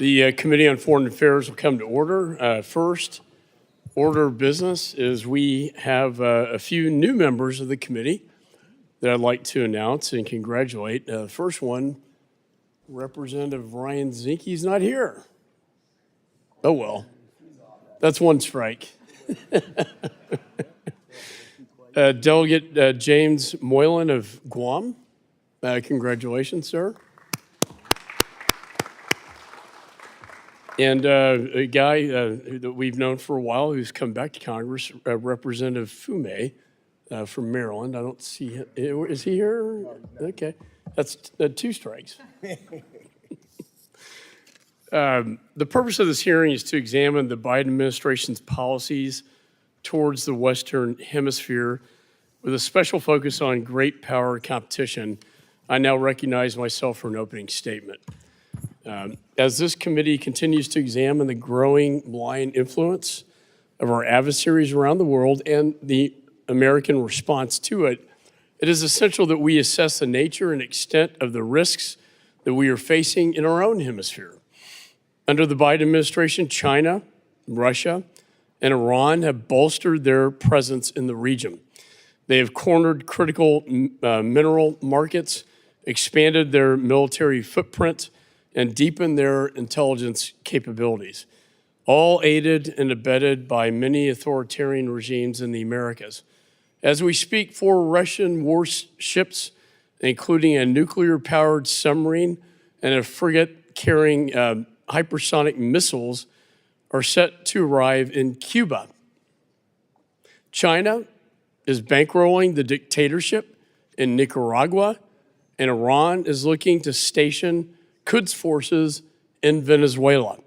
The Committee on Foreign Affairs will come to order. First order of business is we have a few new members of the committee that I'd like to announce and congratulate. The first one, Representative Ryan Zinke's not here. Oh well, that's one strike. Delegate James Moylan of Guam, congratulations, sir. And a guy that we've known for a while who's come back to Congress, Representative Fume from Maryland. I don't see him. Is he here? Okay. That's two strikes. The purpose of this hearing is to examine the Biden administration's policies towards the Western Hemisphere with a special focus on great power competition. I now recognize myself for an opening statement. As this committee continues to examine the growing malign influence of our adversaries around the world and the American response to it, it is essential that we assess the nature and extent of the risks that we are facing in our own hemisphere. Under the Biden administration, China, Russia, and Iran have bolstered their presence in the region. They have cornered critical mineral markets, expanded their military footprint, and deepen their intelligence capabilities, all aided and abetted by many authoritarian regimes in the Americas. As we speak, 4 Russian warships, including a nuclear-powered submarine and a frigate carrying hypersonic missiles, are set to arrive in Cuba. China is bankrolling the dictatorship in Nicaragua, and Iran is looking to station Quds forces in Venezuela.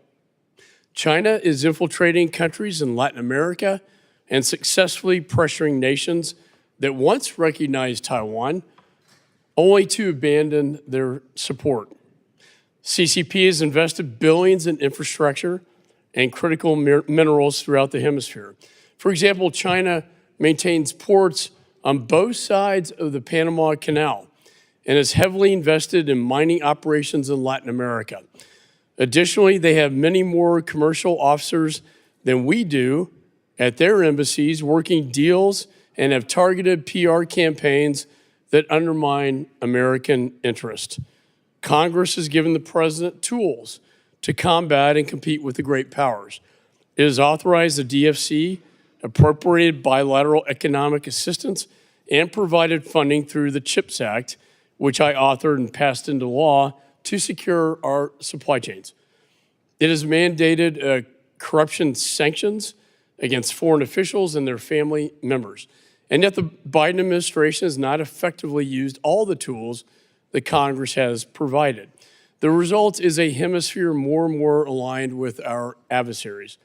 China is infiltrating countries in Latin America and successfully pressuring nations that once recognized Taiwan, only to abandon their support. CCP has invested billions in infrastructure and critical minerals throughout the hemisphere. For example, China maintains ports on both sides of the Panama Canal and is heavily invested in mining operations in Latin America. Additionally, they have many more commercial officers than we do at their embassies working deals and have targeted PR campaigns that undermine American interest. Congress has given the president tools to combat and compete with the great powers. It has authorized the DFC, appropriated bilateral economic assistance, and provided funding through the CHIPS Act, which I authored and passed into law to secure our supply chains. It has mandated corruption sanctions against foreign officials and their family members. And yet the Biden administration has not effectively used all the tools that Congress has provided. The result is a hemisphere more and more aligned with our adversaries.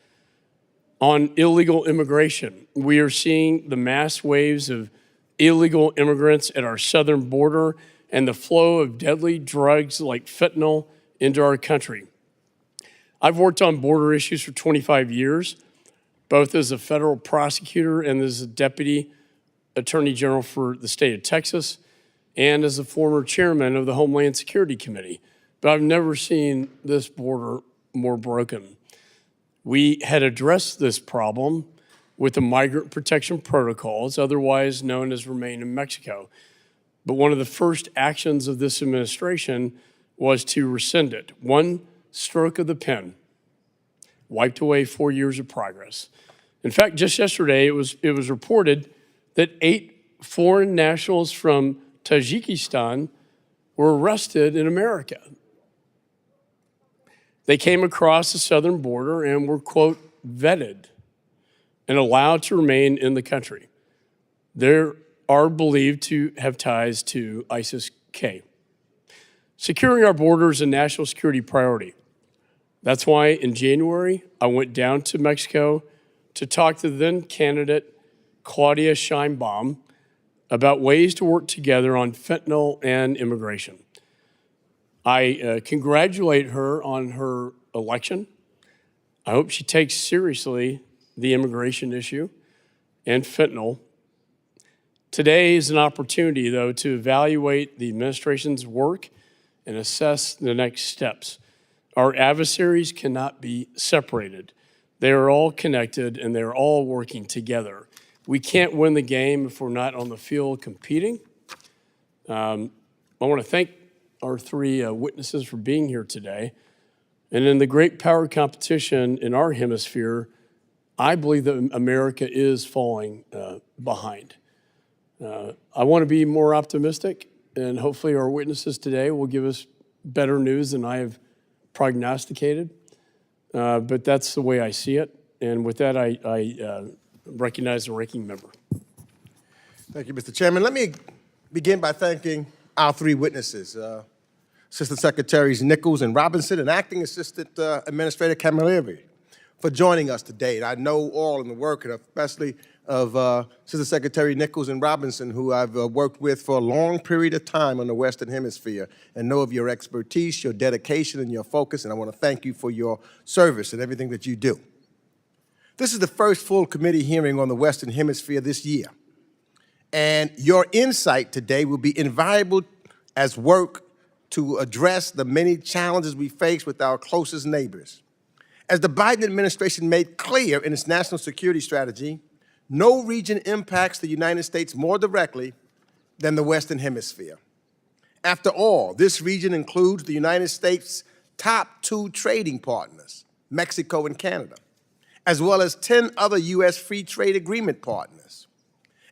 On illegal immigration, we are seeing the mass waves of illegal immigrants at our southern border and the flow of deadly drugs like fentanyl into our country. I've worked on border issues for 25 years, both as a federal prosecutor and as a deputy attorney general for the state of Texas, and as a former chairman of the Homeland Security Committee. But I've never seen this border more broken. We had addressed this problem with the migrant protection protocols, otherwise known as Remain in Mexico. But one of the first actions of this administration was to rescind it. One stroke of the pen wiped away 4 years of progress. In fact, just yesterday, it was reported that 8 foreign nationals from Tajikistan were arrested in America. They came across the southern border and were, quote, vetted and allowed to remain in the country. They are believed to have ties to ISIS-K. Securing our border is a national security priority. That's why in January, I went down to Mexico to talk to then candidate Claudia Sheinbaum about ways to work together on fentanyl and immigration. I congratulate her on her election. I hope she takes seriously the immigration issue and fentanyl. Today is an opportunity, though, to evaluate the administration's work and assess the next steps. Our adversaries cannot be separated. They are all connected and they're all working together. We can't win the game if we're not on the field competing. I want to thank our three witnesses for being here today. And in the great power competition in our hemisphere, I believe that America is falling behind. I want to be more optimistic, and hopefully our witnesses today will give us better news than I have prognosticated. But that's the way I see it. And with that, I recognize the ranking member. Thank you, Mr. Chairman. Let me begin by thanking our three witnesses, Assistant Secretaries Nichols and Robinson, and Acting Assistant Administrator Camilleri, for joining us today. And I know all in the work, and especially of Assistant Secretary Nichols and Robinson, who I've worked with for a long period of time on the Western Hemisphere, and know of your expertise, your dedication, and your focus, and I want to thank you for your service and everything that you do. This is the first full committee hearing on the Western Hemisphere this year, and your insight today will be invaluable as work to address the many challenges we face with our closest neighbors. As the Biden administration made clear in its national security strategy, no region impacts the United States more directly than the Western Hemisphere. After all, this region includes the United States' top 2 trading partners, Mexico and Canada, as well as 10 other U.S. free trade agreement partners.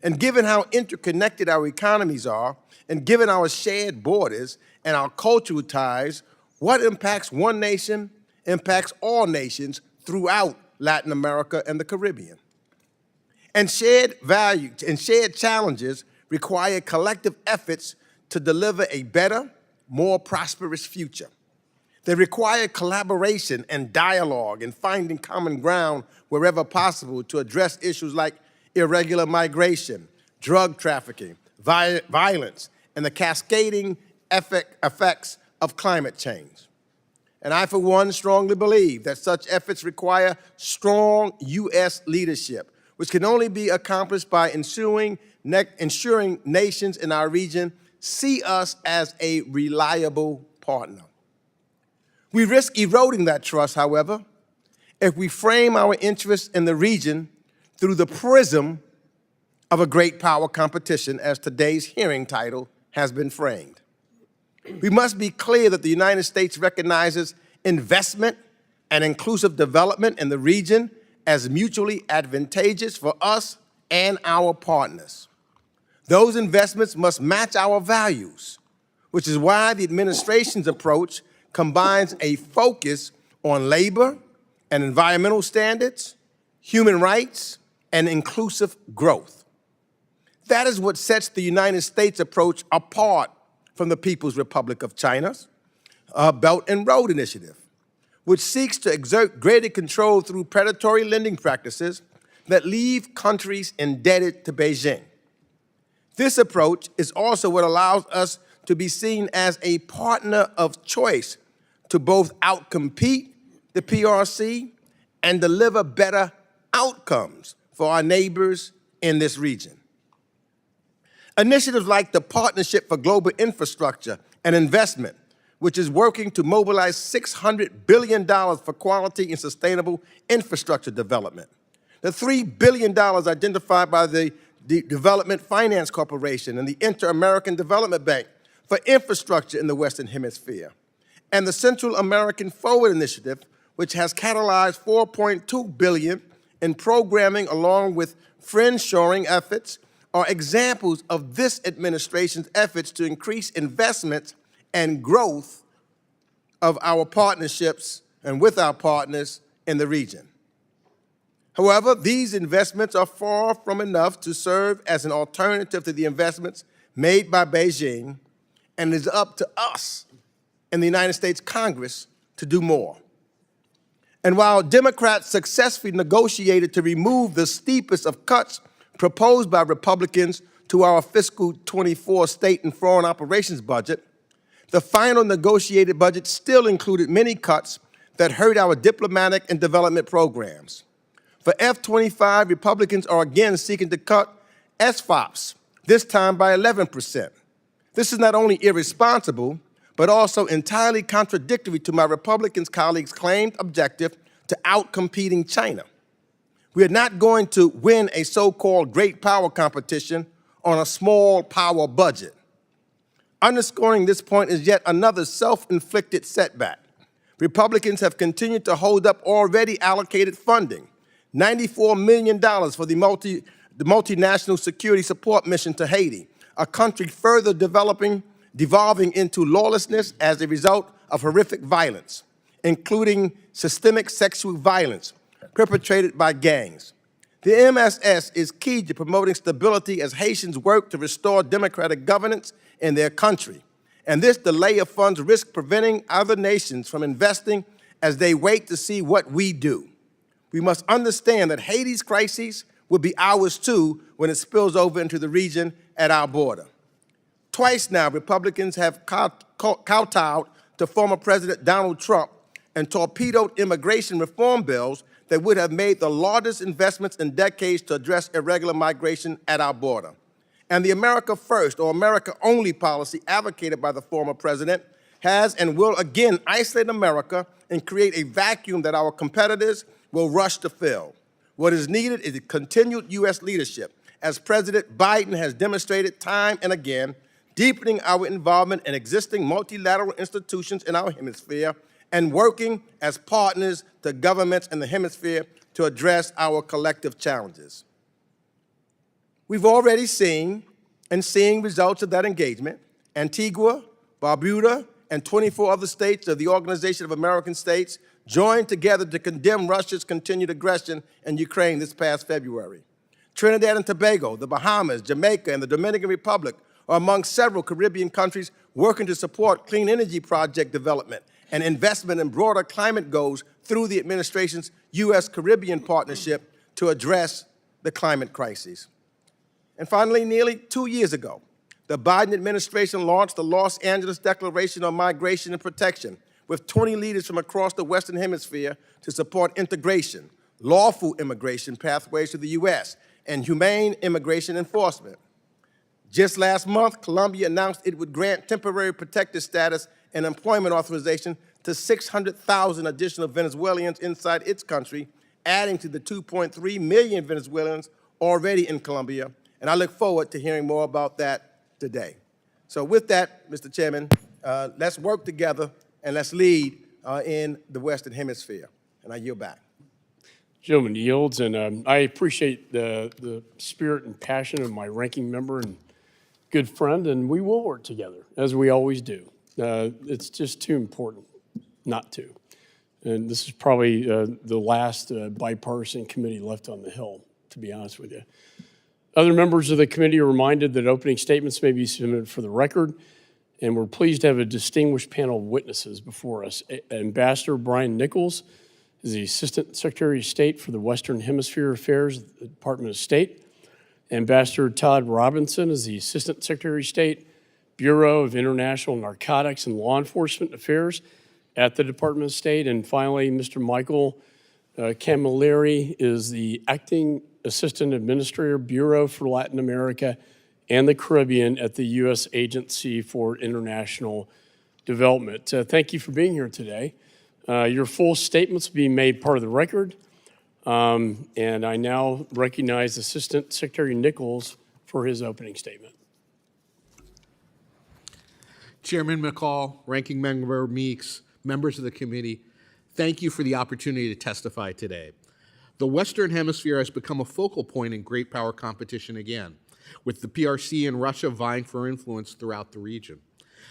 And given how interconnected our economies are, and given our shared borders and our cultural ties, what impacts one nation impacts all nations throughout Latin America and the Caribbean. And shared values and shared challenges require collective efforts to deliver a better, more prosperous future. They require collaboration and dialogue and finding common ground wherever possible to address issues like irregular migration, drug trafficking, violence, and the cascading effects of climate change. And I, for one, strongly believe that such efforts require strong U.S. leadership, which can only be accomplished by ensuring nations in our region see us as a reliable partner. We risk eroding that trust, however, if we frame our interests in the region through the prism of a great power competition, as today's hearing title has been framed. We must be clear that the United States recognizes investment and inclusive development in the region as mutually advantageous for us and our partners. Those investments must match our values, which is why the administration's approach combines a focus on labor and environmental standards, human rights, and inclusive growth. That is what sets the United States approach apart from the People's Republic of China's Belt and Road Initiative, which seeks to exert greater control through predatory lending practices that leave countries indebted to Beijing. This approach is also what allows us to be seen as a partner of choice to both outcompete the PRC and deliver better outcomes for our neighbors in this region. Initiatives like the Partnership for Global Infrastructure and Investment, which is working to mobilize $600 billion for quality and sustainable infrastructure development. The $3 billion identified by the Development Finance Corporation and the Inter-American Development Bank for infrastructure in the Western Hemisphere. And the Central American Forward Initiative, which has catalyzed $4.2 billion in programming along with friend-shoring efforts, are examples of this administration's efforts to increase investments and growth of our partnerships and with our partners in the region. However, these investments are far from enough to serve as an alternative to the investments made by Beijing, and it is up to us in the United States Congress to do more. And while Democrats successfully negotiated to remove the steepest of cuts proposed by Republicans to our fiscal 24 state and foreign operations budget, the final negotiated budget still included many cuts that hurt our diplomatic and development programs. For F-25, Republicans are again seeking to cut SFOPs, this time by 11%. This is not only irresponsible, but also entirely contradictory to my Republican colleagues' claimed objective to outcompeting China. We are not going to win a so-called great power competition on a small power budget. Underscoring this point is yet another self-inflicted setback. Republicans have continued to hold up already allocated funding, $94 million for the multinational security support mission to Haiti, a country further devolving into lawlessness as a result of horrific violence, including systemic sexual violence perpetrated by gangs. The MSS is key to promoting stability as Haitians work to restore democratic governance in their country. And this delay of funds risks preventing other nations from investing as they wait to see what we do. We must understand that Haiti's crises will be ours too when it spills over into the region at our border. Twice now, Republicans have kowtowed to former President Donald Trump and torpedoed immigration reform bills that would have made the largest investments in decades to address irregular migration at our border. And the America First or America Only policy advocated by the former president has and will again isolate America and create a vacuum that our competitors will rush to fill. What is needed is a continued U.S. leadership, as President Biden has demonstrated time and again, deepening our involvement in existing multilateral institutions in our hemisphere and working as partners to governments in the hemisphere to address our collective challenges. We've already seen and seeing results of that engagement. Antigua, Barbuda, and 24 other states of the Organization of American States joined together to condemn Russia's continued aggression in Ukraine this past February. Trinidad and Tobago, the Bahamas, Jamaica, and the Dominican Republic are among several Caribbean countries working to support clean energy project development and investment in broader climate goals through the administration's U.S.-Caribbean partnership to address the climate crisis. And finally, nearly 2 years ago, the Biden administration launched the Los Angeles Declaration on Migration and Protection with 20 leaders from across the Western Hemisphere to support integration, lawful immigration pathways to the U.S., and humane immigration enforcement. Just last month, Colombia announced it would grant temporary protected status and employment authorization to 600,000 additional Venezuelans inside its country, adding to the 2.3 million Venezuelans already in Colombia. And I look forward to hearing more about that today. So with that, Mr. Chairman, let's work together and let's lead in the Western Hemisphere. And I yield back. Gentleman yields, and I appreciate the spirit and passion of my ranking member and good friend, and we will work together, as we always do. It's just too important not to. And this is probably the last bipartisan committee left on the Hill, to be honest with you. Other members of the committee are reminded that opening statements may be submitted for the record, and we're pleased to have a distinguished panel of witnesses before us. Ambassador Brian Nichols is the Assistant Secretary of State for the Western Hemisphere Affairs at the Department of State. Ambassador Todd Robinson is the Assistant Secretary of State, Bureau of International Narcotics and Law Enforcement Affairs at the Department of State. And finally, Mr. Michael Camilleri is the Acting Assistant Administrator, Bureau for Latin America and the Caribbean at the U.S. Agency for International Development. Thank you for being here today. Your full statements will be made part of the record. And I now recognize Assistant Secretary Nichols for his opening statement. Chairman McCaul, Ranking Member Meeks, members of the committee, thank you for the opportunity to testify today. The Western Hemisphere has become a focal point in great power competition again, with the PRC and Russia vying for influence throughout the region.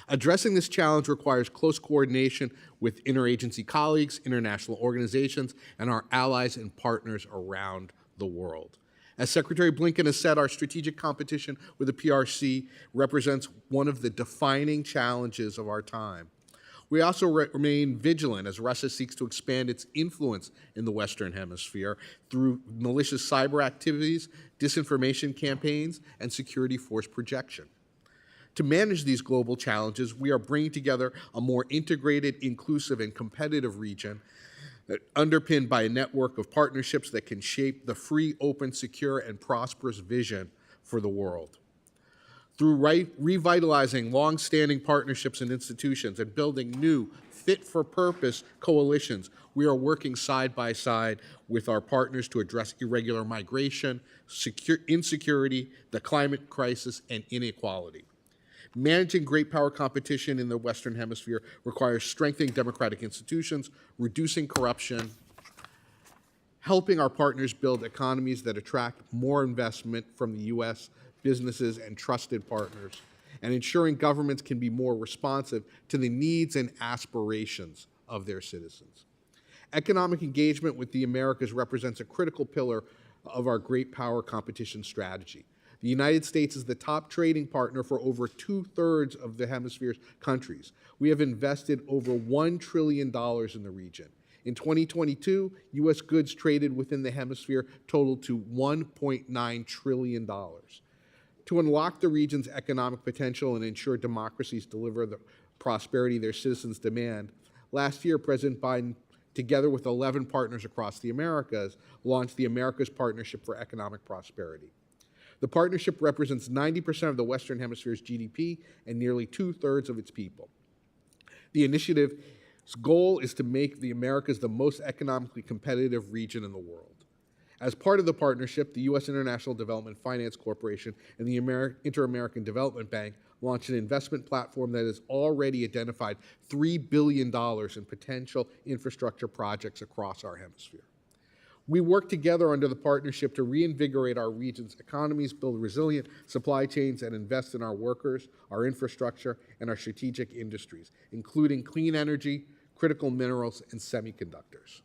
Addressing this challenge requires close coordination with interagency colleagues, international organizations, and our allies and partners around the world. As Secretary Blinken has said, our strategic competition with the PRC represents one of the defining challenges of our time. We also remain vigilant as Russia seeks to expand its influence in the Western Hemisphere through malicious cyber activities, disinformation campaigns, and security force projection. To manage these global challenges, we are bringing together a more integrated, inclusive, and competitive region underpinned by a network of partnerships that can shape the free, open, secure, and prosperous vision for the world. Through revitalizing long-standing partnerships and institutions and building new, fit-for-purpose coalitions, we are working side by side with our partners to address irregular migration, insecurity, the climate crisis, and inequality. Managing great power competition in the Western Hemisphere requires strengthening democratic institutions, reducing corruption, helping our partners build economies that attract more investment from the U.S., businesses, and trusted partners, and ensuring governments can be more responsive to the needs and aspirations of their citizens. Economic engagement with the Americas represents a critical pillar of our great power competition strategy. The United States is the top trading partner for over 2/3 of the hemisphere's countries. We have invested over $1 trillion in the region. In 2022, U.S. goods traded within the hemisphere totaled to $1.9 trillion. To unlock the region's economic potential and ensure democracies deliver the prosperity their citizens demand, last year, President Biden, together with 11 partners across the Americas, launched the Americas Partnership for Economic Prosperity. The partnership represents 90% of the Western Hemisphere's GDP and nearly 2/3 of its people. The initiative's goal is to make the Americas the most economically competitive region in the world. As part of the partnership, the U.S. International Development Finance Corporation and the Inter-American Development Bank launched an investment platform that has already identified $3 billion in potential infrastructure projects across our hemisphere. We work together under the partnership to reinvigorate our region's economies, build resilient supply chains, and invest in our workers, our infrastructure, and our strategic industries, including clean energy, critical minerals, and semiconductors.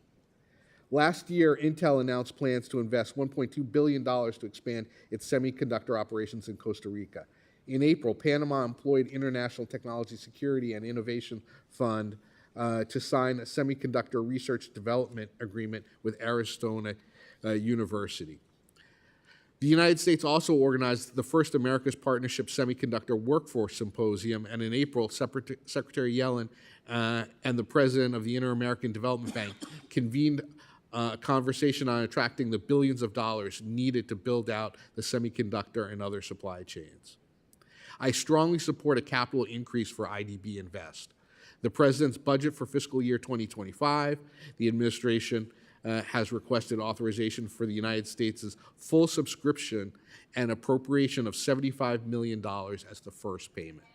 Last year, Intel announced plans to invest $1.2 billion to expand its semiconductor operations in Costa Rica. In April, Panama employed International Technology Security and Innovation Fund to sign a semiconductor research development agreement with Arizona University. The United States also organized the first Americas Partnership Semiconductor Workforce Symposium, and in April, Secretary Yellen and the President of the Inter-American Development Bank convened a conversation on attracting the billions of dollars needed to build out the semiconductor and other supply chains. I strongly support a capital increase for IDB Invest. The President's budget for fiscal year 2025, the administration has requested authorization for the United States' full subscription and appropriation of $75 million as the first payment.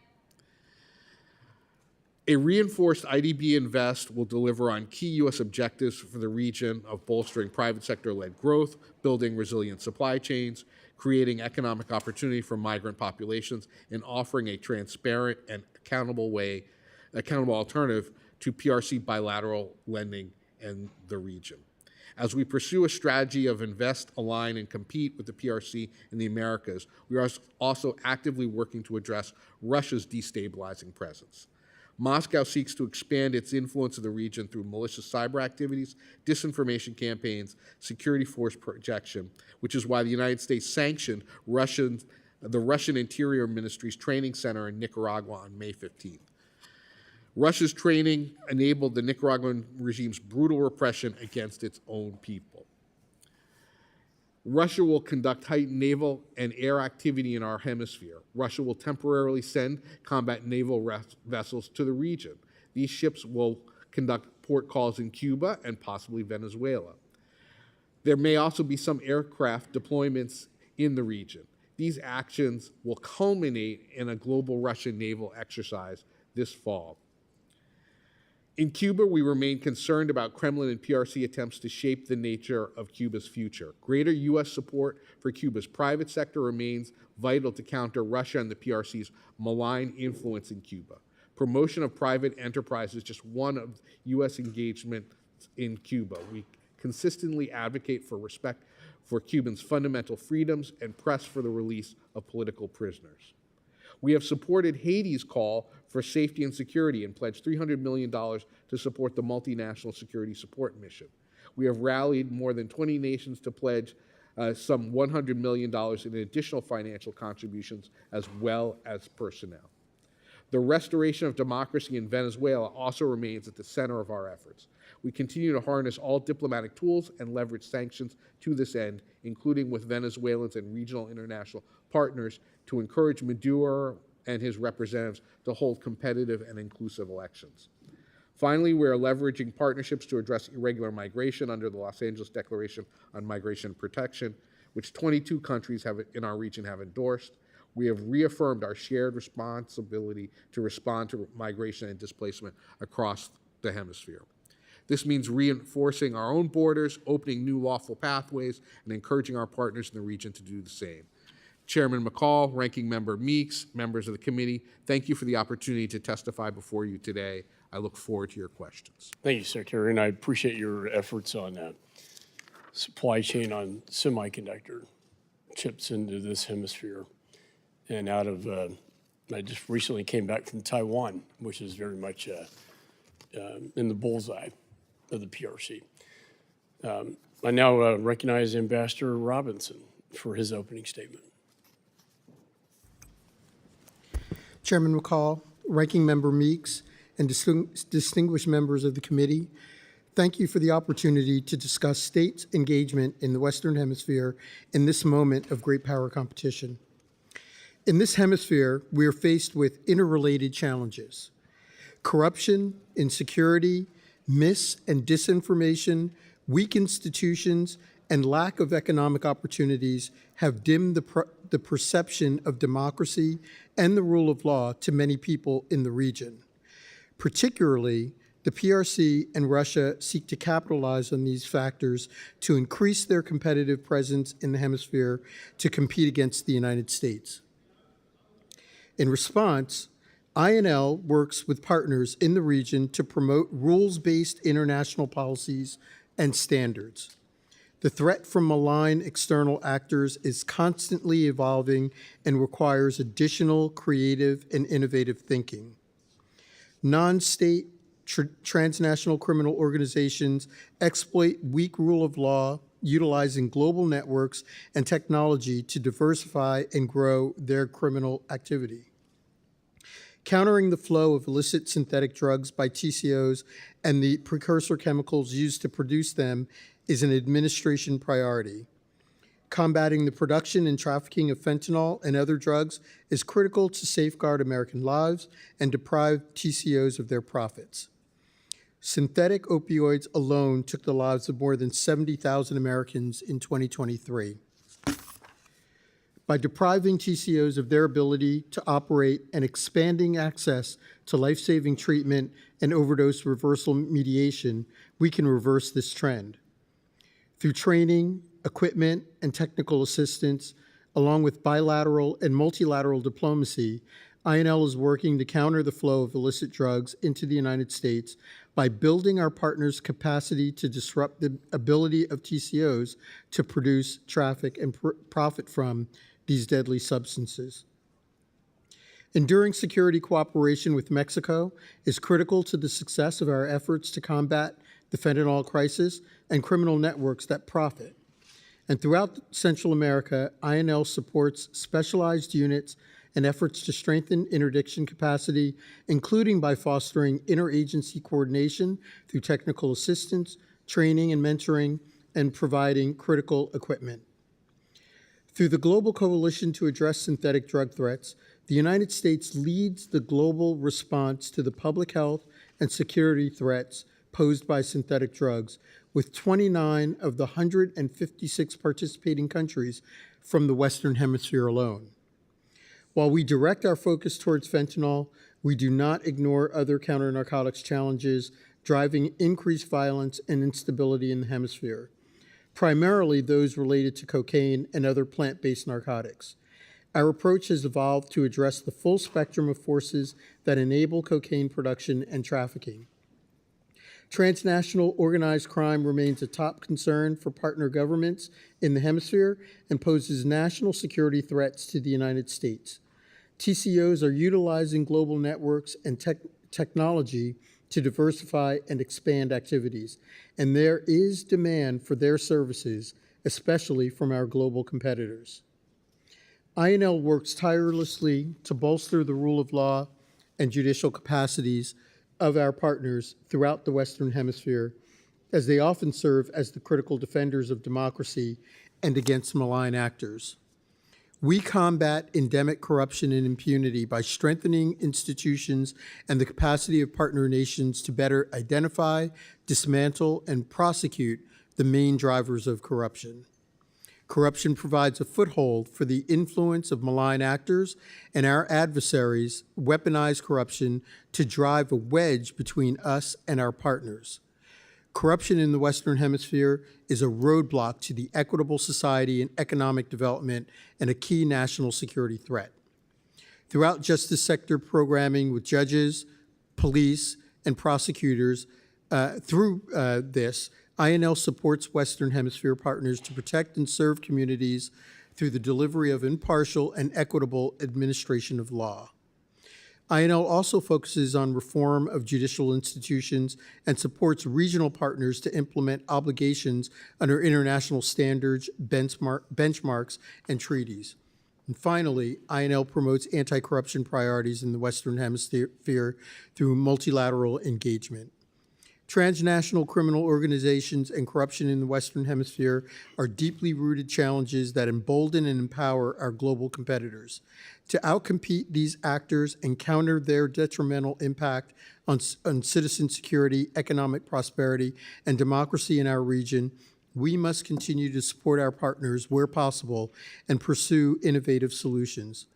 A reinforced IDB Invest will deliver on key U.S. objectives for the region of bolstering private sector-led growth, building resilient supply chains, creating economic opportunity for migrant populations, and offering a transparent and accountable alternative to PRC bilateral lending in the region. As we pursue a strategy of invest, align, and compete with the PRC in the Americas, we are also actively working to address Russia's destabilizing presence. Moscow seeks to expand its influence in the region through malicious cyber activities, disinformation campaigns, security force projection, which is why the United States sanctioned the Russian Interior Ministry's training center in Nicaragua on May 15th. Russia's training enabled the Nicaraguan regime's brutal repression against its own people. Russia will conduct heightened naval and air activity in our hemisphere. Russia will temporarily send combat naval vessels to the region. These ships will conduct port calls in Cuba and possibly Venezuela. There may also be some aircraft deployments in the region. These actions will culminate in a global Russian naval exercise this fall. In Cuba, we remain concerned about Kremlin and PRC attempts to shape the nature of Cuba's future. Greater U.S. support for Cuba's private sector remains vital to counter Russia and the PRC's malign influence in Cuba. Promotion of private enterprise is just one of U.S. engagements in Cuba. We consistently advocate for respect for Cubans' fundamental freedoms and press for the release of political prisoners. We have supported Haiti's call for safety and security and pledged $300 million to support the multinational security support mission. We have rallied more than 20 nations to pledge some $100 million in additional financial contributions as well as personnel. The restoration of democracy in Venezuela also remains at the center of our efforts. We continue to harness all diplomatic tools and leverage sanctions to this end, including with Venezuelans and regional international partners, to encourage Maduro and his representatives to hold competitive and inclusive elections. Finally, we are leveraging partnerships to address irregular migration under the Los Angeles Declaration on Migration Protection, which 22 countries in our region have endorsed. We have reaffirmed our shared responsibility to respond to migration and displacement across the hemisphere. This means reinforcing our own borders, opening new lawful pathways, and encouraging our partners in the region to do the same. Chairman McCaul, Ranking Member Meeks, members of the committee, thank you for the opportunity to testify before you today. I look forward to your questions. Thank you, Secretary, and I appreciate your efforts on supply chain on semiconductor chips into this hemisphere. And I just recently came back from Taiwan, which is very much in the bullseye of the PRC. I now recognize Ambassador Robinson for his opening statement. Chairman McCaul, Ranking Member Meeks, and distinguished members of the committee, thank you for the opportunity to discuss states' engagement in the Western Hemisphere in this moment of great power competition. In this hemisphere, we are faced with interrelated challenges. Corruption, insecurity, mis- and disinformation, weak institutions, and lack of economic opportunities have dimmed the perception of democracy and the rule of law to many people in the region. Particularly, the PRC and Russia seek to capitalize on these factors to increase their competitive presence in the hemisphere to compete against the United States. In response, INL works with partners in the region to promote rules-based international policies and standards. The threat from malign external actors is constantly evolving and requires additional creative and innovative thinking. Non-state transnational criminal organizations exploit weak rule of law, utilizing global networks and technology to diversify and grow their criminal activity. Countering the flow of illicit synthetic drugs by TCOs and the precursor chemicals used to produce them is an administration priority. Combating the production and trafficking of fentanyl and other drugs is critical to safeguard American lives and deprive TCOs of their profits. Synthetic opioids alone took the lives of more than 70,000 Americans in 2023. By depriving TCOs of their ability to operate and expanding access to life-saving treatment and overdose reversal mediation, we can reverse this trend. Through training, equipment, and technical assistance, along with bilateral and multilateral diplomacy, INL is working to counter the flow of illicit drugs into the United States by building our partners' capacity to disrupt the ability of TCOs to produce, traffic, and profit from these deadly substances. Enduring security cooperation with Mexico is critical to the success of our efforts to combat the fentanyl crisis and criminal networks that profit. And throughout Central America, INL supports specialized units and efforts to strengthen interdiction capacity, including by fostering interagency coordination through technical assistance, training and mentoring, and providing critical equipment. Through the Global Coalition to Address Synthetic Drug Threats, the United States leads the global response to the public health and security threats posed by synthetic drugs, with 29 of the 156 participating countries from the Western Hemisphere alone. While we direct our focus towards fentanyl, we do not ignore other counter-narcotics challenges driving increased violence and instability in the hemisphere, primarily those related to cocaine and other plant-based narcotics. Our approach has evolved to address the full spectrum of forces that enable cocaine production and trafficking. Transnational organized crime remains a top concern for partner governments in the hemisphere and poses national security threats to the United States. TCOs are utilizing global networks and technology to diversify and expand activities, and there is demand for their services, especially from our global competitors. INL works tirelessly to bolster the rule of law and judicial capacities of our partners throughout the Western Hemisphere as they often serve as the critical defenders of democracy and against malign actors. We combat endemic corruption and impunity by strengthening institutions and the capacity of partner nations to better identify, dismantle, and prosecute the main drivers of corruption. Corruption provides a foothold for the influence of malign actors, and our adversaries weaponize corruption to drive a wedge between us and our partners. Corruption in the Western Hemisphere is a roadblock to the equitable society and economic development and a key national security threat. Throughout justice sector programming with judges, police, and prosecutors, through this, INL supports Western Hemisphere partners to protect and serve communities through the delivery of impartial and equitable administration of law. INL also focuses on reform of judicial institutions and supports regional partners to implement obligations under international standards, benchmarks, and treaties. And finally, INL promotes anti-corruption priorities in the Western Hemisphere through multilateral engagement. Transnational criminal organizations and corruption in the Western Hemisphere are deeply rooted challenges that embolden and empower our global competitors. To outcompete these actors and counter their detrimental impact on citizen security, economic prosperity, and democracy in our region, we must continue to support our partners where possible and pursue innovative solutions.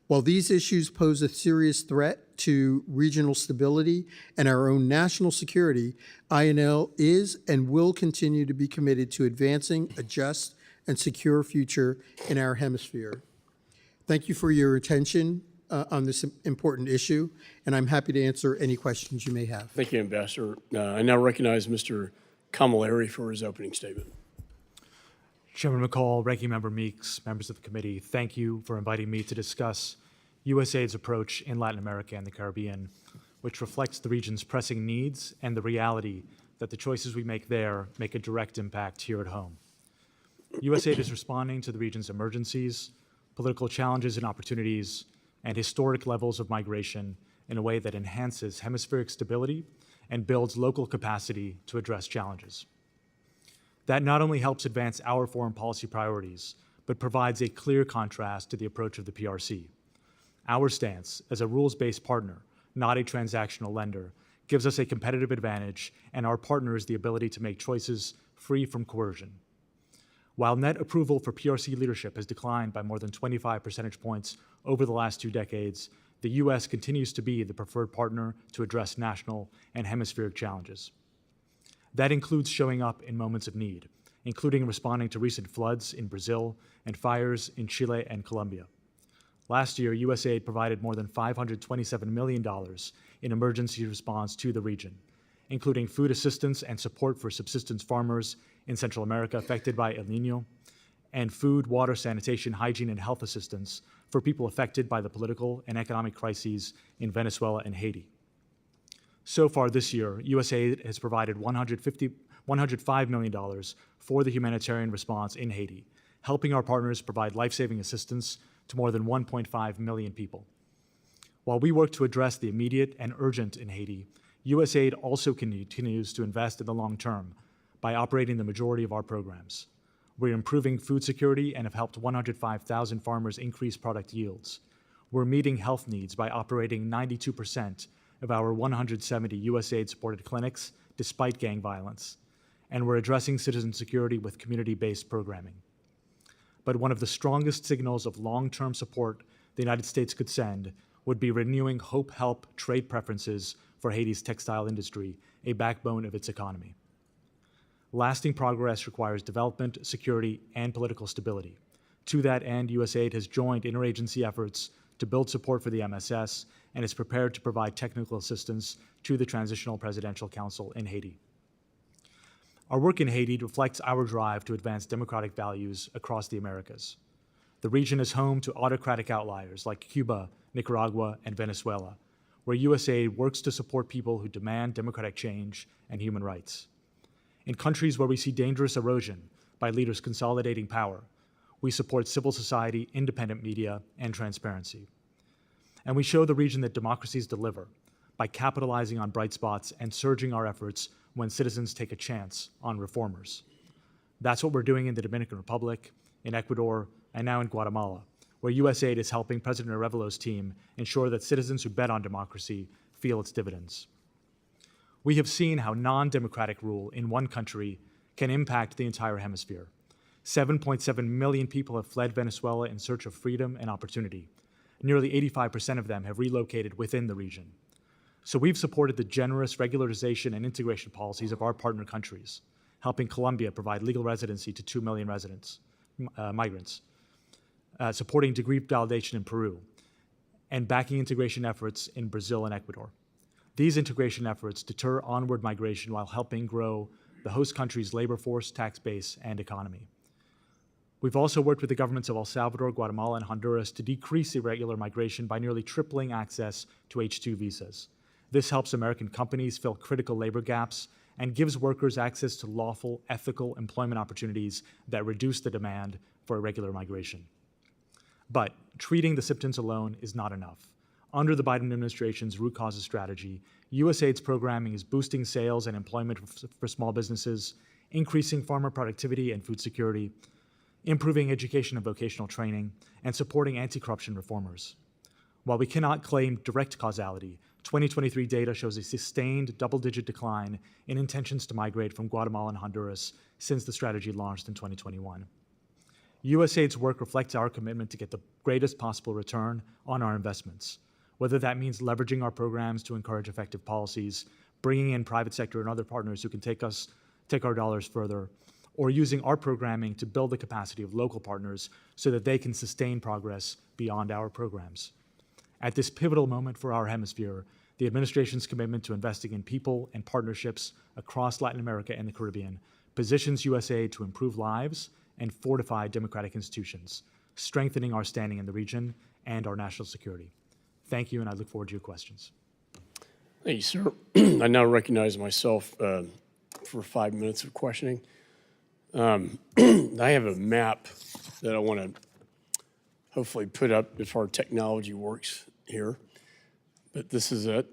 While these issues pose a serious threat to regional stability and our own national security, INL is and will continue to be committed to advancing a just and secure future in our hemisphere. Thank you for your attention on this important issue, and I'm happy to answer any questions you may have. Thank you, Ambassador. I now recognize Mr. Camilleri for his opening statement. Chairman McCaul, Ranking Member Meeks, members of the committee, thank you for inviting me to discuss USAID's approach in Latin America and the Caribbean, which reflects the region's pressing needs and the reality that the choices we make there make a direct impact here at home. USAID is responding to the region's emergencies, political challenges and opportunities, and historic levels of migration in a way that enhances hemispheric stability and builds local capacity to address challenges. That not only helps advance our foreign policy priorities, but provides a clear contrast to the approach of the PRC. Our stance as a rules-based partner, not a transactional lender, gives us a competitive advantage and our partners the ability to make choices free from coercion. While net approval for PRC leadership has declined by more than 25 percentage points over the last 2 decades, the U.S. continues to be the preferred partner to address national and hemispheric challenges. That includes showing up in moments of need, including responding to recent floods in Brazil and fires in Chile and Colombia. Last year, USAID provided more than $527 million in emergency response to the region, including food assistance and support for subsistence farmers in Central America affected by El Nino, and food, water, sanitation, hygiene, and health assistance for people affected by the political and economic crises in Venezuela and Haiti. So far this year, USAID has provided $105 million for the humanitarian response in Haiti, helping our partners provide life-saving assistance to more than 1.5 million people. While we work to address the immediate and urgent in Haiti, USAID also continues to invest in the long term by operating the majority of our programs. We're improving food security and have helped 105,000 farmers increase product yields. We're meeting health needs by operating 92% of our 170 USAID-supported clinics despite gang violence. And we're addressing citizen security with community-based programming. But one of the strongest signals of long-term support the United States could send would be renewing Hope Help trade preferences for Haiti's textile industry, a backbone of its economy. Lasting progress requires development, security, and political stability. To that end, USAID has joined interagency efforts to build support for the MSS and is prepared to provide technical assistance to the Transitional Presidential Council in Haiti. Our work in Haiti reflects our drive to advance democratic values across the Americas. The region is home to autocratic outliers like Cuba, Nicaragua, and Venezuela, where USAID works to support people who demand democratic change and human rights. In countries where we see dangerous erosion by leaders consolidating power, we support civil society, independent media, and transparency. And we show the region that democracies deliver by capitalizing on bright spots and surging our efforts when citizens take a chance on reformers. That's what we're doing in the Dominican Republic, in Ecuador, and now in Guatemala, where USAID is helping President Arevalo's team ensure that citizens who bet on democracy feel its dividends. We have seen how non-democratic rule in one country can impact the entire hemisphere. 7.7 million people have fled Venezuela in search of freedom and opportunity. Nearly 85% of them have relocated within the region. So we've supported the generous regularization and integration policies of our partner countries, helping Colombia provide legal residency to 2 million migrants, supporting degree validation in Peru, and backing integration efforts in Brazil and Ecuador. These integration efforts deter onward migration while helping grow the host country's labor force, tax base, and economy. We've also worked with the governments of El Salvador, Guatemala, and Honduras to decrease irregular migration by nearly tripling access to H-2 visas. This helps American companies fill critical labor gaps and gives workers access to lawful, ethical employment opportunities that reduce the demand for irregular migration. But treating the symptoms alone is not enough. Under the Biden administration's root causes strategy, USAID's programming is boosting sales and employment for small businesses, increasing farmer productivity and food security, improving education and vocational training, and supporting anti-corruption reformers. While we cannot claim direct causality, 2023 data shows a sustained double-digit decline in intentions to migrate from Guatemala and Honduras since the strategy launched in 2021. USAID's work reflects our commitment to get the greatest possible return on our investments, whether that means leveraging our programs to encourage effective policies, bringing in private sector and other partners who can take our dollars further, or using our programming to build the capacity of local partners so that they can sustain progress beyond our programs. At this pivotal moment for our hemisphere, the administration's commitment to investing in people and partnerships across Latin America and the Caribbean positions USAID to improve lives and fortify democratic institutions, strengthening our standing in the region and our national security. Thank you, and I look forward to your questions. Thank you, sir. I now recognize myself for 5 minutes of questioning. I have a map that I want to hopefully put up if our technology works here, but this is it.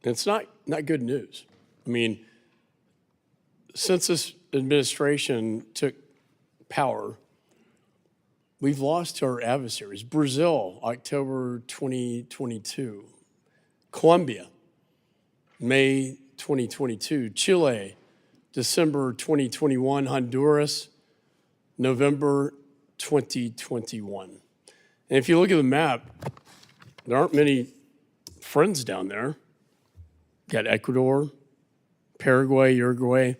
It's not good news. I mean, since this administration took power, we've lost to our adversaries. Brazil, October 2022. Colombia, May 2022. Chile, December 2021. Honduras, November 2021. And if you look at the map, there aren't many friends down there. Got Ecuador, Paraguay, Uruguay,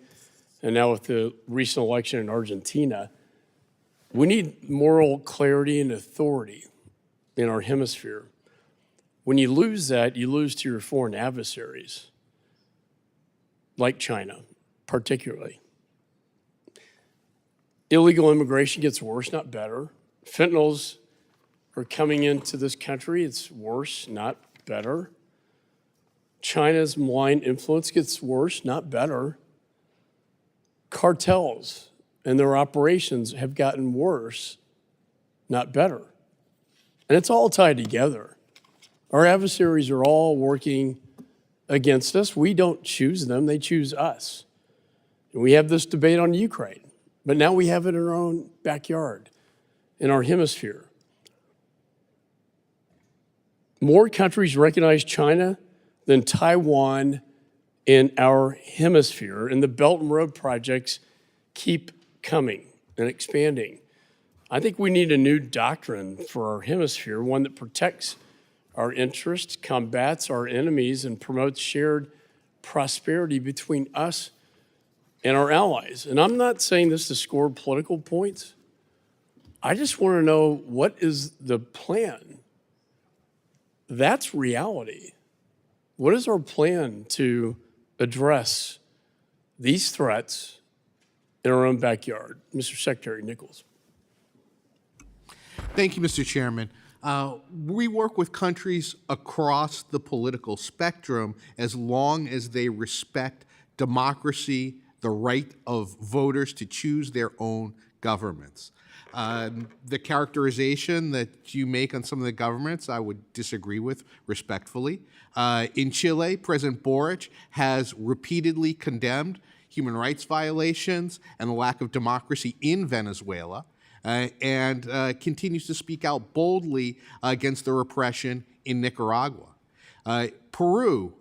and now with the recent election in Argentina. We need moral clarity and authority in our hemisphere. When you lose that, you lose to your foreign adversaries, like China, particularly. Illegal immigration gets worse, not better. Fentanyls are coming into this country. It's worse, not better. China's malign influence gets worse, not better. Cartels and their operations have gotten worse, not better. And it's all tied together. Our adversaries are all working against us. We don't choose them, they choose us. And we have this debate on Ukraine, but now we have it in our own backyard, in our hemisphere. More countries recognize China than Taiwan in our hemisphere, and the Belt and Road projects keep coming and expanding. I think we need a new doctrine for our hemisphere, one that protects our interests, combats our enemies, and promotes shared prosperity between us and our allies. And I'm not saying this to score political points. I just want to know, what is the plan? That's reality. What is our plan to address these threats in our own backyard? Mr. Secretary Nichols. Thank you, Mr. Chairman. We work with countries across the political spectrum as long as they respect democracy, the right of voters to choose their own governments. The characterization that you make on some of the governments, I would disagree with respectfully. In Chile, President Boric has repeatedly condemned human rights violations and the lack of democracy in Venezuela, and continues to speak out boldly against the repression in Nicaragua. Peru,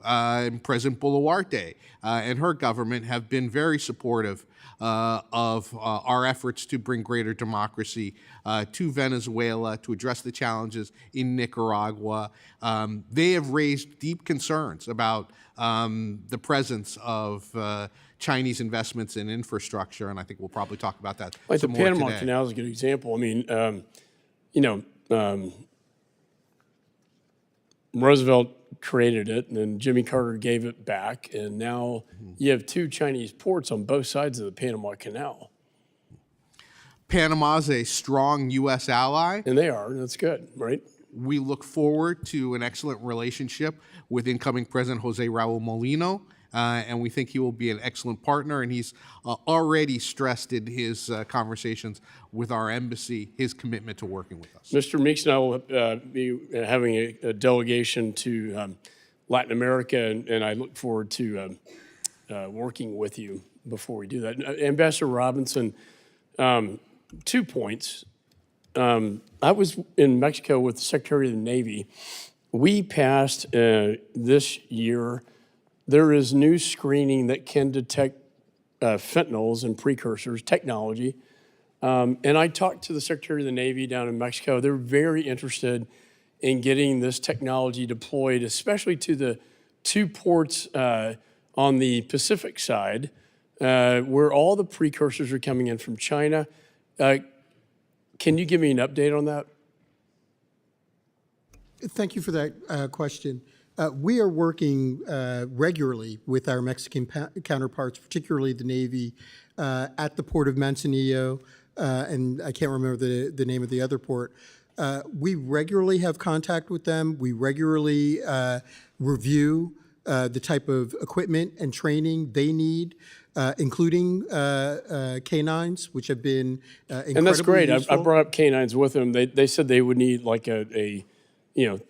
President Boluarte and her government have been very supportive of our efforts to bring greater democracy to Venezuela, to address the challenges in Nicaragua. They have raised deep concerns about the presence of Chinese investments in infrastructure, and I think we'll probably talk about that Like the some more Panama today. Canal is a good example. I mean, Roosevelt created it, and then Jimmy Carter gave it back, and now you have two Chinese ports on both sides of the Panama Canal. Panama's a strong U.S. ally. And they are, that's good, right? We look forward to an excellent relationship with incoming President Jose Raul Molino, and we think he will be an excellent partner, and he's already stressed in his conversations with our embassy his commitment to working with us. Mr. Meeks and I will be having a delegation to Latin America, and I look forward to working with you before we do that. Ambassador Robinson, 2 points. I was in Mexico with the Secretary of the Navy. We passed this year, there is new screening that can detect fentanyls and precursors, technology. And I talked to the Secretary of the Navy down in Mexico. They're very interested in getting this technology deployed, especially to the 2 ports on the Pacific side, where all the precursors are coming in from China. Can you give me an update on that? Thank you for that question. We are working regularly with our Mexican counterparts, particularly the Navy, at the port of Manzanillo, and I can't remember the name of the other port. We regularly have contact with them. We regularly review the type of equipment and training they need, including canines, which have been incredibly And that's great. I useful. brought up canines with them. They said they would need like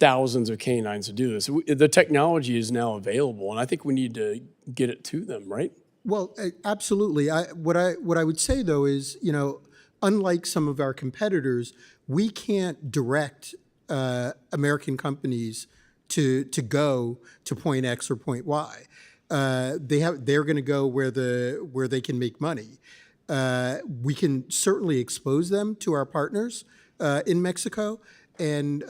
thousands of canines to do this. The technology is now available, and I think we need to get it to them, right? Well, absolutely. What I would say though is, unlike some of our competitors, we can't direct American companies to go to point X or point Y. They're going to go where they can make money. We can certainly expose them to our partners in Mexico and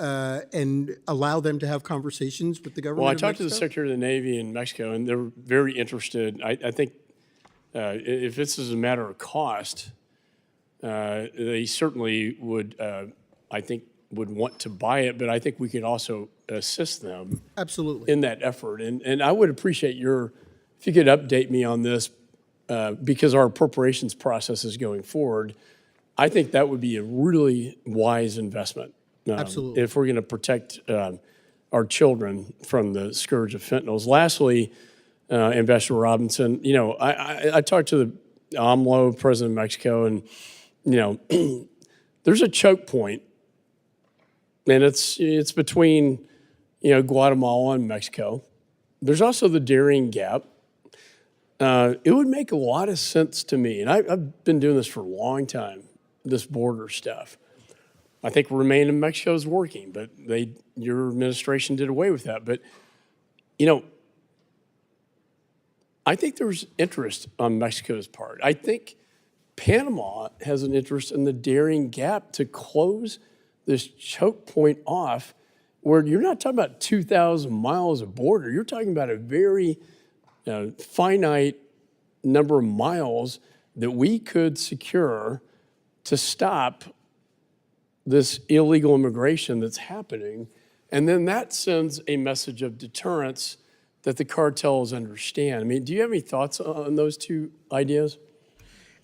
allow them to have conversations with the government. Well, I of talked to the Mexico. Secretary of the Navy in Mexico, and they're very interested. I think if this is a matter of cost, they certainly would, would want to buy it, but I think we could also assist them Absolutely. in that effort. And I would appreciate if you could update me on this, because our appropriations process is going forward. I think that would be a really wise investment. Absolutely. If we're going to protect our children from the scourge of fentanyls. Lastly, Ambassador Robinson, I talked to the AMLO, President of Mexico, and, there's a choke point, and it's between, Guatemala and Mexico. There's also the Darien Gap. It would make a lot of sense to me, and I've been doing this for a long time, this border stuff. I think Remain in Mexico is working, but your administration did away with that. But, I think there's interest on Mexico's part. I think Panama has an interest in the Darien Gap to close this choke point off, where you're not talking about 2,000 miles of border. You're talking about a very finite number of miles that we could secure to stop this illegal immigration that's happening. And then that sends a message of deterrence that the cartels understand. I mean, do you have any thoughts on those 2 ideas?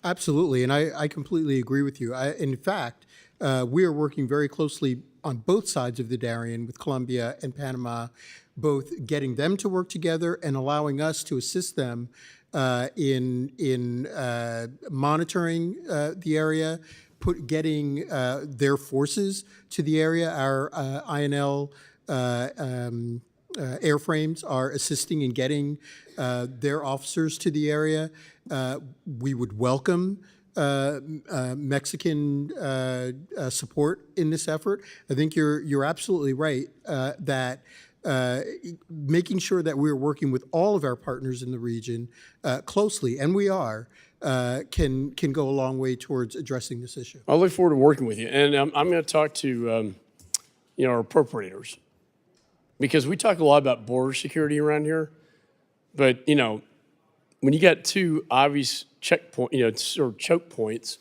Absolutely, and I completely agree with you. In fact, we are working very closely on both sides of the Darien with Colombia and Panama, both getting them to work together and allowing us to assist them in monitoring the area, getting their forces to the area. Our INL airframes are assisting in getting their officers to the area. We would welcome Mexican support in this effort. I think you're absolutely right that making sure that we're working with all of our partners in the region closely, and we are, can go a long way towards addressing this issue. I look forward to working with you, and I'm going to talk to our appropriators, because we talk a lot about border security around here, but when you got two obvious checkpoint, sort of choke points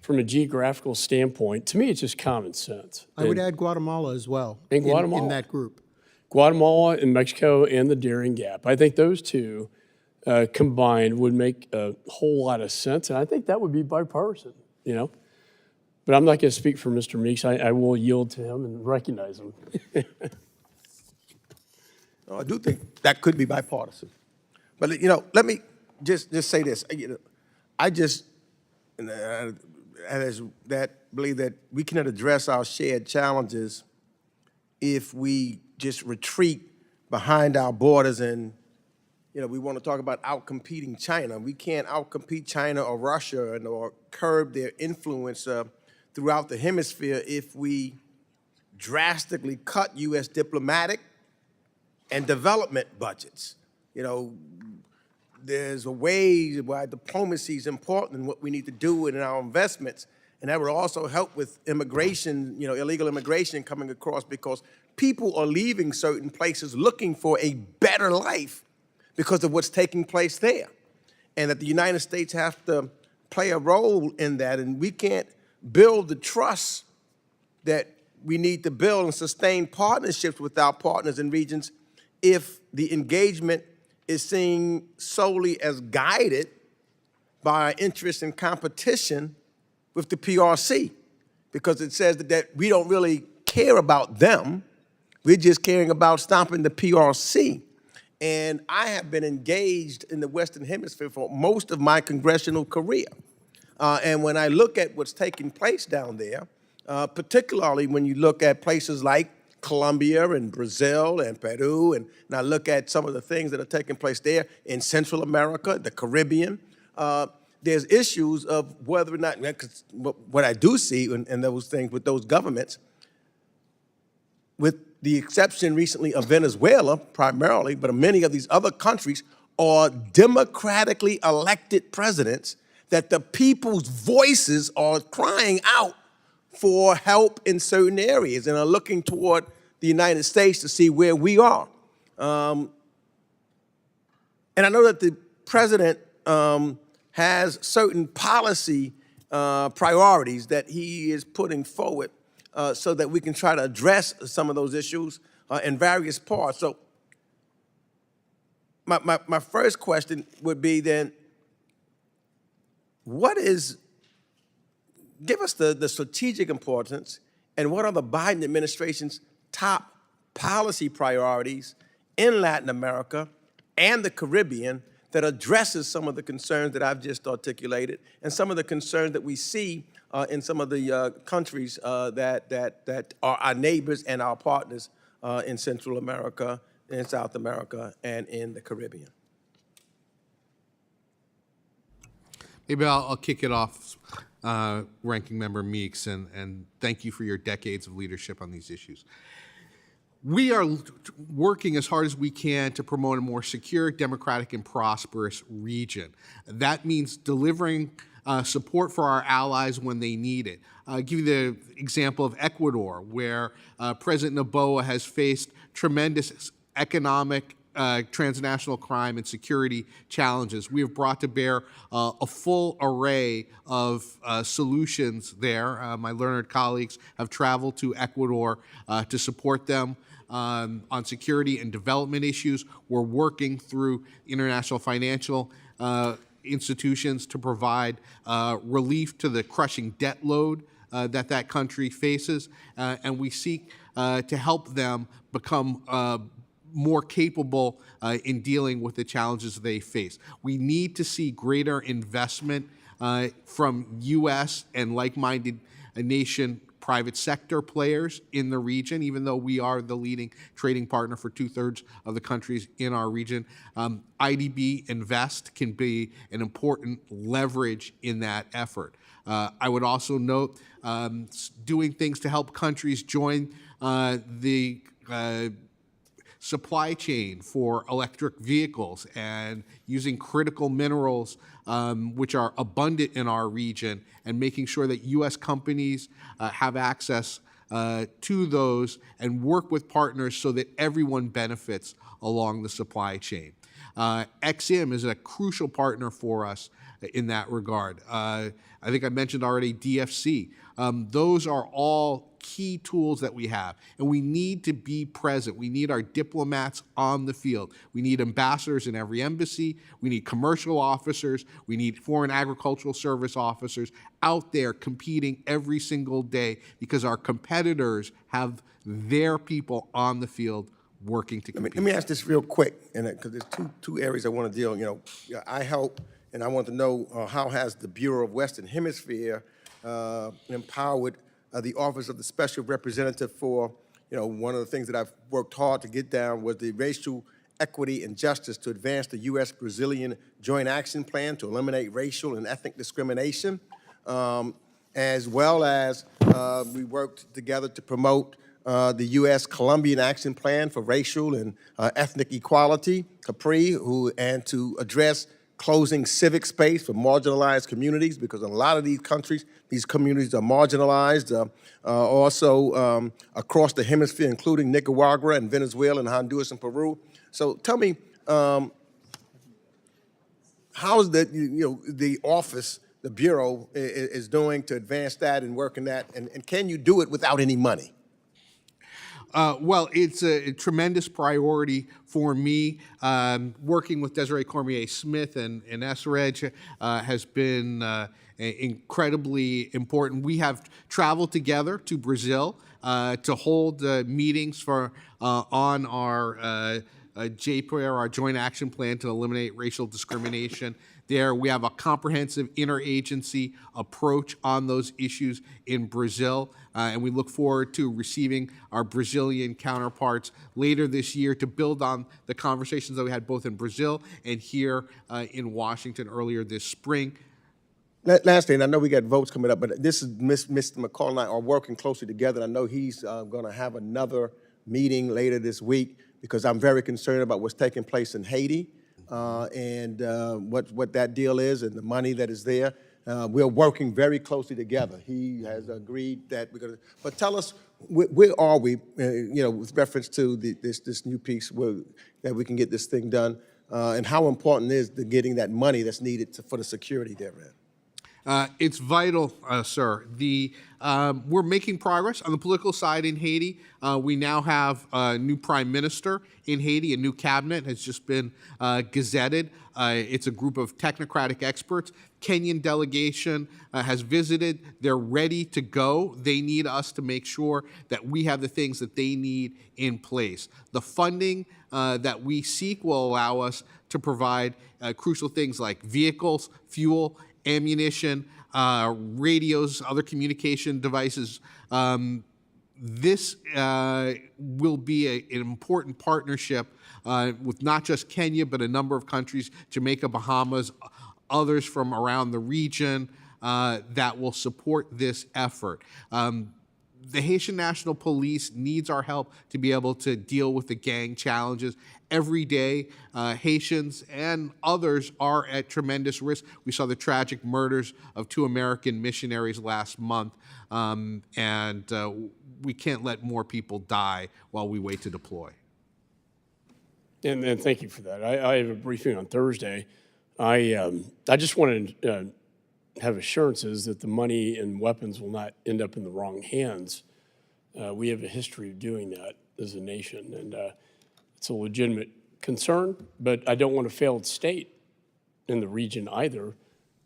from a geographical standpoint, to me it's just common sense. I would add Guatemala as well. And Guatemala. In that group. Guatemala and Mexico and the Darien Gap. I think those two combined would make a whole lot of sense, and I think that would be bipartisan, But I'm not going to speak for Mr. Meeks. I will yield to him and recognize him. I do think that could be bipartisan. But, let me just say this. I just believe that we cannot address our shared challenges if we just retreat behind our borders and, we want to talk about outcompeting China. We can't outcompete China or Russia or curb their influence throughout the hemisphere if we drastically cut U.S. diplomatic and development budgets. There's a way why diplomacy is important and what we need to do in our investments. And that would also help with immigration, illegal immigration coming across, because people are leaving certain places looking for a better life because of what's taking place there. And that the United States has to play a role in that. And we can't build the trust that we need to build and sustain partnerships with our partners in regions if the engagement is seen solely as guided by our interest in competition with the PRC, because it says that we don't really care about them. We're just caring about stopping the PRC. And I have been engaged in the Western Hemisphere for most of my congressional career. And when I look at what's taking place down there, particularly when you look at places like Colombia and Brazil and Peru, and I look at some of the things that are taking place there in Central America, the Caribbean, there's issues of whether or not, because what I do see in those things with those governments, with the exception recently of Venezuela primarily, but many of these other countries are democratically elected presidents that the people's voices are crying out for help in certain areas and are looking toward the United States to see where we are. And I know that the president has certain policy priorities that he is putting forward so that we can try to address some of those issues in various parts. So my first question would be then, give us the strategic importance and what are the Biden administration's top policy priorities in Latin America and the Caribbean that addresses some of the concerns that I've just articulated and some of the concerns that we see in some of the countries that are our neighbors and our partners in Central America, in South America, and in the Caribbean. Maybe I'll kick it off, Ranking Member Meeks, and thank you for your decades of leadership on these issues. We are working as hard as we can to promote a more secure, democratic, and prosperous region. That means delivering support for our allies when they need it. I'll give you the example of Ecuador, where President Noboa has faced tremendous economic, transnational crime and security challenges. We have brought to bear a full array of solutions there. My learned colleagues have traveled to Ecuador to support them on security and development issues. We're working through international financial institutions to provide relief to the crushing debt load that country faces, and we seek to help them become more capable in dealing with the challenges they face. We need to see greater investment from U.S. and like-minded nation private sector players in the region, even though we are the leading trading partner for 2/3 of the countries in our region. IDB Invest can be an important leverage in that effort. I would also note doing things to help countries join the supply chain for electric vehicles and using critical minerals which are abundant in our region, and making sure that U.S. companies have access to those and work with partners so that everyone benefits along the supply chain. XIM is a crucial partner for us in that regard. I think I mentioned already DFC. Those are all key tools that we have, and we need to be present. We need our diplomats on the field. We need ambassadors in every embassy. We need commercial officers. We need foreign agricultural service officers out there competing every single day, because our competitors have their people on the field working to compete. Let me ask this real quick, and because there's two areas I want to deal. I help, and I want to know how has the Bureau of Western Hemisphere empowered the Office of the Special Representative for, one of the things that I've worked hard to get down was the racial equity and justice to advance the U.S.-Brazilian Joint Action Plan to eliminate racial and ethnic discrimination, as well as we worked together to promote the U.S.-Colombian Action Plan for Racial and Ethnic Equality, CAPRI, and to address closing civic space for marginalized communities, because in a lot of these countries, these communities are marginalized. Also across the hemisphere, including Nicaragua and Venezuela and Honduras and Peru. So tell me, how is the office, the Bureau, is doing to advance that and work in that, and can you do it without any money? Well, it's a tremendous priority for me. Working with Desiree Cormier-Smith and Esseredge has been incredibly important. We have traveled together to Brazil to hold meetings on our JPAR, our Joint Action Plan to eliminate racial discrimination. There, we have a comprehensive interagency approach on those issues in Brazil, and we look forward to receiving our Brazilian counterparts later this year to build on the conversations that we had both in Brazil and here in Washington earlier this spring. Lastly, and I know we got votes coming up, but this is Mr. McCaul and I are working closely together. I know he's going to have another meeting later this week, because I'm very concerned about what's taking place in Haiti. And what that deal is and the money that is there. We're working very closely together. He has agreed that we're going to, but tell us, where are we, with reference to this new piece that we can get this thing done, and how important is getting that money that's needed for the security therein? It's vital, sir. We're making progress on the political side in Haiti. We now have a new prime minister in Haiti. A new cabinet has just been gazetted. It's a group of technocratic experts. Kenyan delegation has visited. They're ready to go. They need us to make sure that we have the things that they need in place. The funding that we seek will allow us to provide crucial things like vehicles, fuel, ammunition, radios, other communication devices. This will be an important partnership with not just Kenya, but a number of countries, Jamaica, Bahamas, others from around the region that will support this effort. The Haitian National Police needs our help to be able to deal with the gang challenges. Every day, Haitians and others are at tremendous risk. We saw the tragic murders of 2 American missionaries last month, and we can't let more people die while we wait to deploy. And thank you for that. I have a briefing on Thursday. I just want to have assurances that the money and weapons will not end up in the wrong hands. We have a history of doing that as a nation, and it's a legitimate concern, but I don't want a failed state in the region either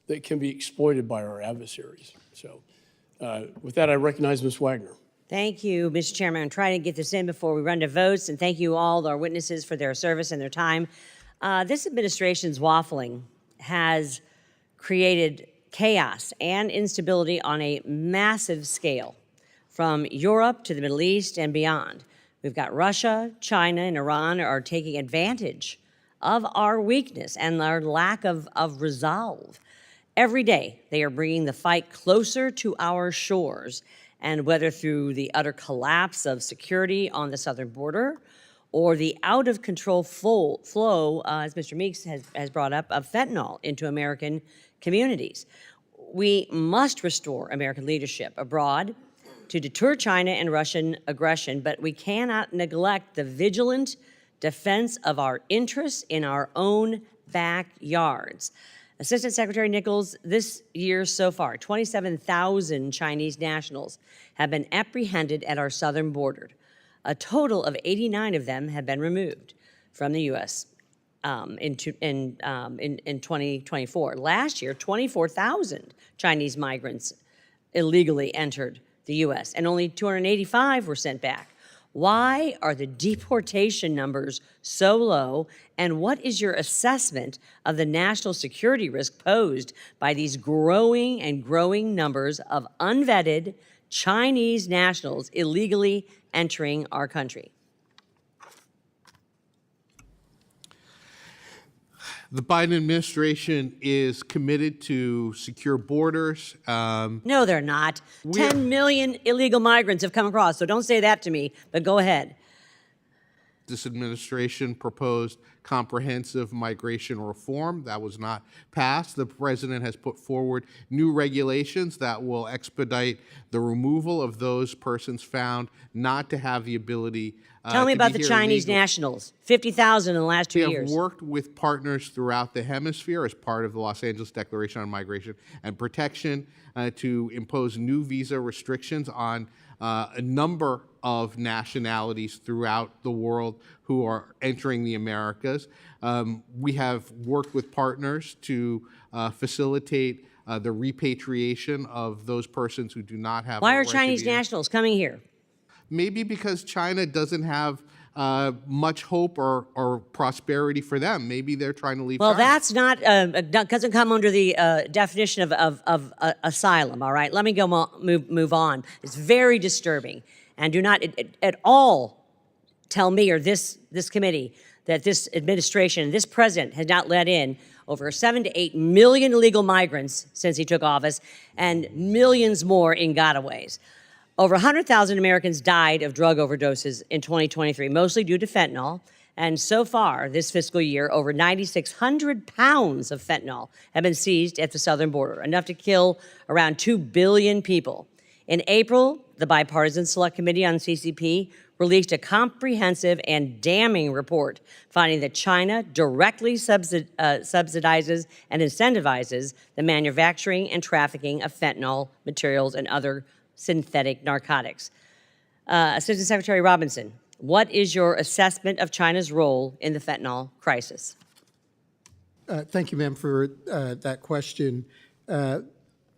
that can be exploited by our adversaries. So with that, I recognize Ms. Wagner. Thank you, Mr. Chairman. I'm trying to get this in before we run to votes, and thank you all our witnesses for their service and their time. This administration's waffling has created chaos and instability on a massive scale, from Europe to the Middle East and beyond. We've got Russia, China, and Iran are taking advantage of our weakness and our lack of resolve. Every day, they are bringing the fight closer to our shores, and whether through the utter collapse of security on the southern border or the out-of-control flow, as Mr. Meeks has brought up, of fentanyl into American communities. We must restore American leadership abroad to deter China and Russian aggression, but we cannot neglect the vigilant defense of our interests in our own backyards. Assistant Secretary Nichols, this year so far, 27,000 Chinese nationals have been apprehended at our southern border. A total of 89 of them have been removed from the U.S. In 2024. Last year, 24,000 Chinese migrants illegally entered the U.S., and only 285 were sent back. Why are the deportation numbers so low, and what is your assessment of the national security risk posed by these growing numbers of unvetted Chinese nationals illegally entering our country? The Biden administration is committed to secure borders. No, they're not. 10 million illegal migrants have come across, so don't say that to me, but go ahead. This administration proposed comprehensive migration reform. That was not passed. The president has put forward new regulations that will expedite the removal of those persons found not to have the ability Tell me about the Chinese nationals, 50,000 in the last 2 years. We have worked with partners throughout the hemisphere as part of the Los Angeles Declaration on Migration and Protection to impose new visa restrictions on a number of nationalities throughout the world who are entering the Americas. We have worked with partners to facilitate the repatriation of those persons who do not have. Why are Chinese nationals coming here? Maybe because China doesn't have much hope or prosperity for them. Maybe they're trying to leave. Well, China. that's not doesn't come under the definition of asylum. All right, let me go move on. It's very disturbing, and do not at all tell me or this committee that this administration, this president, has not let in over 7 to 8 million illegal migrants since he took office, and millions more in gotaways. Over 100,000 Americans died of drug overdoses in 2023, mostly due to fentanyl. And so far, this fiscal year, over 9,600 pounds of fentanyl have been seized at the southern border, enough to kill around 2 billion people. In April, the Bipartisan Select Committee on CCP released a comprehensive and damning report finding that China directly subsidizes and incentivizes the manufacturing and trafficking of fentanyl materials and other synthetic narcotics. Assistant Secretary Robinson, what is your assessment of China's role in the fentanyl crisis? Thank you, ma'am, for that question.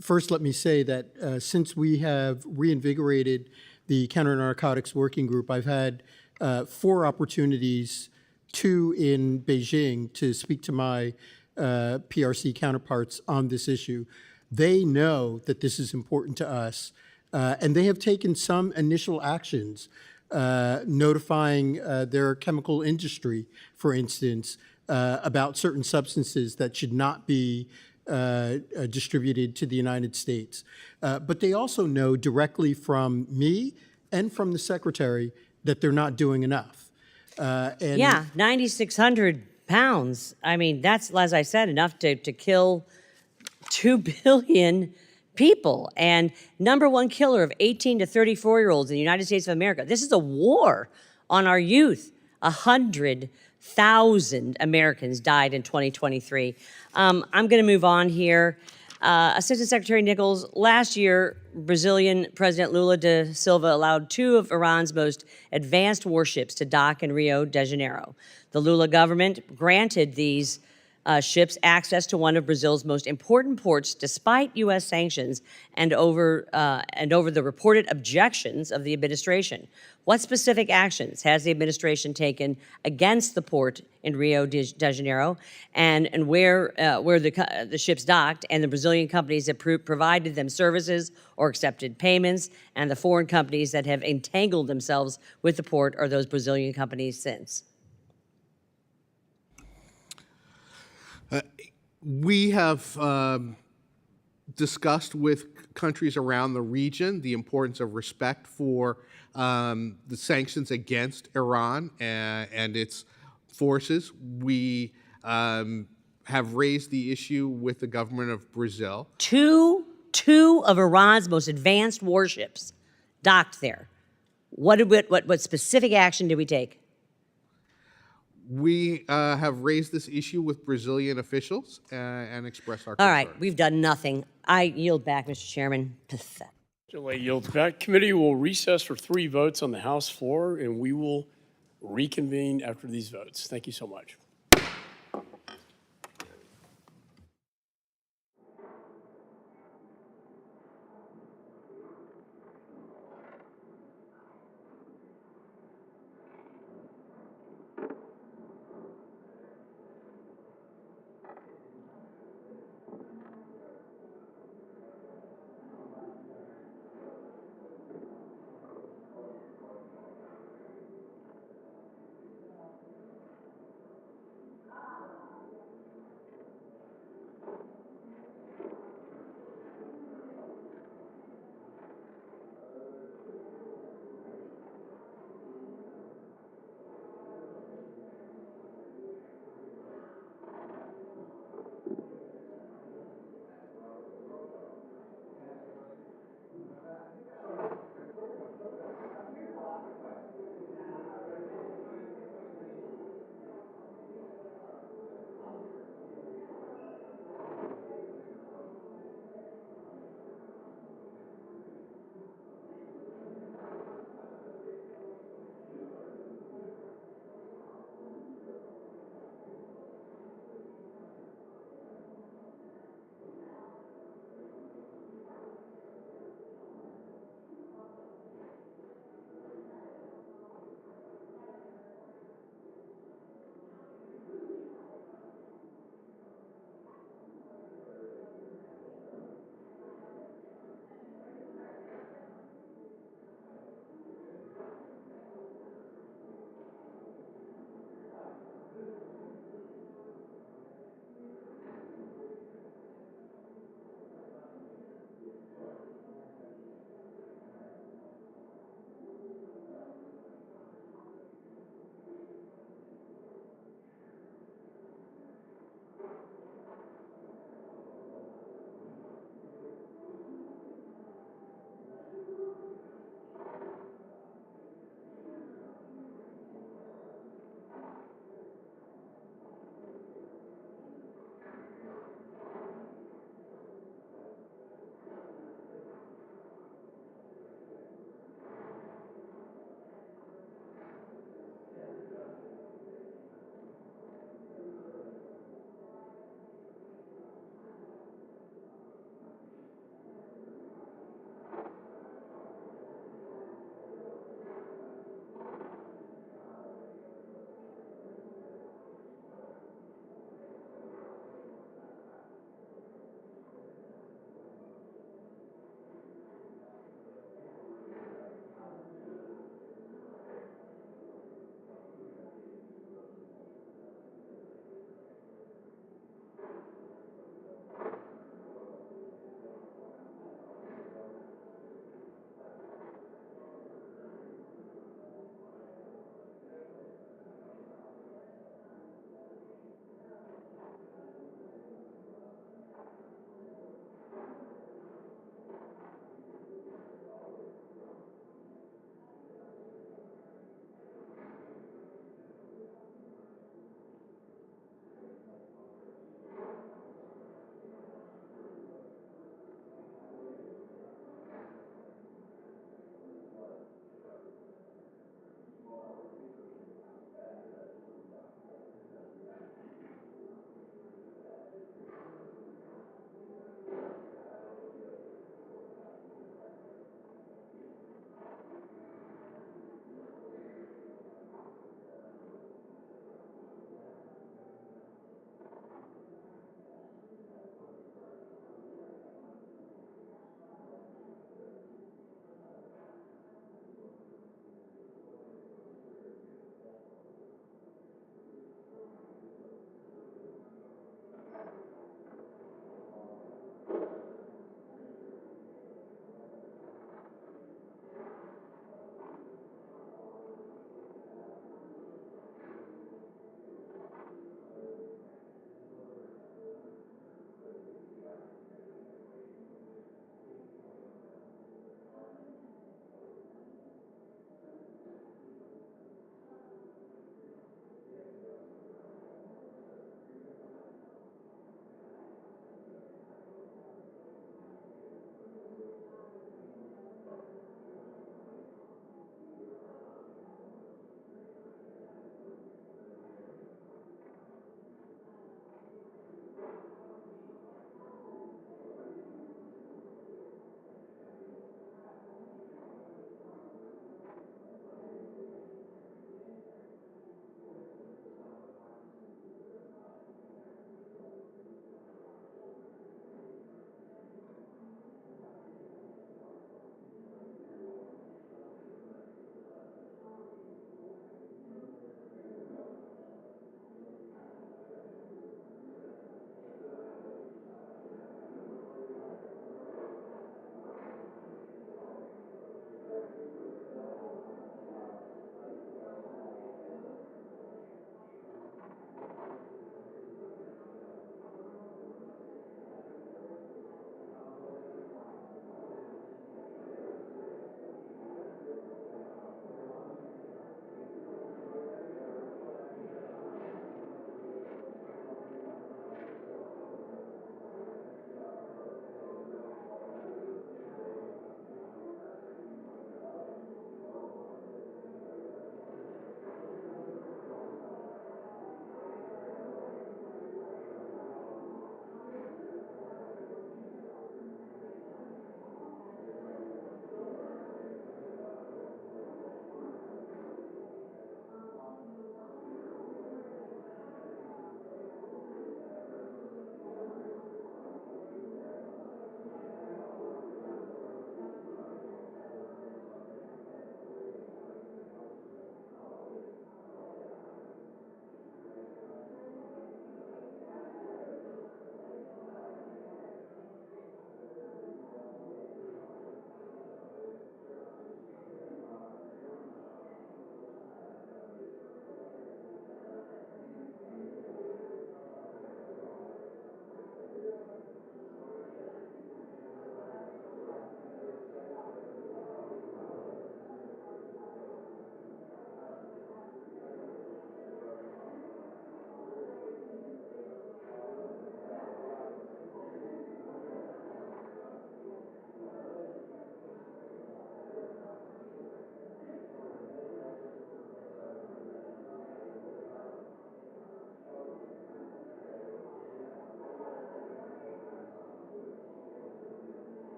First, let me say that since we have reinvigorated the Counter-Narcotics Working Group, I've had 4 opportunities, 2 in Beijing, to speak to my PRC counterparts on this issue. They know that this is important to us. And they have taken some initial actions, notifying their chemical industry, for instance, about certain substances that should not be distributed to the United States. But they also know directly from me and from the Secretary that they're not doing enough. Yeah, 9,600 pounds. I mean, that's, as I said, enough to kill 2 billion people, and #1 killer of 18 to 34-year-olds in the United States of America. This is a war on our youth. 100,000 Americans died in 2023. I'm going to move on here. Assistant Secretary Nichols, last year, Brazilian President Lula da Silva allowed 2 of Iran's most advanced warships to dock in Rio de Janeiro. The Lula government granted these ships access to one of Brazil's most important ports despite U.S. sanctions and over the reported objections of the administration. What specific actions has the administration taken against the port in Rio de Janeiro and where the ships docked and the Brazilian companies that provided them services or accepted payments, and the foreign companies that have entangled themselves with the port or those Brazilian companies since? We have discussed with countries around the region the importance of respect for the sanctions against Iran and its forces. We have raised the issue with the government of Brazil. Two of Iran's most advanced warships docked there. What specific action did we take? We have raised this issue with Brazilian officials and expressed our All concern. right, we've done nothing. I yield back, Mr. Chairman. Pathetic. Delay yields back. Committee will recess for 3 votes on the House floor, and we will reconvene after these votes. Thank you so much.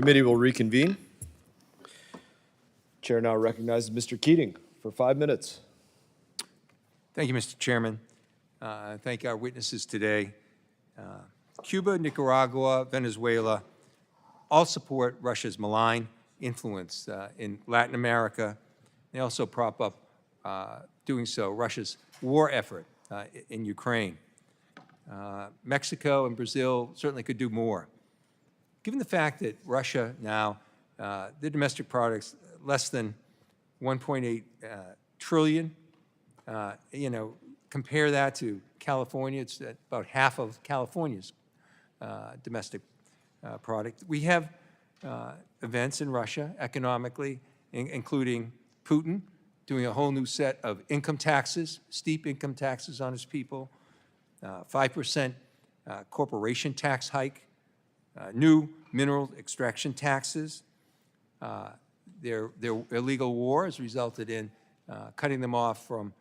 Committee will reconvene. Chair now recognizes Mr. Keating for 5 minutes. Thank you, Mr. Chairman. Thank our witnesses today. Cuba, Nicaragua, Venezuela all support Russia's malign influence in Latin America. They also prop up, doing so, Russia's war effort in Ukraine. Mexico and Brazil certainly could do more. Given the fact that Russia now, their domestic products less than 1.8 trillion, compare that to California, it's about half of California's domestic product. We have events in Russia economically, including Putin doing a whole new set of income taxes, steep income taxes on his people, 5% corporation tax hike, new mineral extraction taxes. Their illegal war has resulted in cutting them off from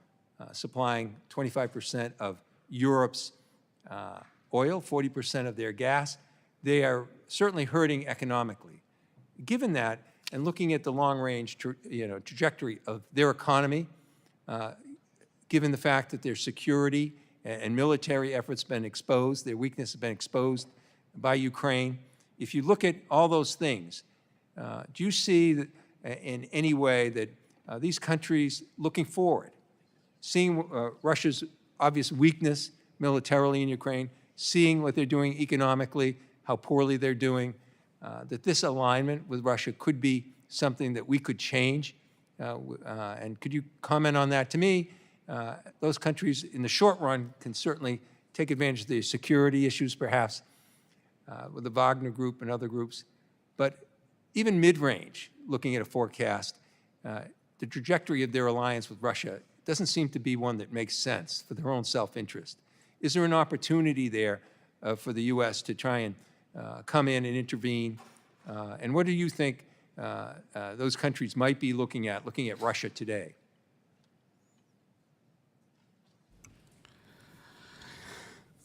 supplying 25% of Europe's oil, 40% of their gas. They are certainly hurting economically. Given that, and looking at the long-range trajectory of their economy, given the fact that their security and military efforts have been exposed, their weakness has been exposed by Ukraine, if you look at all those things, do you see that in any way that these countries looking forward, seeing Russia's obvious weakness militarily in Ukraine, seeing what they're doing economically, how poorly they're doing, that this alignment with Russia could be something that we could change? And could you comment on that? To me, those countries in the short run can certainly take advantage of the security issues, perhaps, with the Wagner Group and other groups. But even mid-range, looking at a forecast, the trajectory of their alliance with Russia doesn't seem to be one that makes sense for their own self-interest. Is there an opportunity there for the U.S. to try and come in and intervene? And what do you think those countries might be looking at Russia today?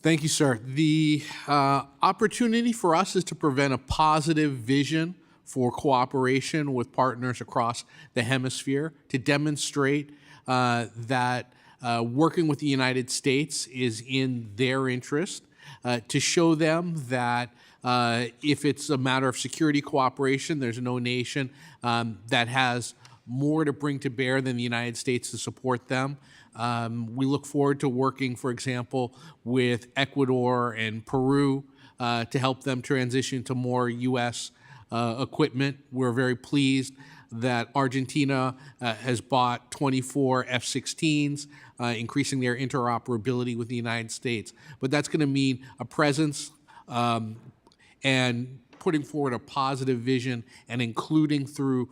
Thank you, sir. The opportunity for us is to prevent a positive vision for cooperation with partners across the hemisphere, to demonstrate that working with the United States is in their interest, to show them that if it's a matter of security cooperation, there's no nation that has more to bring to bear than the United States to support them. We look forward to working, for example, with Ecuador and Peru to help them transition to more U.S. Equipment. We're very pleased that Argentina has bought 24 F-16s, increasing their interoperability with the United States. But that's going to mean a presence and putting forward a positive vision and including through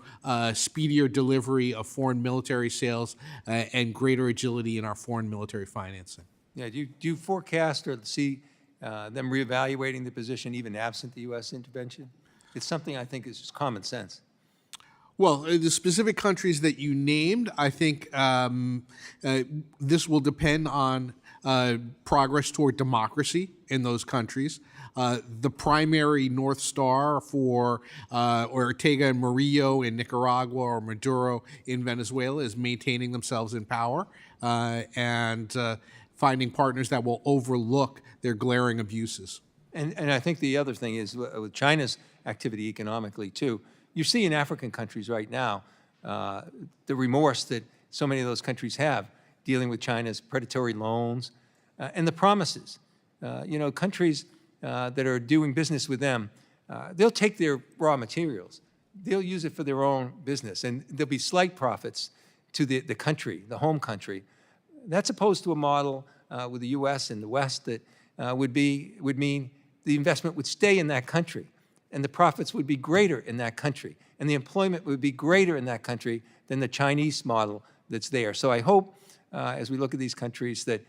speedier delivery of foreign military sales and greater agility in our foreign military financing. Yeah, do you forecast or see them reevaluating the position even absent the U.S. intervention? It's something I think is just common sense. Well, the specific countries that you named, I think this will depend on progress toward democracy in those countries. The primary North Star for Ortega and Murillo in Nicaragua or Maduro in Venezuela is maintaining themselves in power and finding partners that will overlook their glaring abuses. And I think the other thing is with China's activity economically too, you see in African countries right now the remorse that so many of those countries have dealing with China's predatory loans and the promises. Countries that are doing business with them, they'll take their raw materials, they'll use it for their own business, and there'll be slight profits to the country, the home country. That's opposed to a model with the U.S. and the West that would mean the investment would stay in that country, and the profits would be greater in that country, and the employment would be greater in that country than the Chinese model that's there. So I hope, as we look at these countries, that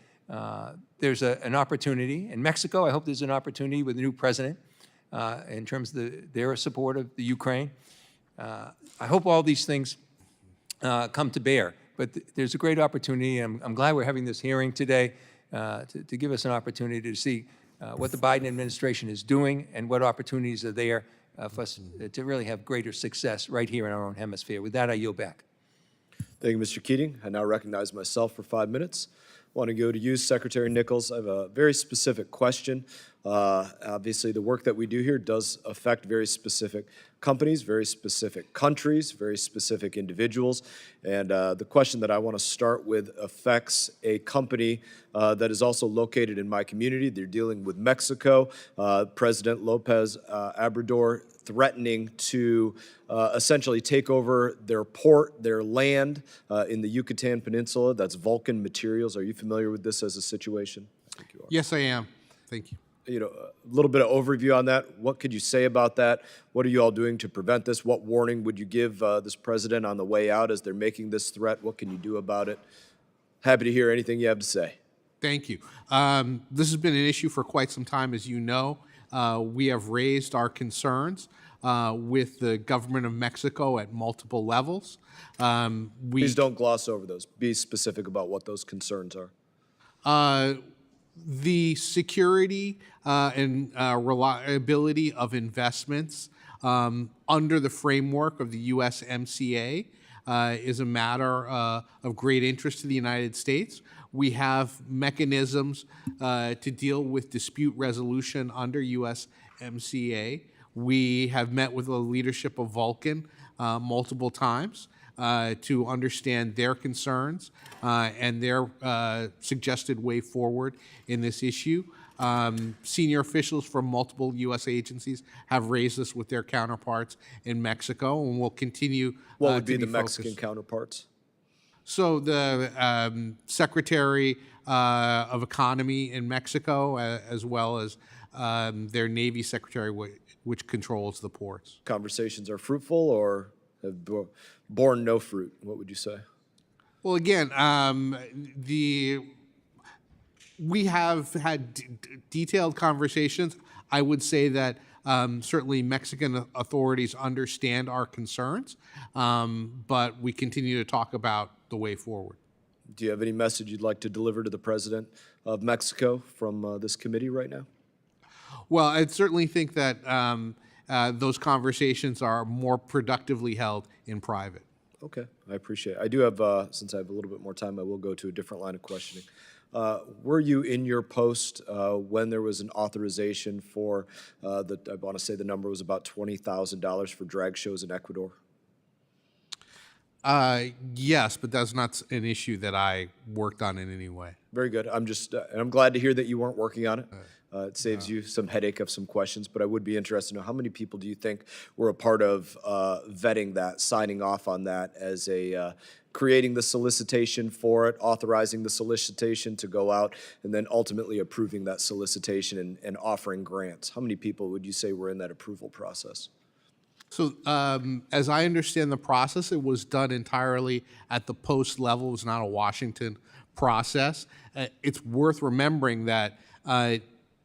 there's an opportunity. In Mexico, I hope there's an opportunity with the new president in terms of their support of the Ukraine. I hope all these things come to bear. But there's a great opportunity, and I'm glad we're having this hearing today to give us an opportunity to see what the Biden administration is doing and what opportunities are there for us to really have greater success right here in our own hemisphere. With that, I yield back. Thank you, Mr. Keating. I now recognize myself for 5 minutes. I want to go to you, Secretary Nichols. I have a very specific question. Obviously, the work that we do here does affect very specific companies, very specific countries, very specific individuals. And the question that I want to start with affects a company that is also located in my community. They're dealing with Mexico. President Lopez Obrador threatening to essentially take over their port, their land in the Yucatan Peninsula. That's Vulcan Materials. Are you familiar with this as a situation? I think you are. Yes, I am. Thank you. You know, a little bit of overview on that. What could you say about that? What are you all doing to prevent this? What warning would you give this president on the way out as they're making this threat? What can you do about it? Happy to hear anything you have to say. Thank you. This has been an issue for quite some time, as you know. We have raised our concerns with the government of Mexico at multiple levels. Please don't gloss over those. Be specific about what those concerns are. The security and reliability of investments under the framework of the USMCA is a matter of great interest to the United States. We have mechanisms to deal with dispute resolution under USMCA. We have met with the leadership of Vulcan multiple times to understand their concerns and their suggested way forward in this issue. Senior officials from multiple U.S. agencies have raised this with their counterparts in Mexico, and will continue What would to be the Mexican focused. counterparts? So the Secretary of Economy in Mexico, as well as their Navy Secretary, which controls the ports. Conversations are fruitful or have borne no fruit? What would you say? Well, again, we have had detailed conversations. I would say that certainly Mexican authorities understand our concerns, but we continue to talk about the way forward. Do you have any message you'd like to deliver to the President of Mexico from this committee right now? Well, I certainly think that those conversations are more productively held in private. Okay, I appreciate it. I do have, since I have a little bit more time, I will go to a different line of questioning. Were you in your post when there was an authorization for, I want to say the number was about $20,000 for drag shows in Ecuador? Yes, but that's not an issue that I worked on in any way. Very good. I'm just, and I'm glad to hear that you weren't working on it. It saves you some headache of some questions, but I would be interested to know how many people do you think were a part of vetting that, signing off on that as a, creating the solicitation for it, authorizing the solicitation to go out, and then ultimately approving that solicitation and offering grants? How many people would you say were in that approval process? So as I understand the process, it was done entirely at the post level. It was not a Washington process. It's worth remembering that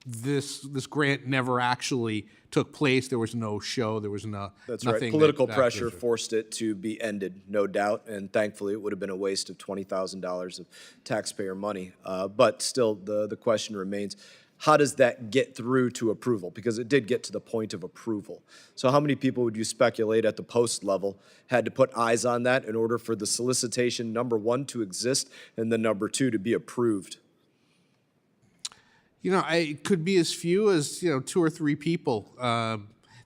this grant never actually took place. There was no show. There was That's nothing. right. Political that pressure forced it to be ended, no doubt, and thankfully it would have been a waste of $20,000 of taxpayer money. But still, the question remains, how does that get through to approval? Because it did get to the point of approval. So how many people would you speculate at the post level had to put eyes on that in order for the solicitation, number one, to exist, and then number two, to be approved? You know, it could be as few as 2 or 3 people.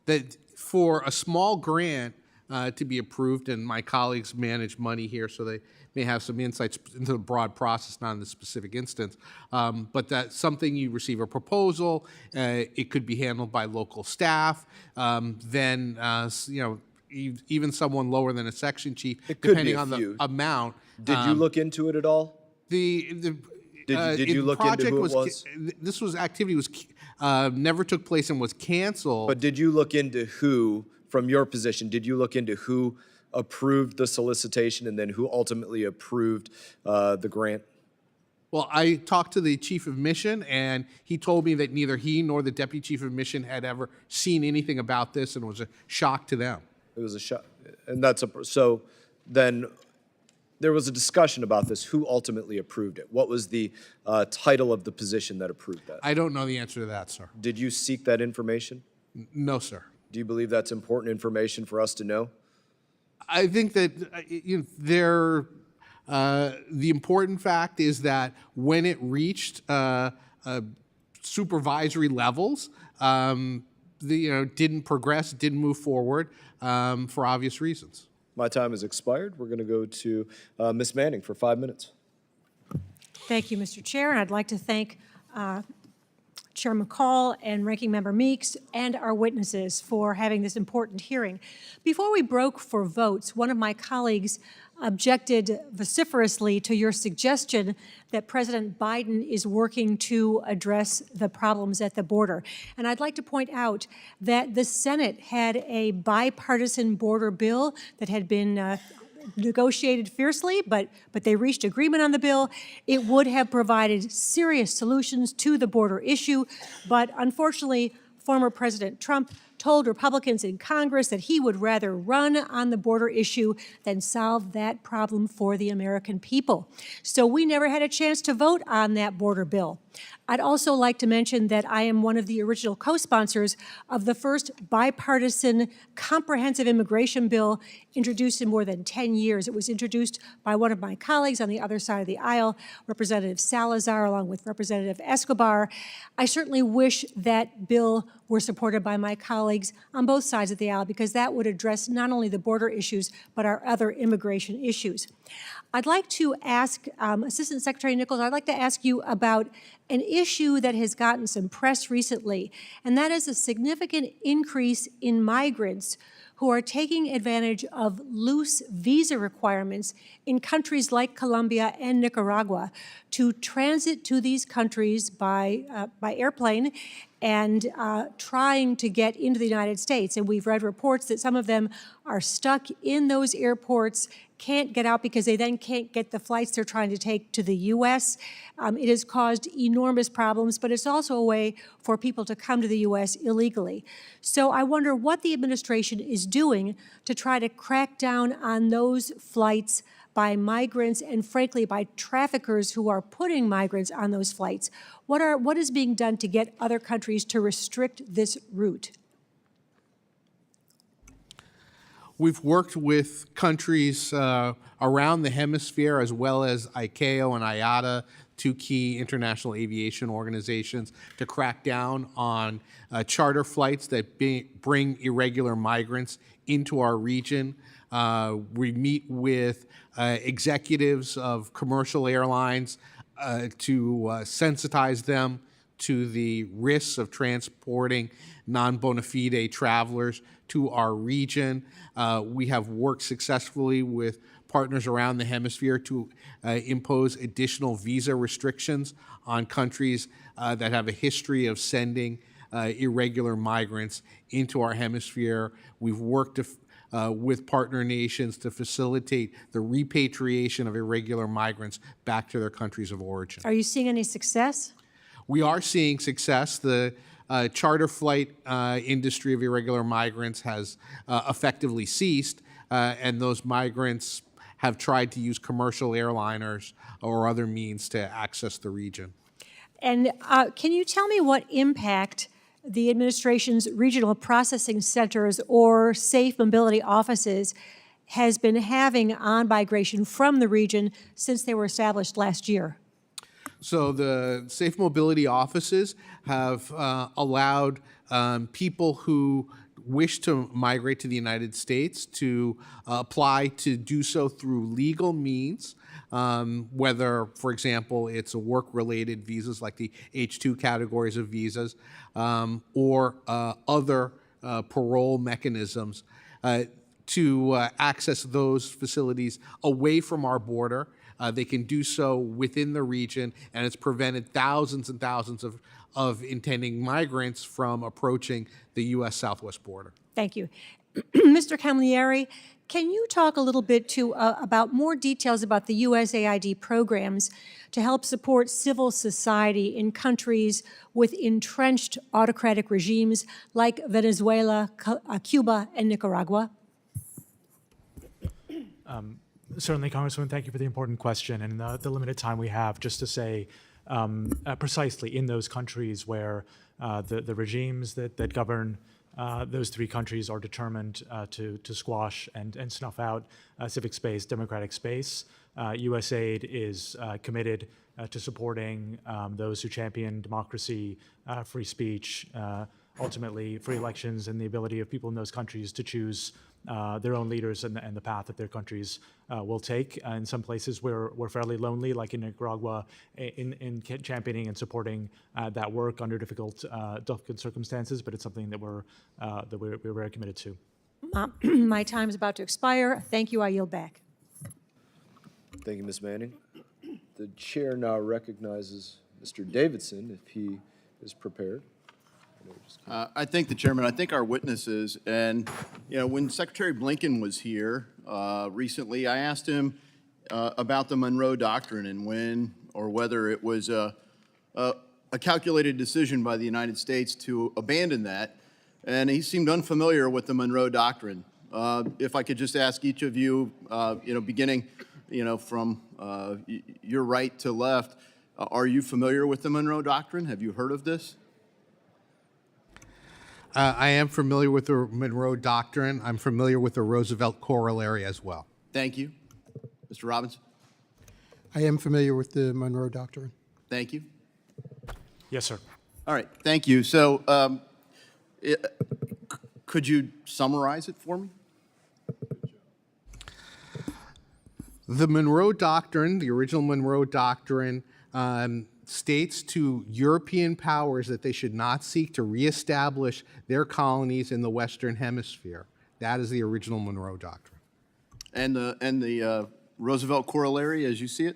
That for a small grant to be approved, and my colleagues manage money here, so they may have some insights into the broad process, not in the specific instance. But that's something you receive a proposal. It could be handled by local staff. Then even someone lower than a section chief, It could be depending a on few. the amount. Did you look into it at all? Did you look into who it was? This activity was never took place and was canceled. But did you look into who, from your position, did you look into who approved the solicitation and then who ultimately approved the grant? Well, I talked to the chief of mission, and he told me that neither he nor the deputy chief of mission had ever seen anything about this, and it was a shock to them. It was a shock, and so then there was a discussion about this. Who ultimately approved it? What was the title of the position that approved that? I don't know the answer to that, sir. Did you seek that information? No, sir. Do you believe that's important information for us to know? I think that the important fact is that when it reached supervisory levels, didn't progress, didn't move forward for obvious reasons. My time has expired. We're going to go to Ms. Manning for 5 minutes. Thank you, Mr. Chair, and I'd like to thank Chair McCaul and Ranking Member Meeks and our witnesses for having this important hearing. Before we broke for votes, one of my colleagues objected vociferously to your suggestion that President Biden is working to address the problems at the border. And I'd like to point out that the Senate had a bipartisan border bill that had been negotiated fiercely, but they reached agreement on the bill. It would have provided serious solutions to the border issue, but unfortunately, former President Trump told Republicans in Congress that he would rather run on the border issue than solve that problem for the American people. So we never had a chance to vote on that border bill. I'd also like to mention that I am one of the original co-sponsors of the first bipartisan comprehensive immigration bill introduced in more than 10 years. It was introduced by one of my colleagues on the other side of the aisle, Representative Salazar, along with Representative Escobar. I certainly wish that bill were supported by my colleagues on both sides of the aisle, because that would address not only the border issues, but our other immigration issues. I'd like to ask Assistant Secretary Nichols, I'd like to ask you about an issue that has gotten some press recently, and that is a significant increase in migrants who are taking advantage of loose visa requirements in countries like Colombia and Nicaragua to transit to these countries by airplane and trying to get into the United States. And we've read reports that some of them are stuck in those airports, can't get out because they then can't get the flights they're trying to take to the U.S. It has caused enormous problems, but it's also a way for people to come to the U.S. illegally. So I wonder what the administration is doing to try to crack down on those flights by migrants and, frankly, by traffickers who are putting migrants on those flights. What is being done to get other countries to restrict this route? We've worked with countries around the hemisphere, as well as ICAO and IATA, two key international aviation organizations, to crack down on charter flights that bring irregular migrants into our region. We meet with executives of commercial airlines to sensitize them to the risks of transporting non-bona fide travelers to our region. We have worked successfully with partners around the hemisphere to impose additional visa restrictions on countries that have a history of sending irregular migrants into our hemisphere. We've worked with partner nations to facilitate the repatriation of irregular migrants back to their countries of origin. Are you seeing any success? We are seeing success. The charter flight industry of irregular migrants has effectively ceased, and those migrants have tried to use commercial airliners or other means to access the region. And can you tell me what impact the administration's regional processing centers or safe mobility offices has been having on migration from the region since they were established last year? So the safe mobility offices have allowed people who wish to migrate to the United States to apply to do so through legal means, whether, for example, it's a work-related visas like the H-2 categories of visas, or other parole mechanisms to access those facilities away from our border. They can do so within the region, and it's prevented thousands and thousands of intending migrants from approaching the U.S. southwest border. Thank you. Mr. Camilleri, can you talk a little bit about more details about the USAID programs to help support civil society in countries with entrenched autocratic regimes like Venezuela, Cuba, and Nicaragua? Certainly, Congresswoman, thank you for the important question. And the limited time we have, just to say precisely in those countries where the regimes that govern those three countries are determined to squash and snuff out civic space, democratic space. USAID is committed to supporting those who champion democracy, free speech, ultimately free elections, and the ability of people in those countries to choose their own leaders and the path that their countries will take. In some places we're fairly lonely, like in Nicaragua, in championing and supporting that work under difficult circumstances, but it's something that we're very committed to. My time is about to expire. Thank you. I yield back. Thank you, Ms. Manning. The chair now recognizes Mr. Davidson, if he is prepared. I thank the chairman. I thank our witnesses. And, you know, when Secretary Blinken was here recently, I asked him about the Monroe Doctrine and when or whether it was a calculated decision by the United States to abandon that. And he seemed unfamiliar with the Monroe Doctrine. If I could just ask each of you, beginning, from your right to left, are you familiar with the Monroe Doctrine? Have you heard of this? I am familiar with the Monroe Doctrine. I'm familiar with the Roosevelt Corollary as well. Thank you. Mr. Robinson? I am familiar with the Monroe Doctrine. Thank you. Yes, sir. All right, thank you. So could you summarize it for me? The Monroe Doctrine, the original Monroe Doctrine, states to European powers that they should not seek to reestablish their colonies in the Western Hemisphere. That is the original Monroe Doctrine. And the Roosevelt Corollary, as you see it?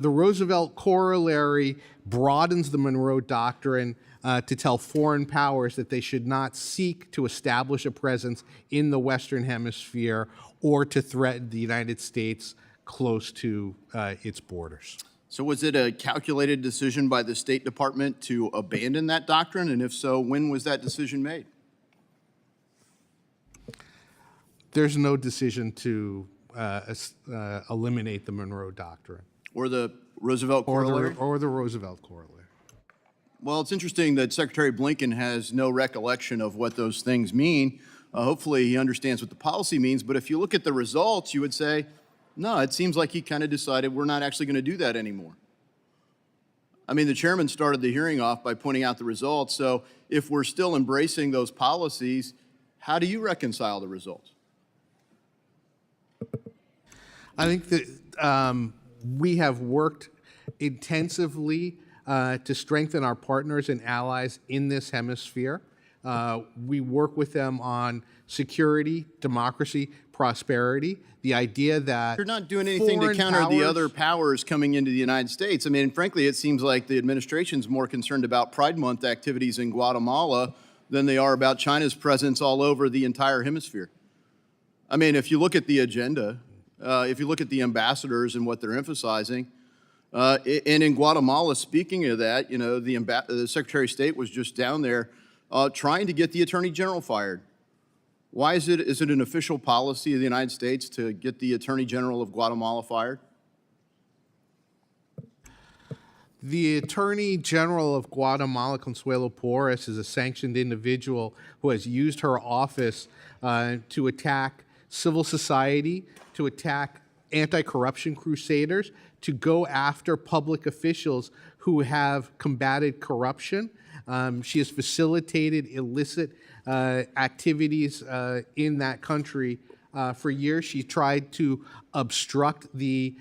The Roosevelt Corollary broadens the Monroe Doctrine to tell foreign powers that they should not seek to establish a presence in the Western Hemisphere or to threaten the United States close to its borders. So was it a calculated decision by the State Department to abandon that doctrine? And if so, when was that decision made? There's no decision to eliminate the Monroe Doctrine. Or the Roosevelt Corollary? Or the Roosevelt Corollary. Well, it's interesting that Secretary Blinken has no recollection of what those things mean. Hopefully he understands what the policy means, but if you look at the results, you would say, no, it seems like he kind of decided we're not actually going to do that anymore. I mean, the chairman started the hearing off by pointing out the results, so if we're still embracing those policies, how do you reconcile the results? I think that we have worked intensively to strengthen our partners and allies in this hemisphere. We work with them on security, democracy, prosperity. The idea that you're not doing anything to counter the other powers coming into the United States. I mean, frankly, it seems like the administration's more concerned about Pride Month activities in Guatemala than they are about China's presence all over the entire hemisphere. I mean, if you look at the agenda, if you look at the ambassadors and what they're emphasizing, and in Guatemala, speaking of that, the Secretary of State was just down there trying to get the Attorney General fired. Why is it an official policy of the United States to get the Attorney General of Guatemala fired? The Attorney General of Guatemala, Consuelo Porras, is a sanctioned individual who has used her office to attack civil society, to attack anti-corruption crusaders, to go after public officials who have combated corruption. She has facilitated illicit activities in that country for years. She tried to obstruct the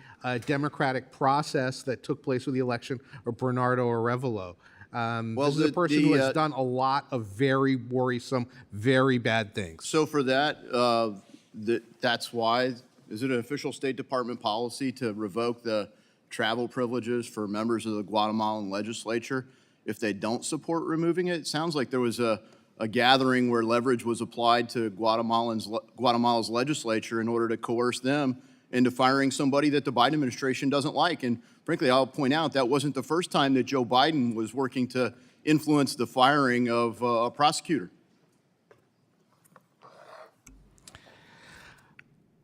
democratic process that took place with the election of Bernardo Arevalo. This is a person who has done a lot of very worrisome, very bad things. So for that, that's why, is it an official State Department policy to revoke the travel privileges for members of the Guatemalan legislature if they don't support removing it? It sounds like there was a gathering where leverage was applied to Guatemala's legislature in order to coerce them into firing somebody that the Biden administration doesn't like. And frankly, I'll point out that wasn't the first time that Joe Biden was working to influence the firing of a prosecutor.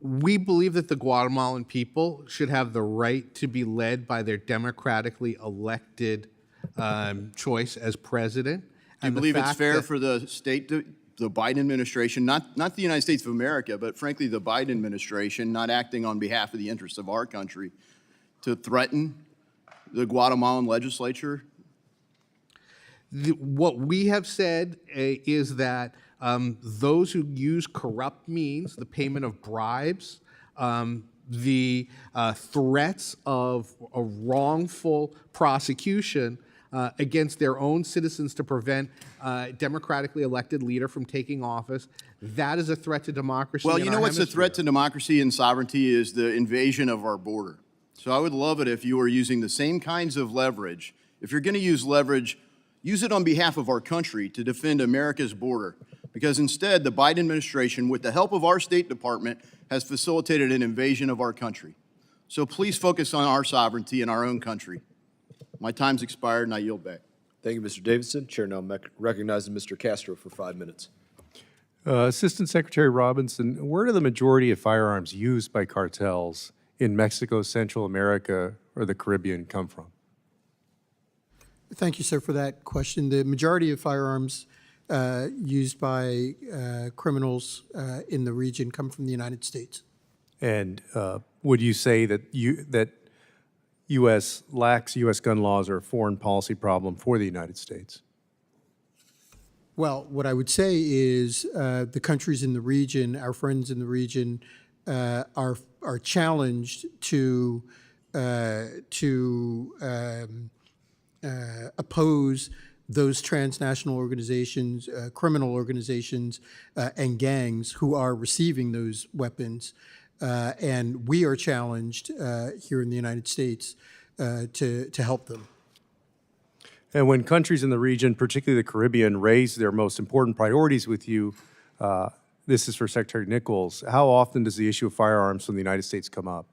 We believe that the Guatemalan people should have the right to be led by their democratically elected choice as president. Do you believe it's fair for the the Biden administration, not the United States of America, but frankly the Biden administration, not acting on behalf of the interests of our country, to threaten the Guatemalan legislature? What we have said is that those who use corrupt means, the payment of bribes, the threats of a wrongful prosecution against their own citizens to prevent a democratically elected leader from taking office, that is a threat to democracy. Well, in you know our what's a hemisphere. threat to democracy and sovereignty is the invasion of our border. So I would love it if you were using the same kinds of leverage. If you're going to use leverage, use it on behalf of our country to defend America's border. Because instead, the Biden administration, with the help of our State Department, has facilitated an invasion of our country. So please focus on our sovereignty in our own country. My time's expired, and I yield back. Thank you, Mr. Davidson. Chair now recognizes Mr. Castro for 5 minutes. Assistant Secretary Robinson, where do the majority of firearms used by cartels in Mexico, Central America, or the Caribbean come from? Thank you, sir, for that question. The majority of firearms used by criminals in the region come from the United States. And would you say that U.S. lax U.S. gun laws are a foreign policy problem for the United States? Well, what I would say is the countries in the region, our friends in the region, are challenged to oppose those transnational organizations, criminal organizations, and gangs who are receiving those weapons. And we are challenged here in the United States to help them. And when countries in the region, particularly the Caribbean, raise their most important priorities with you, this is for Secretary Nichols, how often does the issue of firearms from the United States come up?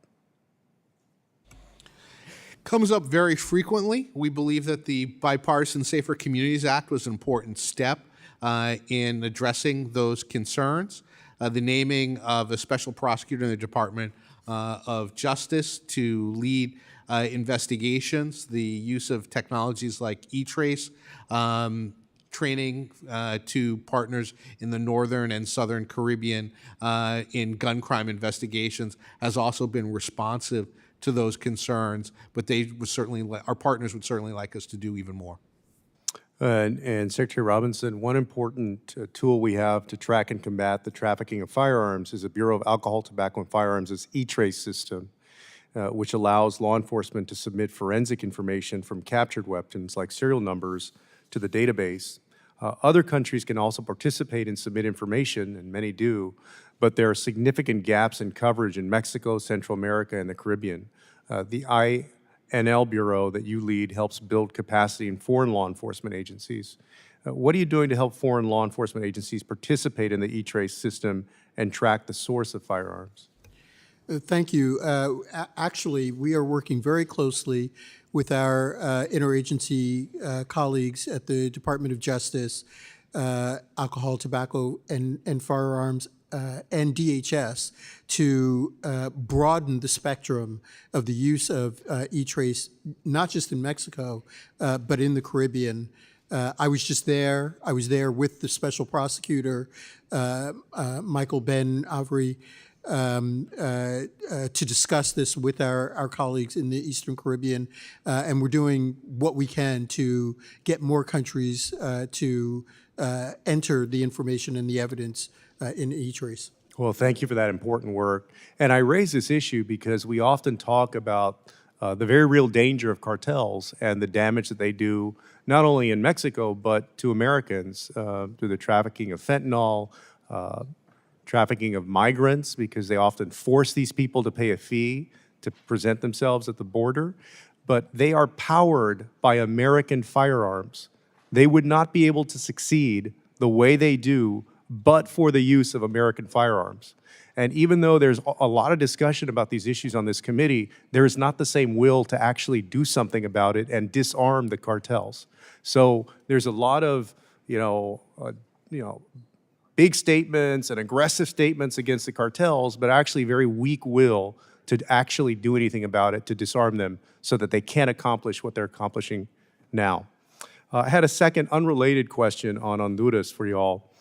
Comes up very frequently. We believe that the Bipartisan Safer Communities Act was an important step in addressing those concerns. The naming of a special prosecutor in the Department of Justice to lead investigations, the use of technologies like E-Trace, training to partners in the Northern and Southern Caribbean in gun crime investigations has also been responsive to those concerns, but they would certainly, our partners would certainly like us to do even more. And Secretary Robinson, one important tool we have to track and combat the trafficking of firearms is the Bureau of Alcohol, Tobacco, and Firearms' E-Trace system, which allows law enforcement to submit forensic information from captured weapons like serial numbers to the database. Other countries can also participate and submit information, and many do, but there are significant gaps in coverage in Mexico, Central America, and the Caribbean. The INL Bureau that you lead helps build capacity in foreign law enforcement agencies. What are you doing to help foreign law enforcement agencies participate in the E-Trace system and track the source of firearms? Thank you. Actually, we are working very closely with our interagency colleagues at the Department of Justice, Alcohol, Tobacco, and Firearms, and DHS to broaden the spectrum of the use of E-Trace, not just in Mexico, but in the Caribbean. I was just there. I was there with the special prosecutor, Michael Ben Avery, to discuss this with our colleagues in the Eastern Caribbean, and we're doing what we can to get more countries to enter the information and the evidence in E-Trace. Well, thank you for that important work. And I raise this issue because we often talk about the very real danger of cartels and the damage that they do, not only in Mexico, but to Americans through the trafficking of fentanyl, trafficking of migrants, because they often force these people to pay a fee to present themselves at the border. But they are powered by American firearms. They would not be able to succeed the way they do but for the use of American firearms. And even though there's a lot of discussion about these issues on this committee, there is not the same will to actually do something about it and disarm the cartels. So there's a lot of, big statements and aggressive statements against the cartels, but actually very weak will to actually do anything about it, to disarm them so that they can't accomplish what they're accomplishing now. I had a second unrelated question on Honduras for you all.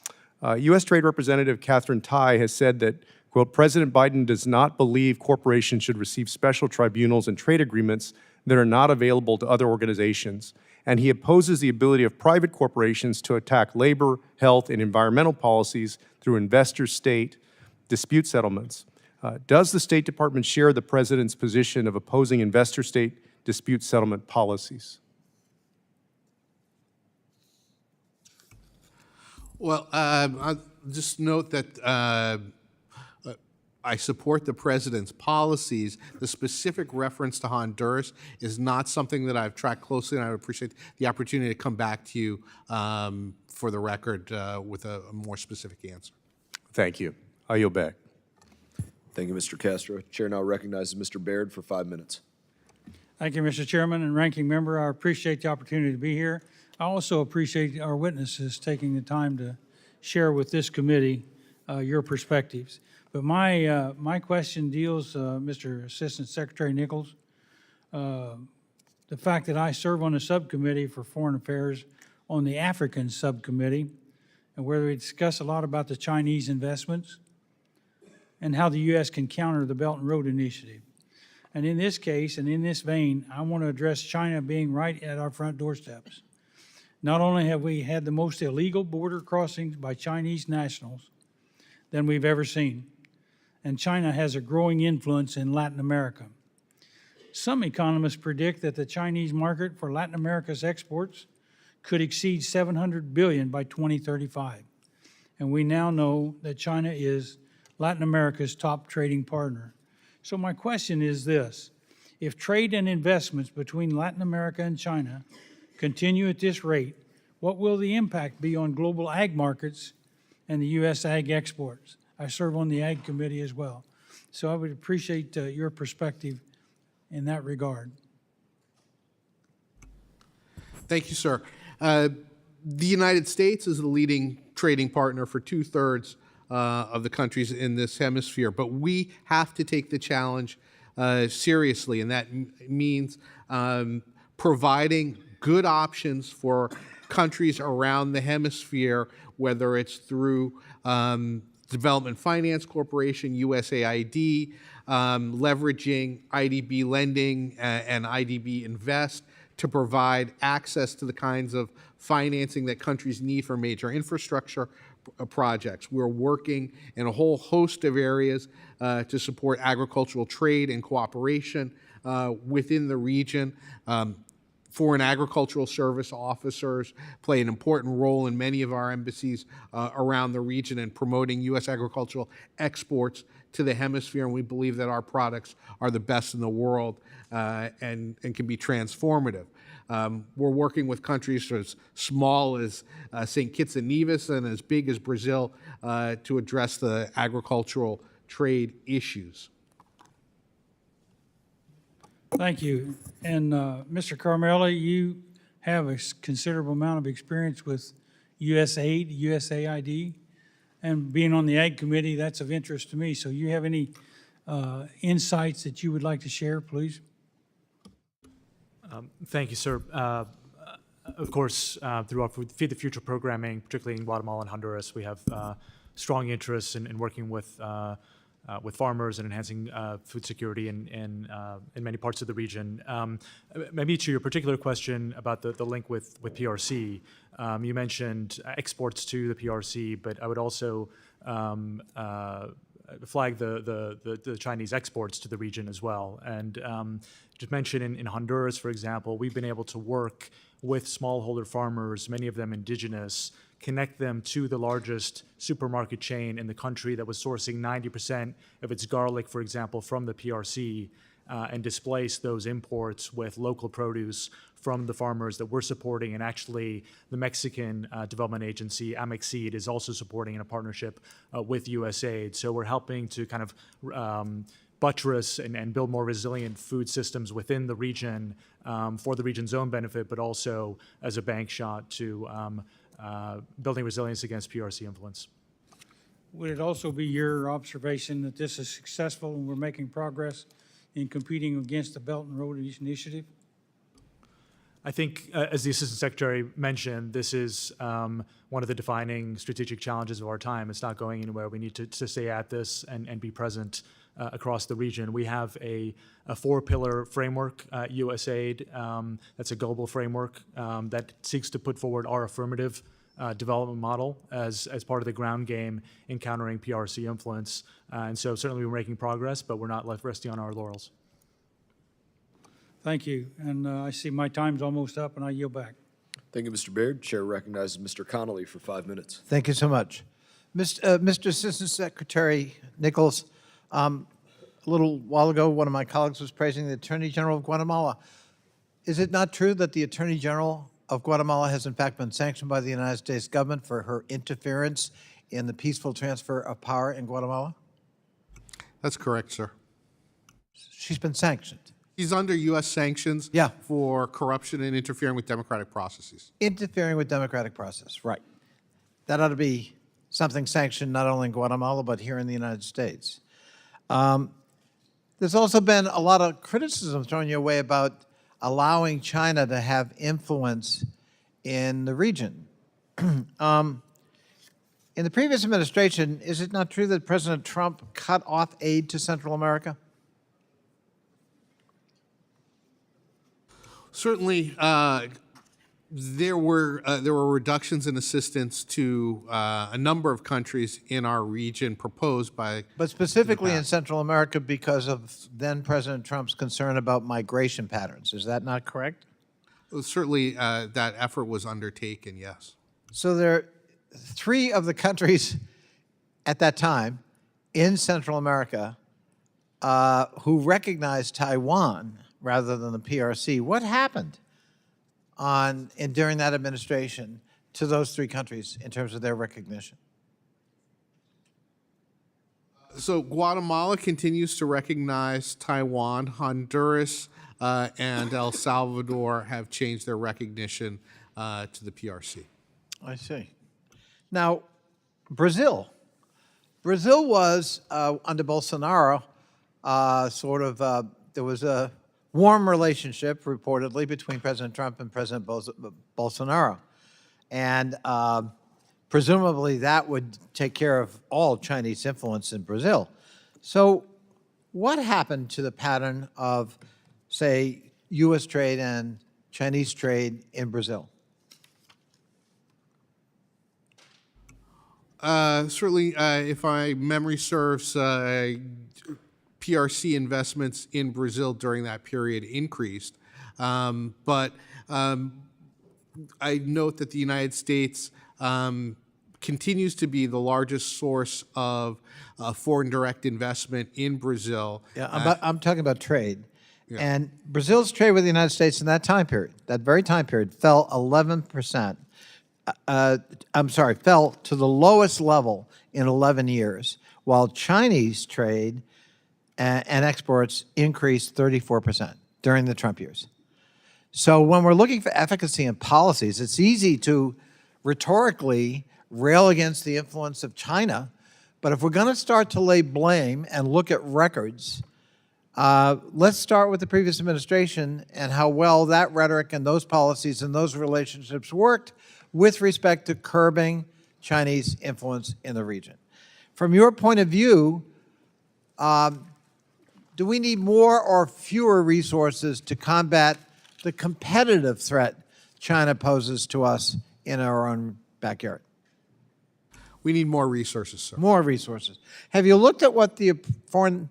U.S. Trade Representative Catherine Tai has said that, quote, President Biden does not believe corporations should receive special tribunals and trade agreements that are not available to other organizations, and he opposes the ability of private corporations to attack labor, health, and environmental policies through investor-state dispute settlements. Does the State Department share the President's position of opposing investor-state dispute settlement policies? Well, I'll just note that I support the President's policies. The specific reference to Honduras is not something that I've tracked closely, and I would appreciate the opportunity to come back to you for the record with a more specific answer. Thank you. I yield back. Thank you, Mr. Castro. Chair now recognizes Mr. Baird for 5 minutes. Thank you, Mr. Chairman and Ranking Member. I appreciate the opportunity to be here. I also appreciate our witnesses taking the time to share with this committee your perspectives. But my question deals, Mr. Assistant Secretary Nichols, the fact that I serve on the subcommittee for Foreign Affairs on the African subcommittee, and where we discuss a lot about the Chinese investments and how the U.S. can counter the Belt and Road Initiative. And in this case, and in this vein, I want to address China being right at our front doorsteps. Not only have we had the most illegal border crossings by Chinese nationals than we've ever seen, and China has a growing influence in Latin America. Some economists predict that the Chinese market for Latin America's exports could exceed $700 billion by 2035. And we now know that China is Latin America's top trading partner. So my question is this: if trade and investments between Latin America and China continue at this rate, what will the impact be on global ag markets and the U.S. ag exports? I serve on the Ag Committee as well. So I would appreciate your perspective in that regard. Thank you, sir. The United States is the leading trading partner for 2/3 of the countries in this hemisphere, but we have to take the challenge seriously, and that means providing good options for countries around the hemisphere, whether it's through Development Finance Corporation, USAID, leveraging IDB lending and IDB Invest to provide access to the kinds of financing that countries need for major infrastructure projects. We're working in a whole host of areas to support agricultural trade and cooperation within the region. Foreign agricultural service officers play an important role in many of our embassies around the region in promoting U.S. agricultural exports to the hemisphere, and we believe that our products are the best in the world and can be transformative. We're working with countries as small as St. Kitts and Nevis and as big as Brazil to address the agricultural trade issues. Thank you. And Mr. Camilleri, you have a considerable amount of experience with USAID, USAID, and being on the Ag Committee, that's of interest to me. So you have any insights that you would like to share, please? Thank you, sir. Of course, through our Feed the Future programming, particularly in Guatemala and Honduras, we have strong interests in working with farmers and enhancing food security in many parts of the region. Maybe to your particular question about the link with PRC, you mentioned exports to the PRC, but I would also flag the Chinese exports to the region as well. And just mention in Honduras, for example, we've been able to work with smallholder farmers, many of them indigenous, connect them to the largest supermarket chain in the country that was sourcing 90% of its garlic, for example, from the PRC, and displace those imports with local produce from the farmers that we're supporting. And actually, the Mexican Development Agency, Amexeed, is also supporting in a partnership with USAID. So we're helping to kind of buttress and build more resilient food systems within the region for the region's own benefit, but also as a bank shot to building resilience against PRC influence. Would it also be your observation that this is successful and we're making progress in competing against the Belt and Road Initiative? I think, as the Assistant Secretary mentioned, this is one of the defining strategic challenges of our time. It's not going anywhere. We need to stay at this and be present across the region. We have a four-pillar framework, USAID, that's a global framework that seeks to put forward our affirmative development model as part of the ground game in countering PRC influence. And so certainly we're making progress, but we're not left resting on our laurels. Thank you. And I see my time's almost up, and I yield back. Thank you, Mr. Baird. Chair recognizes Mr. Connolly for 5 minutes. Thank you so much. Mr. Assistant Secretary Nichols, a little while ago, one of my colleagues was praising the Attorney General of Guatemala. Is it not true that the Attorney General of Guatemala has in fact been sanctioned by the United States government for her interference in the peaceful transfer of power in Guatemala? That's correct, sir. She's been sanctioned. He's under U.S. sanctions for corruption and interfering with democratic processes. Interfering with democratic process, right. That ought to be something sanctioned not only in Guatemala, but here in the United States. There's also been a lot of criticism thrown your way about allowing China to have influence in the region. In the previous administration, is it not true that President Trump cut off aid to Central America? Certainly, there were reductions in assistance to a number of countries in our region proposed by. But specifically in Central America because of then President Trump's concern about migration patterns. Is that not correct? Well, certainly, that effort was undertaken. Yes. So there are 3 of the countries at that time in Central America who recognized Taiwan rather than the PRC. What happened during that administration to those 3 countries in terms of their recognition? So Guatemala continues to recognize Taiwan. Honduras and El Salvador have changed their recognition to the PRC. I see. Now, Brazil. Brazil was, under Bolsonaro, there was a warm relationship, reportedly, between President Trump and President Bolsonaro. And presumably that would take care of all Chinese influence in Brazil. So what happened to the pattern of, say, U.S. trade and Chinese trade in Brazil? Certainly, if my memory serves, PRC investments in Brazil during that period increased. But I note that the United States continues to be the largest source of foreign direct investment in Brazil. Yeah, I'm talking about trade. Yeah. And Brazil's trade with the United States in that time period, that very time period, fell 11%. Fell to the lowest level in 11 years, while Chinese trade and exports increased 34% during the Trump years. So when we're looking for efficacy in policies, it's easy to rhetorically rail against the influence of China, but if we're going to start to lay blame and look at records, let's start with the previous administration and how well that rhetoric and those policies and those relationships worked with respect to curbing Chinese influence in the region. From your point of view, do we need more or fewer resources to combat the competitive threat China poses to us in our own backyard? We need more resources, sir. More resources. Have you looked at what the Foreign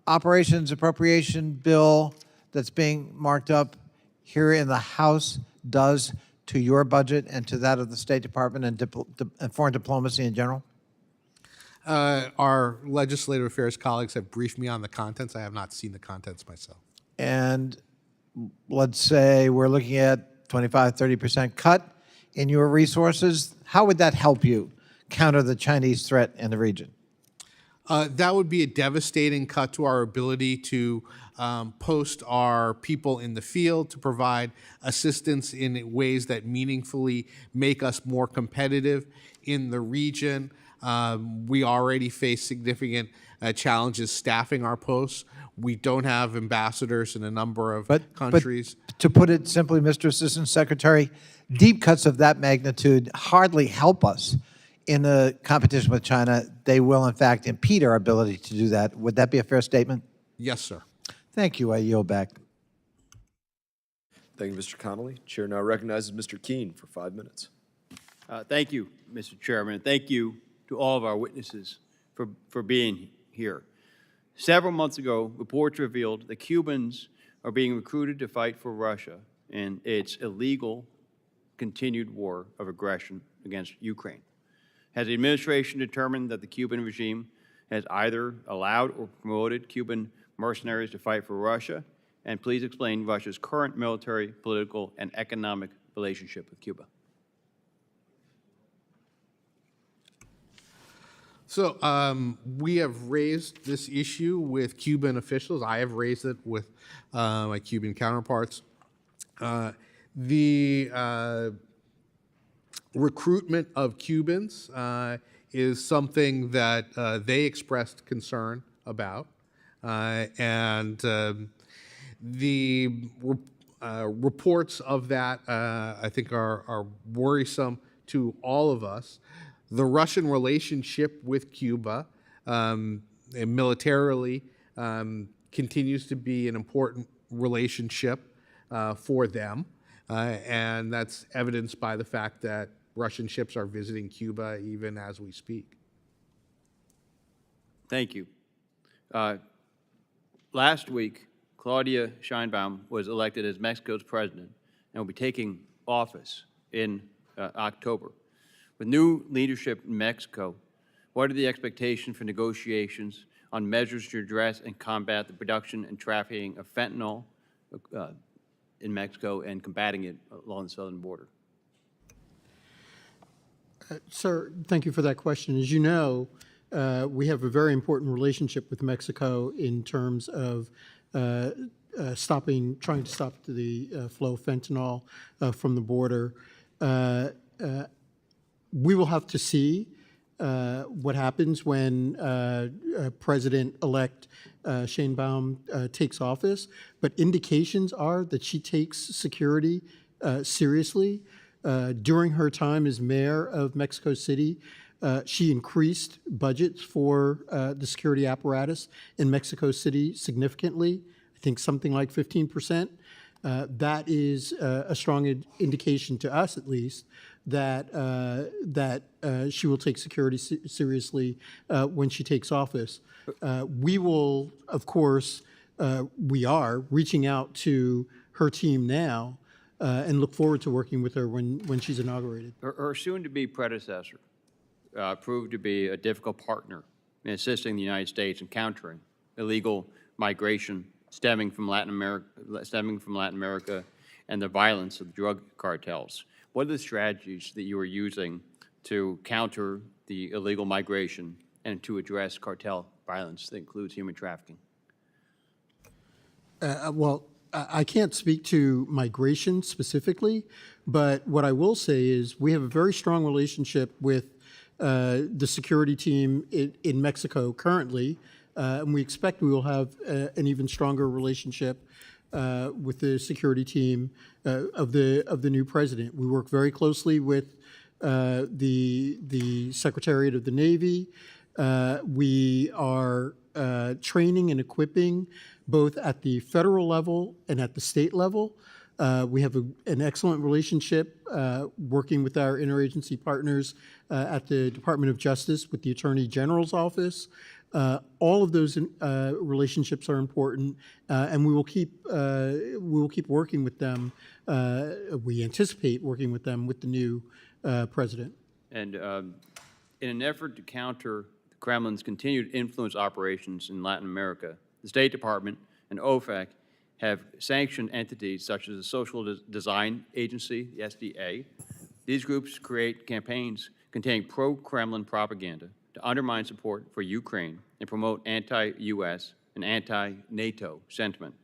Operations Appropriation Bill that's being marked up here in the House does to your budget and to that of the State Department and foreign diplomacy in general? Our legislative affairs colleagues have briefed me on the contents. I have not seen the contents myself. And let's say we're looking at 25, 30% cut in your resources. How would that help you counter the Chinese threat in the region? That would be a devastating cut to our ability to post our people in the field, to provide assistance in ways that meaningfully make us more competitive in the region. We already face significant challenges staffing our posts. We don't have ambassadors in a number of countries. To put it simply, Mr. Assistant Secretary, deep cuts of that magnitude hardly help us in the competition with China. They will, in fact, impede our ability to do that. Would that be a fair statement? Yes, sir. Thank you. I yield back. Thank you, Mr. Connolly. Chair now recognizes Mr. Keene for 5 minutes. Thank you, Mr. Chairman. Thank you to all of our witnesses for being here. Several months ago, reports revealed that Cubans are being recruited to fight for Russia in its illegal continued war of aggression against Ukraine. Has the administration determined that the Cuban regime has either allowed or promoted Cuban mercenaries to fight for Russia? And please explain Russia's current military, political, and economic relationship with Cuba. So we have raised this issue with Cuban officials. I have raised it with my Cuban counterparts. The recruitment of Cubans is something that they expressed concern about. And the reports of that, I think, are worrisome to all of us. The Russian relationship with Cuba militarily continues to be an important relationship for them. And that's evidenced by the fact that Russian ships are visiting Cuba even as we speak. Thank you. Last week, Claudia Sheinbaum was elected as Mexico's president and will be taking office in October. With new leadership in Mexico, what are the expectations for negotiations on measures to address and combat the production and trafficking of fentanyl in Mexico and combating it along the southern border? Sir, thank you for that question. As you know, we have a very important relationship with Mexico in terms of trying to stop the flow of fentanyl from the border. We will have to see what happens when President-elect Sheinbaum takes office, but indications are that she takes security seriously. During her time as mayor of Mexico City, she increased budgets for the security apparatus in Mexico City significantly, I think something like 15%. That is a strong indication to us, at least, that she will take security seriously when she takes office. We will, of course, we are reaching out to her team now and look forward to working with her when she's inaugurated. Her soon-to-be predecessor proved to be a difficult partner in assisting the United States in countering illegal migration stemming from Latin America and the violence of the drug cartels. What are the strategies that you are using to counter the illegal migration and to address cartel violence that includes human trafficking? Well, I can't speak to migration specifically, but what I will say is we have a very strong relationship with the security team in Mexico currently, and we expect we will have an even stronger relationship with the security team of the new president. We work very closely with the Secretariat of the Navy. We are training and equipping both at the federal level and at the state level. We have an excellent relationship working with our interagency partners at the Department of Justice with the Attorney General's office. All of those relationships are important, and we will keep working with them. We anticipate working with them with the new president. And in an effort to counter the Kremlin's continued influence operations in Latin America, the State Department and OFAC have sanctioned entities such as the Social Design Agency, the SDA. These groups create campaigns containing pro-Kremlin propaganda to undermine support for Ukraine and promote anti-U.S. and anti-NATO sentiment.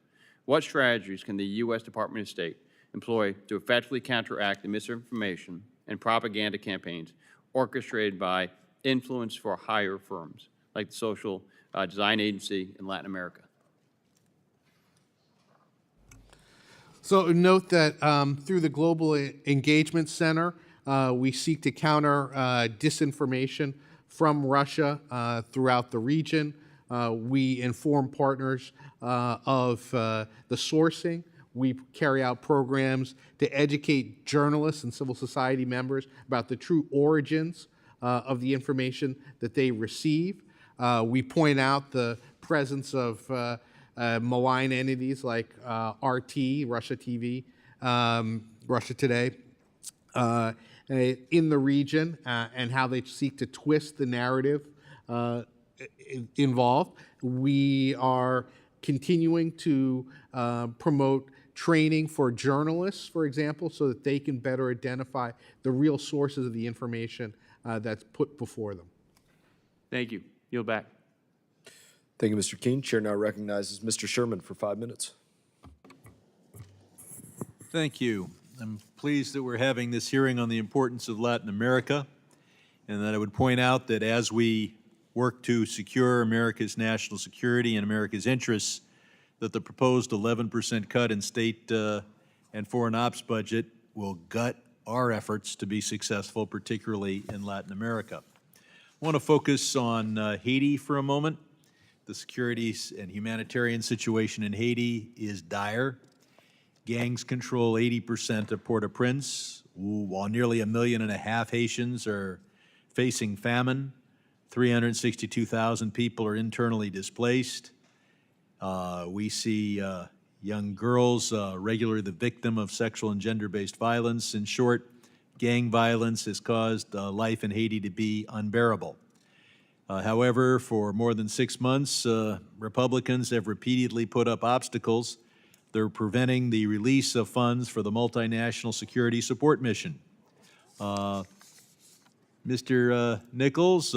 What strategies can the U.S. Department of State employ to effectively counteract the misinformation and propaganda campaigns orchestrated by influence for hire firms like the Social Design Agency in Latin America? So note that through the Global Engagement Center, we seek to counter disinformation from Russia throughout the region. We inform partners of the sourcing. We carry out programs to educate journalists and civil society members about the true origins of the information that they receive. We point out the presence of malign entities like RT, Russia TV, Russia Today, in the region and how they seek to twist the narrative involved. We are continuing to promote training for journalists, for example, so that they can better identify the real sources of the information that's put before them. Thank you. Yield back. Thank you, Mr. King. Chair now recognizes Mr. Sherman for 5 minutes. Thank you. I'm pleased that we're having this hearing on the importance of Latin America, and that I would point out that as we work to secure America's national security and America's interests, that the proposed 11% cut in state and foreign ops budget will gut our efforts to be successful, particularly in Latin America. I want to focus on Haiti for a moment. The security and humanitarian situation in Haiti is dire. Gangs control 80% of Port-au-Prince, while nearly 1.5 million Haitians are facing famine. 362,000 people are internally displaced. We see young girls regularly the victim of sexual and gender-based violence. In short, gang violence has caused life in Haiti to be unbearable. However, for more than 6 months, Republicans have repeatedly put up obstacles. They're preventing the release of funds for the multinational security support mission. Mr. Nichols,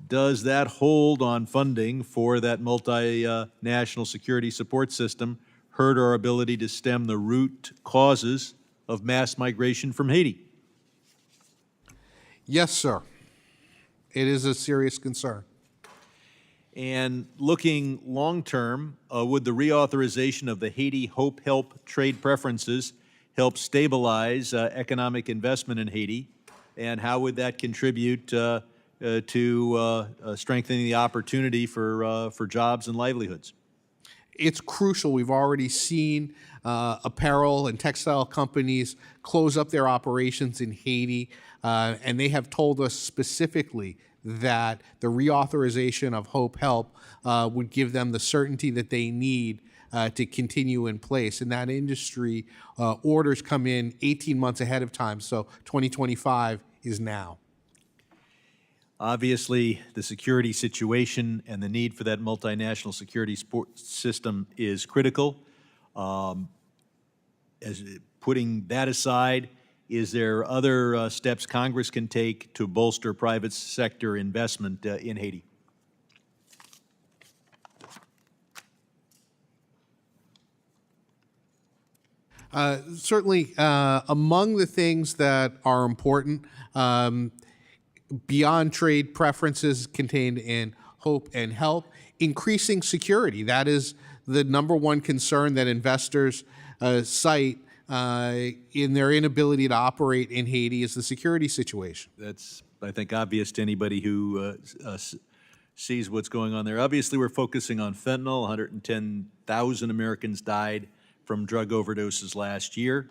does that hold on funding for that multinational security support system hurt our ability to stem the root causes of mass migration from Haiti? Yes, sir. It is a serious concern. And looking long-term, would the reauthorization of the Haiti Hope Help trade preferences help stabilize economic investment in Haiti? And how would that contribute to strengthening the opportunity for jobs and livelihoods? It's crucial. We've already seen apparel and textile companies close up their operations in Haiti, and they have told us specifically that the reauthorization of Hope Help would give them the certainty that they need to continue in place. In that industry, orders come in 18 months ahead of time, so 2025 is now. Obviously, the security situation and the need for that multinational security system is critical. As putting that aside, is there other steps Congress can take to bolster private sector investment in Haiti? Certainly, among the things that are important, beyond trade preferences contained in Hope and Help, increasing security. That is the #1 concern that investors cite in their inability to operate in Haiti is the security situation. That's, I think, obvious to anybody who sees what's going on there. Obviously, we're focusing on fentanyl. 110,000 Americans died from drug overdoses last year.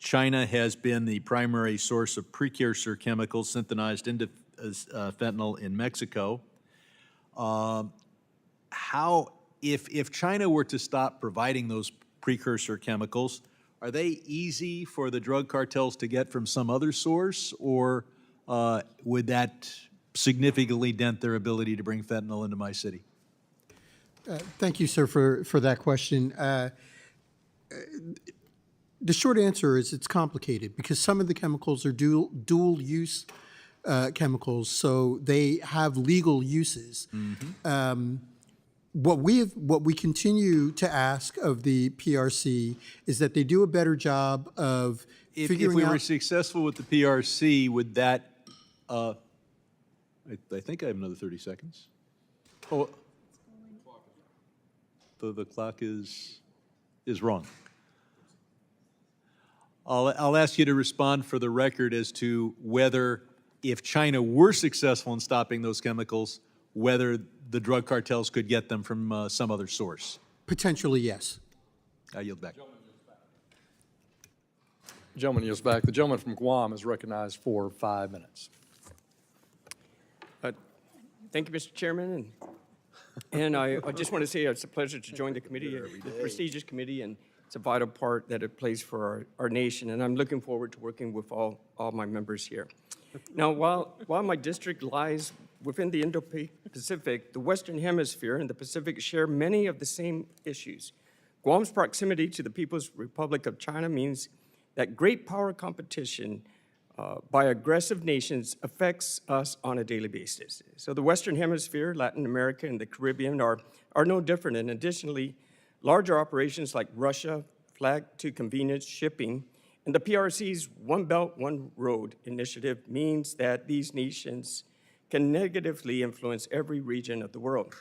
China has been the primary source of precursor chemicals synthesized into fentanyl in Mexico. If China were to stop providing those precursor chemicals, are they easy for the drug cartels to get from some other source, or would that significantly dent their ability to bring fentanyl into my city? Thank you, sir, for that question. The short answer is it's complicated because some of the chemicals are dual use chemicals, so they have legal uses. What we continue to ask of the PRC is that they do a better job of figuring out. If we were successful with the PRC, would that? I think I have another 30 seconds. Oh, the clock is is wrong. I'll ask you to respond for the record as to whether, if China were successful in stopping those chemicals, whether the drug cartels could get them from some other source. Potentially, yes. I yield back. Gentleman yields back. The gentleman from Guam is recognized for 5 minutes. Thank you, Mr. Chairman. And I just want to say it's a pleasure to join the committee, the prestigious committee, and it's a vital part that it plays for our nation. And I'm looking forward to working with all my members here. Now, while my district lies within the Indo-Pacific, the Western Hemisphere and the Pacific share many of the same issues. Guam's proximity to the People's Republic of China means that great power competition by aggressive nations affects us on a daily basis. So the Western Hemisphere, Latin America, and the Caribbean are no different. And additionally, larger operations like Russia, flag to convenience shipping, and the PRC's One Belt, One Road initiative means that these nations can negatively influence every region of the world.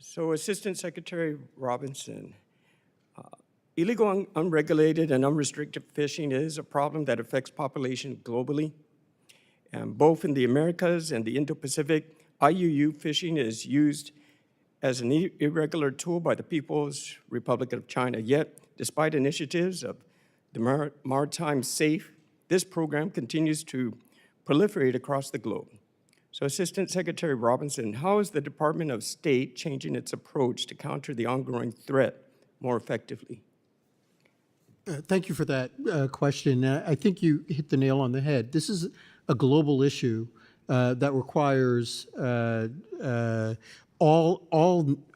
So Assistant Secretary Robinson, illegal, unregulated, and unrestricted fishing is a problem that affects population globally. And both in the Americas and the Indo-Pacific, IUU fishing is used as an irregular tool by the People's Republic of China. Yet, despite initiatives of the Maritime Safe, this program continues to proliferate across the globe. So Assistant Secretary Robinson, how is the Department of State changing its approach to counter the ongoing threat more effectively? Thank you for that question. I think you hit the nail on the head. This is a global issue that requires all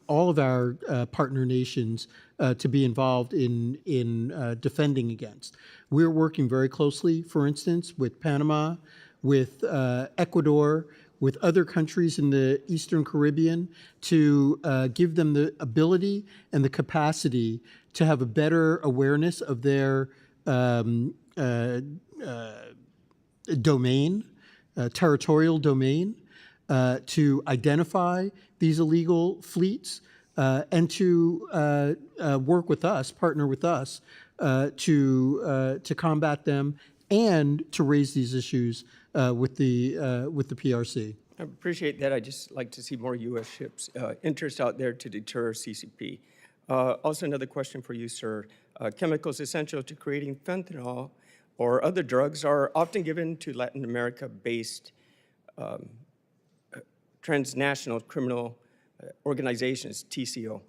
of our partner nations to be involved in defending against. We're working very closely, for instance, with Panama, with Ecuador, with other countries in the Eastern Caribbean to give them the ability and the capacity to have a better awareness of their domain, territorial domain, to identify these illegal fleets, and to work with us, partner with us, to combat them and to raise these issues with the PRC. I appreciate that. I'd just like to see more U.S. ships' interest out there to deter CCP. Also, another question for you, sir. Chemicals essential to creating fentanyl or other drugs are often given to Latin America-based transnational criminal organizations, TCO,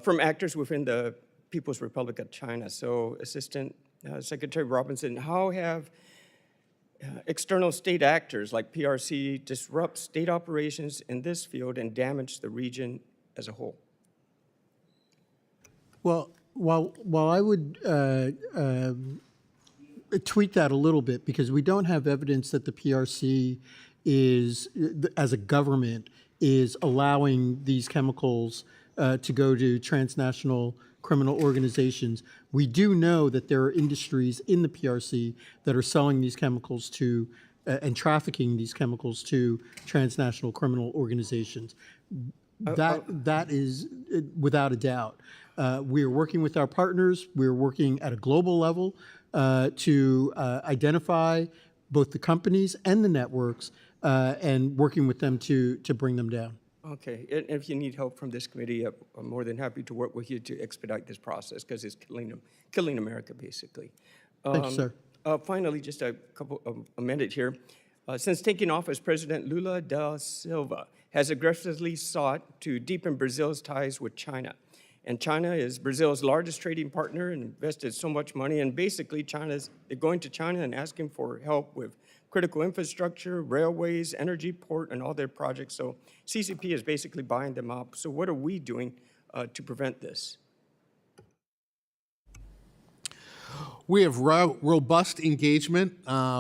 from actors within the People's Republic of China. So, Assistant Secretary Robinson, how have external state actors like PRC disrupt state operations in this field and damage the region as a whole? Well, while I would tweak that a little bit, because we don't have evidence that the PRC is, as a government, is allowing these chemicals to go to transnational criminal organizations. We do know that there are industries in the PRC that are selling these chemicals to and trafficking these chemicals to transnational criminal organizations. That is without a doubt. We are working with our partners. We're working at a global level to identify both the companies and the networks and working with them to bring them down. Okay, and if you need help from this committee, I'm more than happy to work with you to expedite this process because it's killing America, basically. Thank you, sir. Finally, just a minute here. Since taking office, President Lula da Silva has aggressively sought to deepen Brazil's ties with China. And China is Brazil's largest trading partner and invested so much money. And basically, they're going to China and asking for help with critical infrastructure, railways, energy, port, and all their projects. So CCP is basically buying them up. So what are we doing to prevent this? We have robust engagement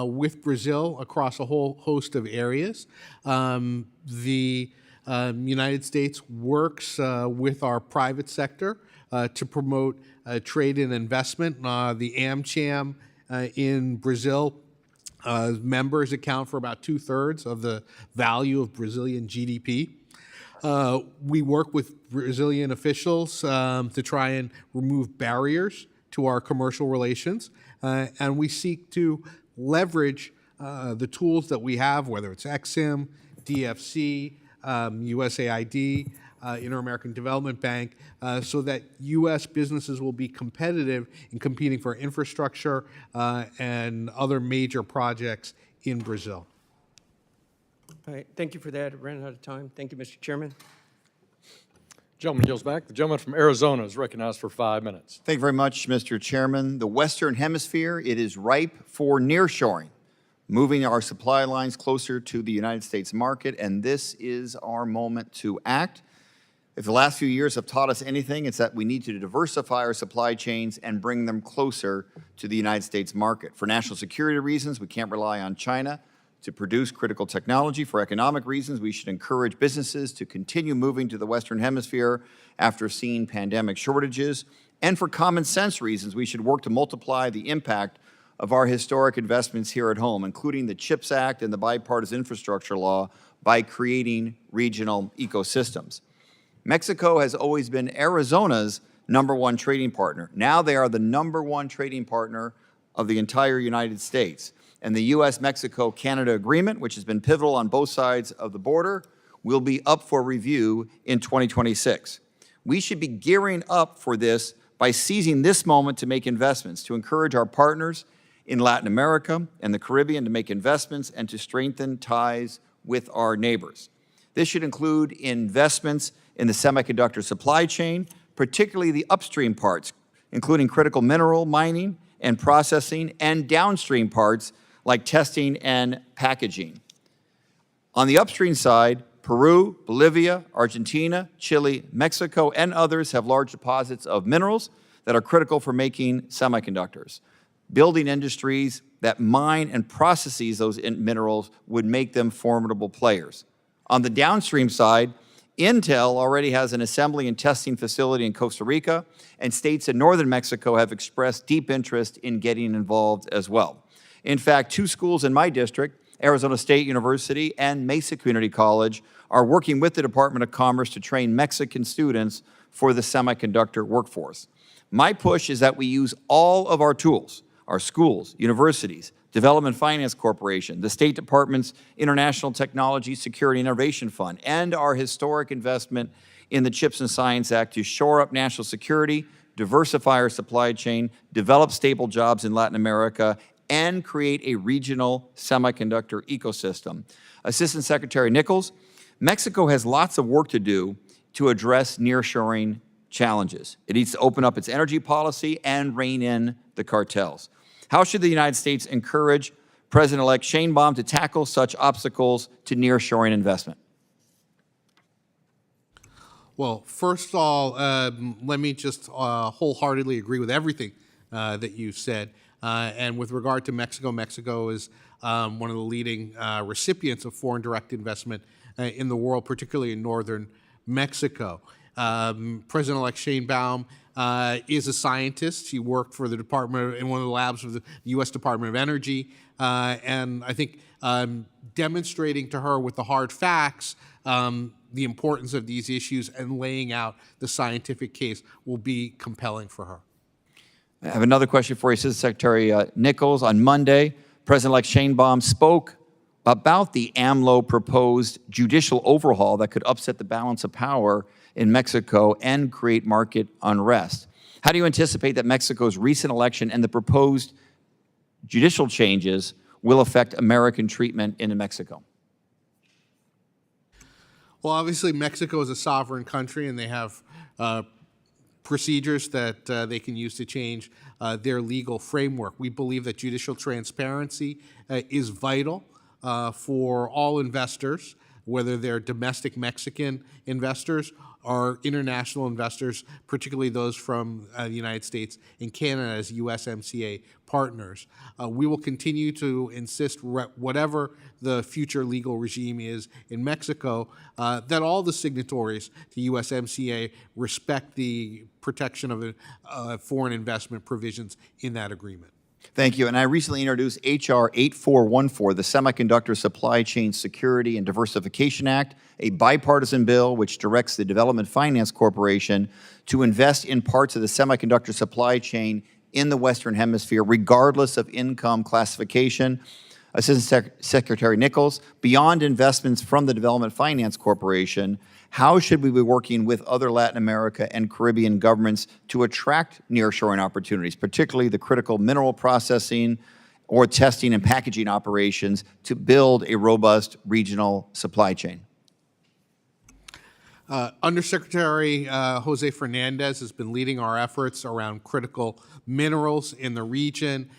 with Brazil across a whole host of areas. The United States works with our private sector to promote trade and investment. The AmCham in Brazil members account for about 2/3 of the value of Brazilian GDP. We work with Brazilian officials to try and remove barriers to our commercial relations, and we seek to leverage the tools that we have, whether it's EXIM, DFC, USAID, Inter-American Development Bank, so that U.S. businesses will be competitive in competing for infrastructure and other major projects in Brazil. All right, thank you for that. I ran out of time. Thank you, Mr. Chairman. Gentleman yields back. The gentleman from Arizona is recognized for 5 minutes. Thank you very much, Mr. Chairman. The Western Hemisphere, it is ripe for nearshoring, moving our supply lines closer to the United States market, and this is our moment to act. If the last few years have taught us anything, it's that we need to diversify our supply chains and bring them closer to the United States market. For national security reasons, we can't rely on China to produce critical technology. For economic reasons, we should encourage businesses to continue moving to the Western Hemisphere after seeing pandemic shortages. And for common sense reasons, we should work to multiply the impact of our historic investments here at home, including the CHIPS Act and the bipartisan infrastructure law, by creating regional ecosystems. Mexico has always been Arizona's #1 trading partner. Now they are the #1 trading partner of the entire United States. And the U.S.-Mexico-Canada agreement, which has been pivotal on both sides of the border, will be up for review in 2026. We should be gearing up for this by seizing this moment to make investments, to encourage our partners in Latin America and the Caribbean to make investments and to strengthen ties with our neighbors. This should include investments in the semiconductor supply chain, particularly the upstream parts, including critical mineral mining and processing, and downstream parts like testing and packaging. On the upstream side, Peru, Bolivia, Argentina, Chile, Mexico, and others have large deposits of minerals that are critical for making semiconductors. Building industries that mine and processes those minerals would make them formidable players. On the downstream side, Intel already has an assembly and testing facility in Costa Rica, and states in northern Mexico have expressed deep interest in getting involved as well. In fact, 2 schools in my district, Arizona State University and Mesa Community College, are working with the Department of Commerce to train Mexican students for the semiconductor workforce. My push is that we use all of our tools, our schools, universities, Development Finance Corporation, the State Department's International Technology Security Innovation Fund, and our historic investment in the CHIPS and Science Act to shore up national security, diversify our supply chain, develop stable jobs in Latin America, and create a regional semiconductor ecosystem. Assistant Secretary Nichols, Mexico has lots of work to do to address nearshoring challenges. It needs to open up its energy policy and rein in the cartels. How should the United States encourage President-elect Sheinbaum to tackle such obstacles to nearshoring investment? Well, first of all, let me just wholeheartedly agree with everything that you've said. And with regard to Mexico, Mexico is one of the leading recipients of foreign direct investment in the world, particularly in northern Mexico. President-elect Sheinbaum is a scientist. He worked for the department in one of the labs of the U.S. Department of Energy, and I think demonstrating to her with the hard facts the importance of these issues and laying out the scientific case will be compelling for her. I have another question for you, Assistant Secretary Nichols. On Monday, President-elect Sheinbaum spoke about the AMLO proposed judicial overhaul that could upset the balance of power in Mexico and create market unrest. How do you anticipate that Mexico's recent election and the proposed judicial changes will affect American treatment in Mexico? Well, obviously, Mexico is a sovereign country, and they have procedures that they can use to change their legal framework. We believe that judicial transparency is vital for all investors, whether they're domestic Mexican investors or international investors, particularly those from the United States and Canada as USMCA partners. We will continue to insist, whatever the future legal regime is in Mexico, that all the signatories to USMCA respect the protection of foreign investment provisions in that agreement. Thank you. And I recently introduced H.R. 8414, the Semiconductor Supply Chain Security and Diversification Act, a bipartisan bill which directs the Development Finance Corporation to invest in parts of the semiconductor supply chain in the Western Hemisphere, regardless of income classification. Assistant Secretary Nichols, beyond investments from the Development Finance Corporation, how should we be working with other Latin America and Caribbean governments to attract nearshoring opportunities, particularly the critical mineral processing or testing and packaging operations to build a robust regional supply chain? Undersecretary Jose Fernandez has been leading our efforts around critical minerals in the region,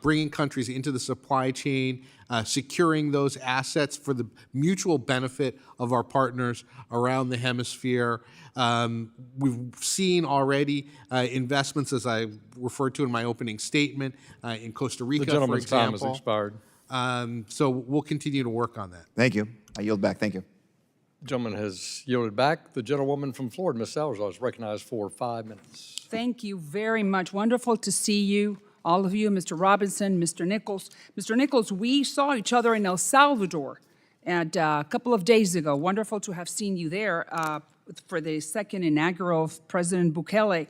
bringing countries into the supply chain, securing those assets for the mutual benefit of our partners around the hemisphere. We've seen already investments, as I referred to in my opening statement, in Costa Rica, for example. The gentleman's time has expired. So we'll continue to work on that. Thank you. I yield back. Thank you. The gentleman has yielded back. The gentlewoman from Florida, Ms. Salazar, is recognized for 5 minutes. Thank you very much. Wonderful to see you, all of you, Mr. Robinson, Mr. Nichols. Mr. Nichols, we saw each other in El Salvador and a couple of days ago. Wonderful to have seen you there for the second inaugural of President Bukele.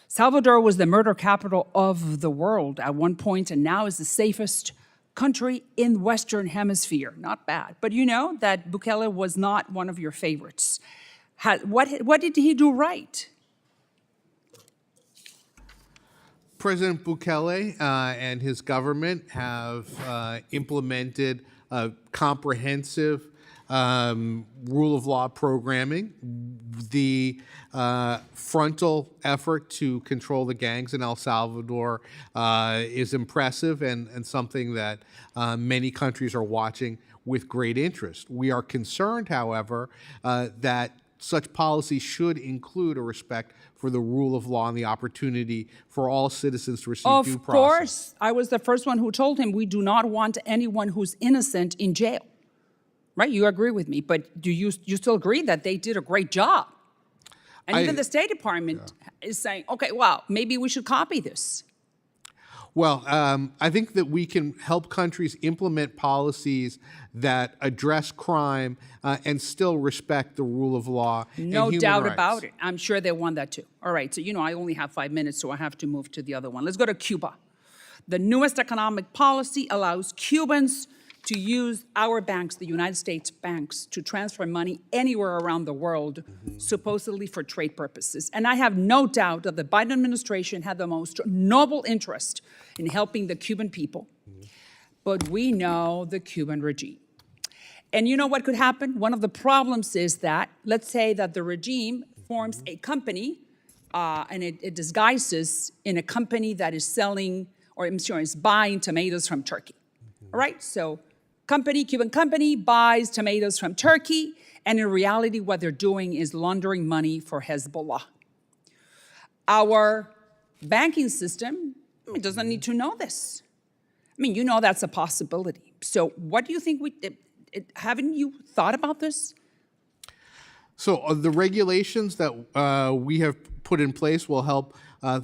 Salvador was the murder capital of the world at one point, and now is the safest country in the Western Hemisphere. Not bad. But you know that Bukele was not one of your favorites. What did he do right? President Bukele and his government have implemented a comprehensive rule of law programming. The frontal effort to control the gangs in El Salvador is impressive and something that many countries are watching with great interest. We are concerned, however, that such policy should include a respect for the rule of law and the opportunity for all citizens to receive due process. Of course, I was the first one who told him we do not want anyone who's innocent in jail. Right, you agree with me, but do you still agree that they did a great job? And even the State Department is saying, okay, well, maybe we should copy this. Well, I think that we can help countries implement policies that address crime and still respect the rule of law and human rights. No doubt about it. I'm sure they want that too. All right, so you know I only have 5 minutes, so I have to move to the other one. Let's go to Cuba. The newest economic policy allows Cubans to use our banks, the United States banks, to transfer money anywhere around the world, supposedly for trade purposes. And I have no doubt that the Biden administration had the most noble interest in helping the Cuban people. But we know the Cuban regime. And you know what could happen? One of the problems is that, let's say that the regime forms a company and it disguises in a company that is selling, or I'm sorry, is buying tomatoes from Turkey. All right, so Cuban company buys tomatoes from Turkey, and in reality, what they're doing is laundering money for Hezbollah. Our banking system doesn't need to know this. I mean, you know that's a possibility. So what do you think haven't you thought about this? So the regulations that we have put in place will help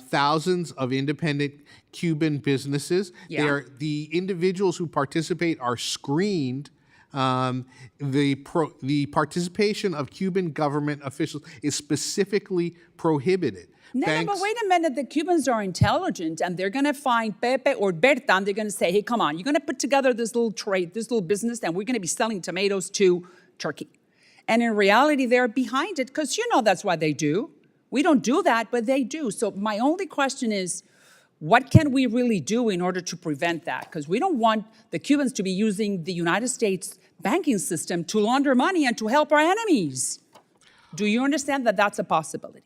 thousands of independent Cuban businesses. Yeah. The individuals who participate are screened. The participation of Cuban government officials is specifically prohibited. No, but wait a minute. The Cubans are intelligent, and they're going to find Pepe or Berta, and they're going to say, hey, come on, you're going to put together this little trade, this little business, and we're going to be selling tomatoes to Turkey. And in reality, they're behind it, because you know that's what they do. We don't do that, but they do. So my only question is, what can we really do in order to prevent that? Because we don't want the Cubans to be using the United States banking system to launder money and to help our enemies. Do you understand that that's a possibility?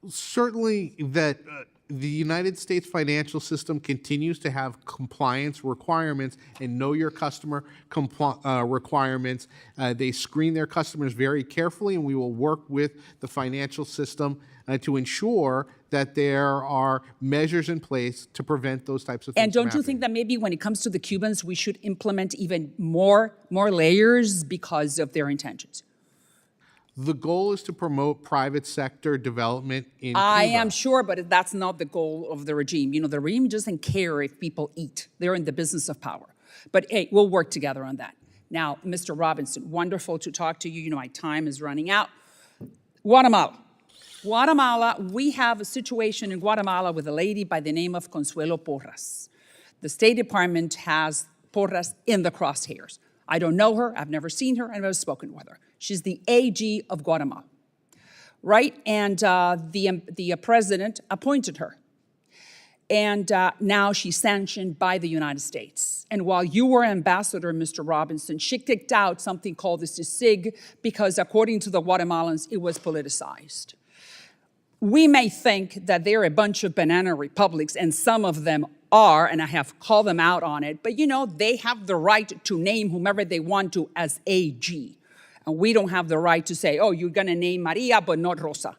Certainly that the United States financial system continues to have compliance requirements and know your customer requirements. They screen their customers very carefully, and we will work with the financial system to ensure that there are measures in place to prevent those types of things. And don't you think that maybe when it comes to the Cubans, we should implement even more layers because of their intentions? The goal is to promote private sector development in Cuba. I am sure, but that's not the goal of the regime. You know, the regime doesn't care if people eat. They're in the business of power. But hey, we'll work together on that. Now, Mr. Robinson, wonderful to talk to you. You know, my time is running out. Guatemala. Guatemala, we have a situation in Guatemala with a lady by the name of Consuelo Porras. The State Department has Porras in the crosshairs. I don't know her, I've never seen her, I've never spoken with her. She's the AG of Guatemala, right? And the president appointed her. And now she's sanctioned by the United States. And while you were ambassador, Mr. Robinson, she kicked out something called the CICIG because according to the Guatemalans, it was politicized. We may think that they're a bunch of banana republics, and some of them are, and I have called them out on it, but you know, they have the right to name whomever they want to as AG. And we don't have the right to say, oh, you're gonna name Maria, but not Rosa.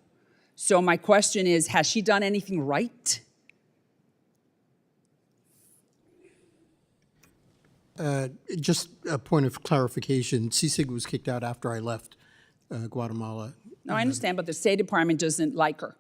So my question is, has she done anything right? Just a point of clarification, CICIG was kicked out after I left Guatemala. No, I understand, but the State Department doesn't like her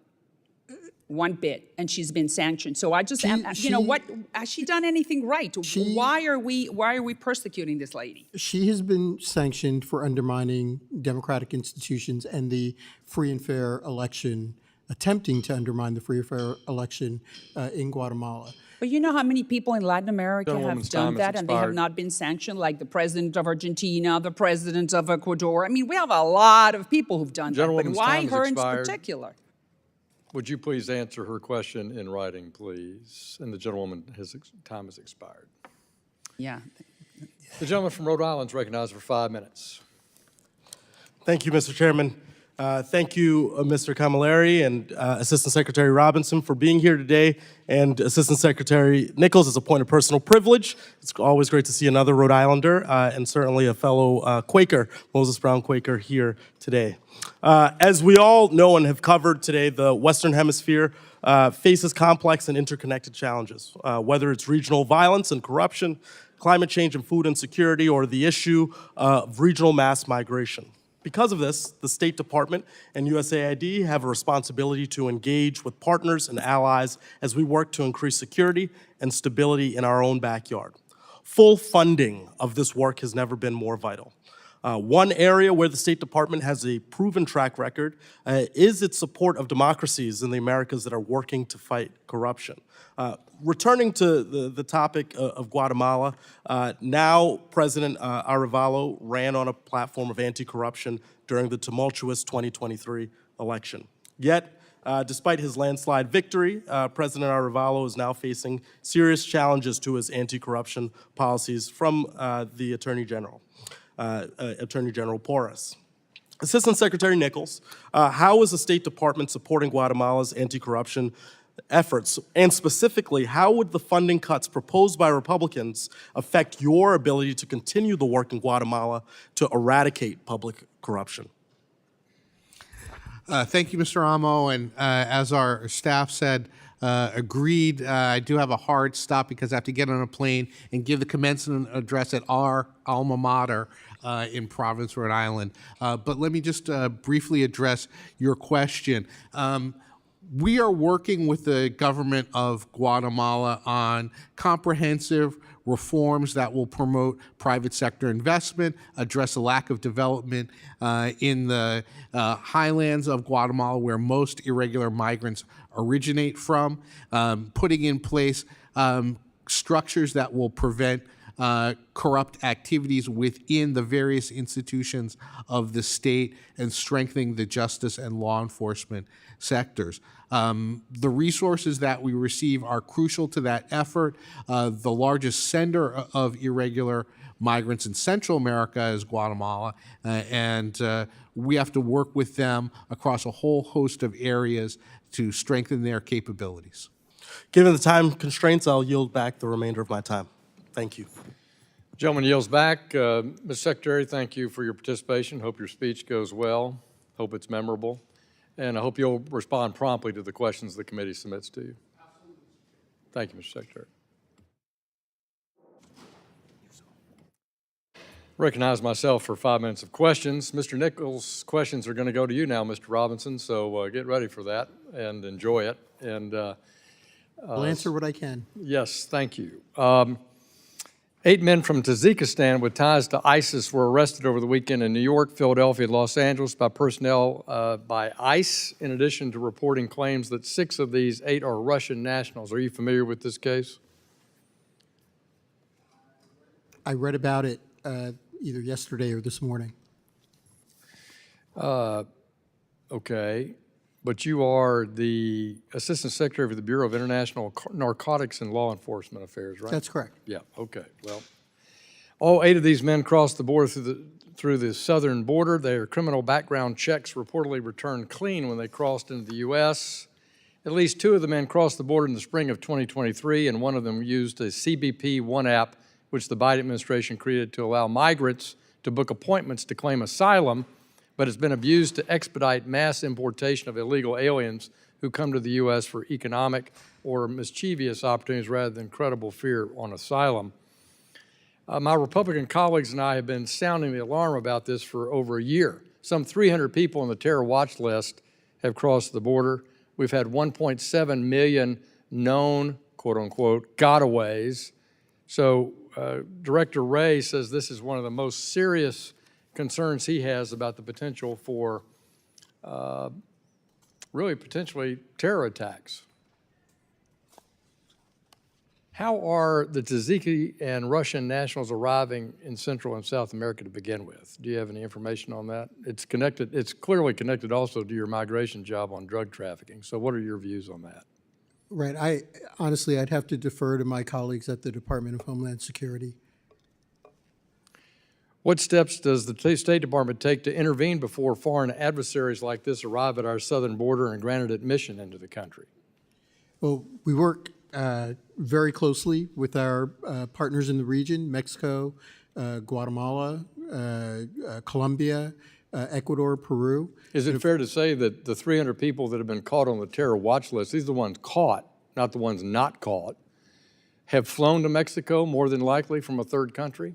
one bit, and she's been sanctioned. So I just, you know, what has she done anything right? Why are we persecuting this lady? She has been sanctioned for undermining democratic institutions and the free and fair election, attempting to undermine the free and fair election in Guatemala. But you know how many people in Latin America have done that and they have not been sanctioned, like the president of Argentina, the president of Ecuador. I mean, we have a lot of people who've done that, but why her in particular? Would you please answer her question in writing, please? And the gentlewoman, his time has expired. Yeah. The gentleman from Rhode Island is recognized for 5 minutes. Thank you, Mr. Chairman. Thank you, Mr. Camilleri and Assistant Secretary Robinson for being here today, and Assistant Secretary Nichols. It's a point of personal privilege. It's always great to see another Rhode Islander and certainly a fellow Quaker, Moses Brown Quaker, here today. As we all know and have covered today, the Western Hemisphere faces complex and interconnected challenges, whether it's regional violence and corruption, climate change and food insecurity, or the issue of regional mass migration. Because of this, the State Department and USAID have a responsibility to engage with partners and allies as we work to increase security and stability in our own backyard. Full funding of this work has never been more vital. One area where the State Department has a proven track record is its support of democracies in the Americas that are working to fight corruption. Returning to the topic of Guatemala, now President Arevalo ran on a platform of anti-corruption during the tumultuous 2023 election. Yet, despite his landslide victory, President Arevalo is now facing serious challenges to his anti-corruption policies from the Attorney General Porras. Assistant Secretary Nichols, how is the State Department supporting Guatemala's anti-corruption efforts? And specifically, how would the funding cuts proposed by Republicans affect your ability to continue the work in Guatemala to eradicate public corruption? Thank you, Mr. Amo. And as our staff said, agreed, I do have a hard stop because I have to get on a plane and give the commencement address at our alma mater in Providence, Rhode Island. But let me just briefly address your question. We are working with the government of Guatemala on comprehensive reforms that will promote private sector investment, address a lack of development in the highlands of Guatemala where most irregular migrants originate from, putting in place structures that will prevent corrupt activities within the various institutions of the state and strengthening the justice and law enforcement sectors. The resources that we receive are crucial to that effort. The largest sender of irregular migrants in Central America is Guatemala, and we have to work with them across a whole host of areas to strengthen their capabilities. Given the time constraints, I'll yield back the remainder of my time. Thank you. Gentleman yields back. Mr. Secretary, thank you for your participation. Hope your speech goes well. Hope it's memorable. And I hope you'll respond promptly to the questions the committee submits to you. Thank you, Mr. Secretary. Recognize myself for 5 minutes of questions. Mr. Nichols' questions are going to go to you now, Mr. Robinson, so get ready for that and enjoy it. And I'll answer what I can. yes, thank you. 8 men from Tajikistan with ties to ISIS were arrested over the weekend in New York, Philadelphia, and Los Angeles by personnel by ICE, in addition to reporting claims that 6 of these 8 are Russian nationals. Are you familiar with this case? I read about it either yesterday or this morning. Okay, but you are the Assistant Secretary for the Bureau of International Narcotics and Law Enforcement Affairs, right? That's correct. Yeah, okay, well, all 8 of these men crossed the border through the southern border. Their criminal background checks reportedly returned clean when they crossed into the U.S. At least 2 of the men crossed the border in the spring of 2023, and one of them used a CBP One app, which the Biden administration created to allow migrants to book appointments to claim asylum, but it's been abused to expedite mass importation of illegal aliens who come to the U.S. for economic or mischievous opportunities rather than credible fear on asylum. My Republican colleagues and I have been sounding the alarm about this for over a year. Some 300 people on the terror watch list have crossed the border. We've had 1.7 million known, quote unquote, gotaways. So Director Wray says this is one of the most serious concerns he has about the potential for really potentially terror attacks. How are the Tajiki and Russian nationals arriving in Central and South America to begin with? Do you have any information on that? It's connected, it's clearly connected also to your migration job on drug trafficking. So what are your views on that? Right. Honestly, I'd have to defer to my colleagues at the Department of Homeland Security. What steps does the State Department take to intervene before foreign adversaries like this arrive at our southern border and granted admission into the country? Well, we work very closely with our partners in the region, Mexico, Guatemala, Colombia, Ecuador, Peru. Is it fair to say that the 300 people that have been caught on the terror watch list, these are the ones caught, not the ones not caught, have flown to Mexico more than likely from a third country?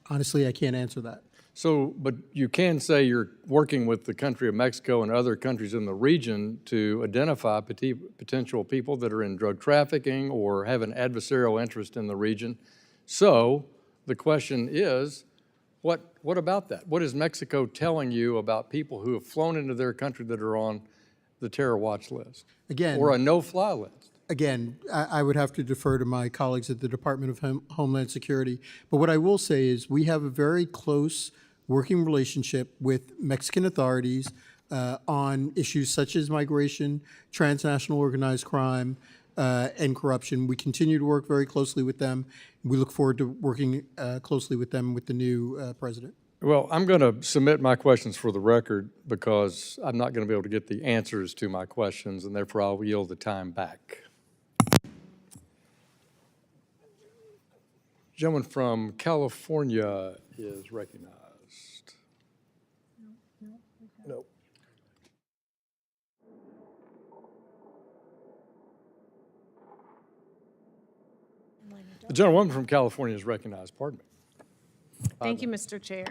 Honestly, I can't answer that. So, but you can say you're working with the country of Mexico and other countries in the region to identify potential people that are in drug trafficking or have an adversarial interest in the region. So the question is, what about that? What is Mexico telling you about people who have flown into their country that are on the terror watch list? Again, or a no-fly list? Again, I would have to defer to my colleagues at the Department of Homeland Security. But what I will say is we have a very close working relationship with Mexican authorities on issues such as migration, transnational organized crime, and corruption. We continue to work very closely with them. We look forward to working closely with them with the new president. Well, I'm going to submit my questions for the record because I'm not going to be able to get the answers to my questions, and therefore I'll yield the time back. Gentleman from California is recognized. No. The gentlewoman from California is recognized. Pardon me. Thank you, Mr. Chair.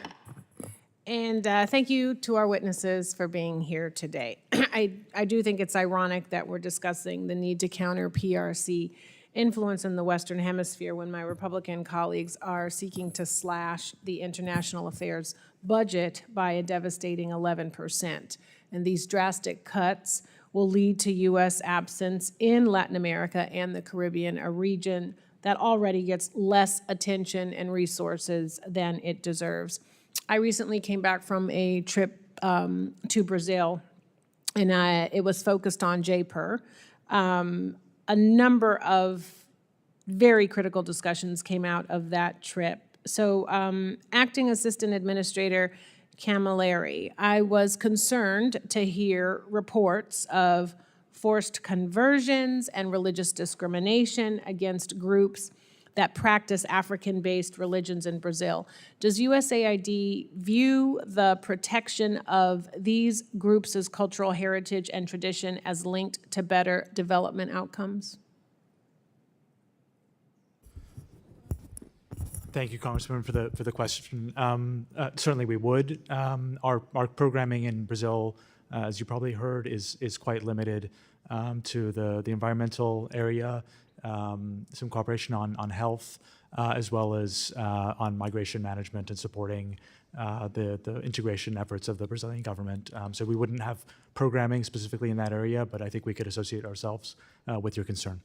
And thank you to our witnesses for being here today. I do think it's ironic that we're discussing the need to counter PRC influence in the Western Hemisphere when my Republican colleagues are seeking to slash the international affairs budget by a devastating 11%. And these drastic cuts will lead to U.S. absence in Latin America and the Caribbean, a region that already gets less attention and resources than it deserves. I recently came back from a trip to Brazil, and it was focused on JPER. A number of very critical discussions came out of that trip. So Acting Assistant Administrator Camilleri, I was concerned to hear reports of forced conversions and religious discrimination against groups that practice African-based religions in Brazil. Does USAID view the protection of these groups' cultural heritage and tradition as linked to better development outcomes? Thank you, Congressman, for the question. Certainly, we would. Our programming in Brazil, as you probably heard, is quite limited to the environmental area, some cooperation on health, as well as on migration management and supporting the integration efforts of the Brazilian government. So we wouldn't have programming specifically in that area, but I think we could associate ourselves with your concern.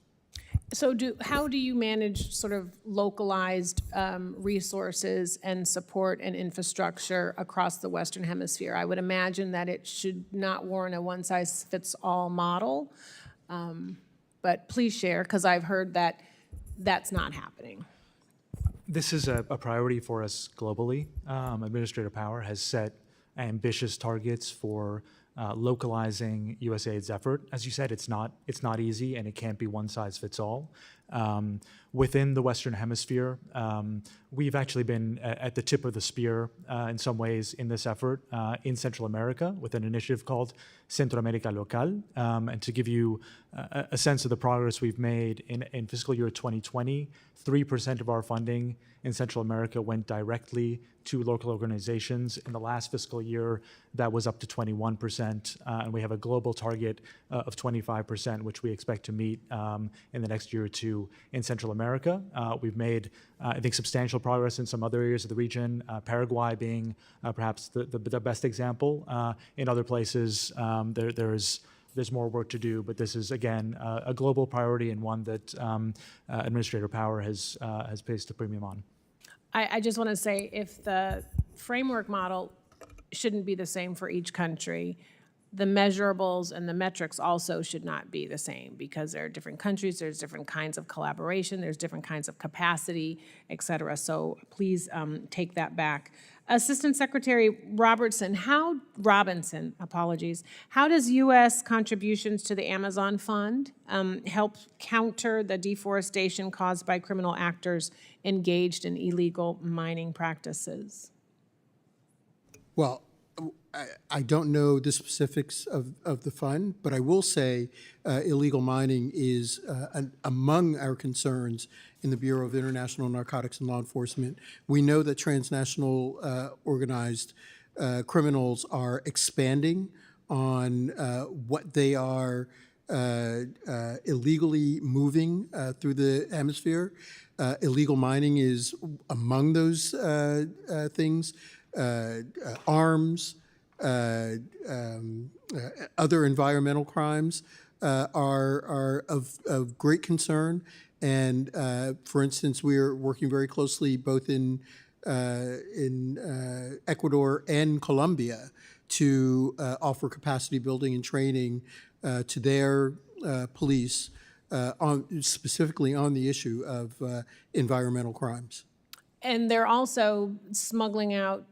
So how do you manage sort of localized resources and support and infrastructure across the Western Hemisphere? I would imagine that it should not warrant a one-size-fits-all model, but please share, because I've heard that that's not happening. This is a priority for us globally. Administrator Power has set ambitious targets for localizing USAID's effort. As you said, it's not easy, and it can't be one size fits all. Within the Western Hemisphere, we've actually been at the tip of the spear in some ways in this effort in Central America with an initiative called Centroamérica Local. And to give you a sense of the progress we've made in fiscal year 2020, 3% of our funding in Central America went directly to local organizations. In the last fiscal year, that was up to 21%, and we have a global target of 25%, which we expect to meet in the next year or two in Central America. We've made, I think, substantial progress in some other areas of the region, Paraguay being perhaps the best example. In other places, there's more work to do, but this is, again, a global priority and one that Administrator Power has placed a premium on. I just want to say, if the framework model shouldn't be the same for each country, the measurables and the metrics also should not be the same, because there are different countries, there's different kinds of collaboration, there's different kinds of capacity, et cetera. So please take that back. Assistant Secretary Robinson, how does U.S. contributions to the Amazon Fund help counter the deforestation caused by criminal actors engaged in illegal mining practices? Well, I don't know the specifics of the fund, but I will say illegal mining is among our concerns in the Bureau of International Narcotics and Law Enforcement. We know that transnational organized criminals are expanding on what they are illegally moving through the hemisphere. Illegal mining is among those things. Arms, other environmental crimes are of great concern. And for instance, we are working very closely both in Ecuador and Colombia to offer capacity building and training to their police specifically on the issue of environmental crimes. And they're also smuggling out,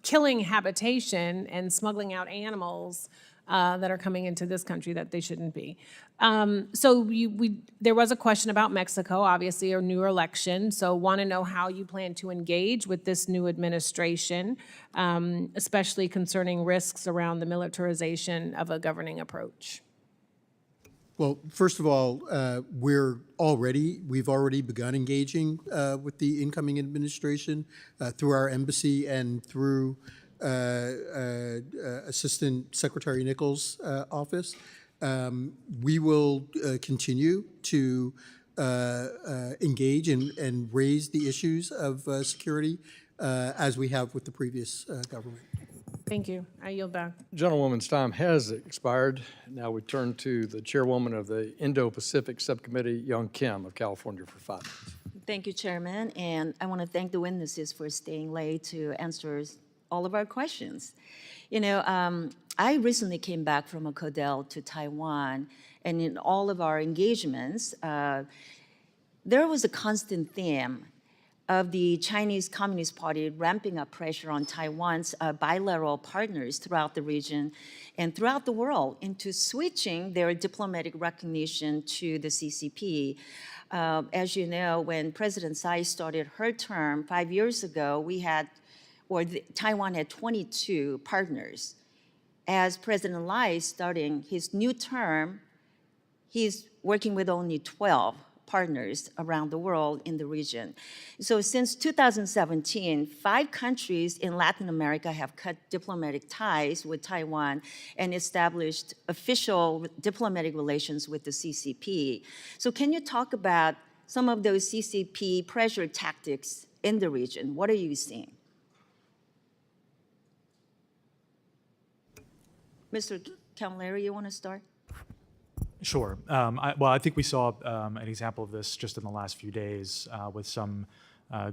killing habitation and smuggling out animals that are coming into this country that they shouldn't be. There was a question about Mexico, obviously a new election, so want to know how you plan to engage with this new administration, especially concerning risks around the militarization of a governing approach. Well, first of all, we've already begun engaging with the incoming administration through our embassy and through Assistant Secretary Nichols' office. We will continue to engage and raise the issues of security as we have with the previous government. Thank you. I yield back. Gentlewoman's time has expired. Now we turn to the chairwoman of the Indo-Pacific Subcommittee, Young Kim of California, for 5 minutes. Thank you, Chairman, and I want to thank the witnesses for staying late to answer all of our questions. You know, I recently came back from a CODEL to Taiwan, and in all of our engagements, there was a constant theme of the Chinese Communist Party ramping up pressure on Taiwan's bilateral partners throughout the region and throughout the world into switching their diplomatic recognition to the CCP. As you know, when President Tsai started her term 5 years ago, Taiwan had 22 partners. As President Lai is starting his new term, he's working with only 12 partners around the world in the region. So since 2017, 5 countries in Latin America have cut diplomatic ties with Taiwan and established official diplomatic relations with the CCP. So can you talk about some of those CCP pressure tactics in the region? What are you seeing? Mr. Camilleri, you want to start? Sure. I think we saw an example of this just in the last few days with some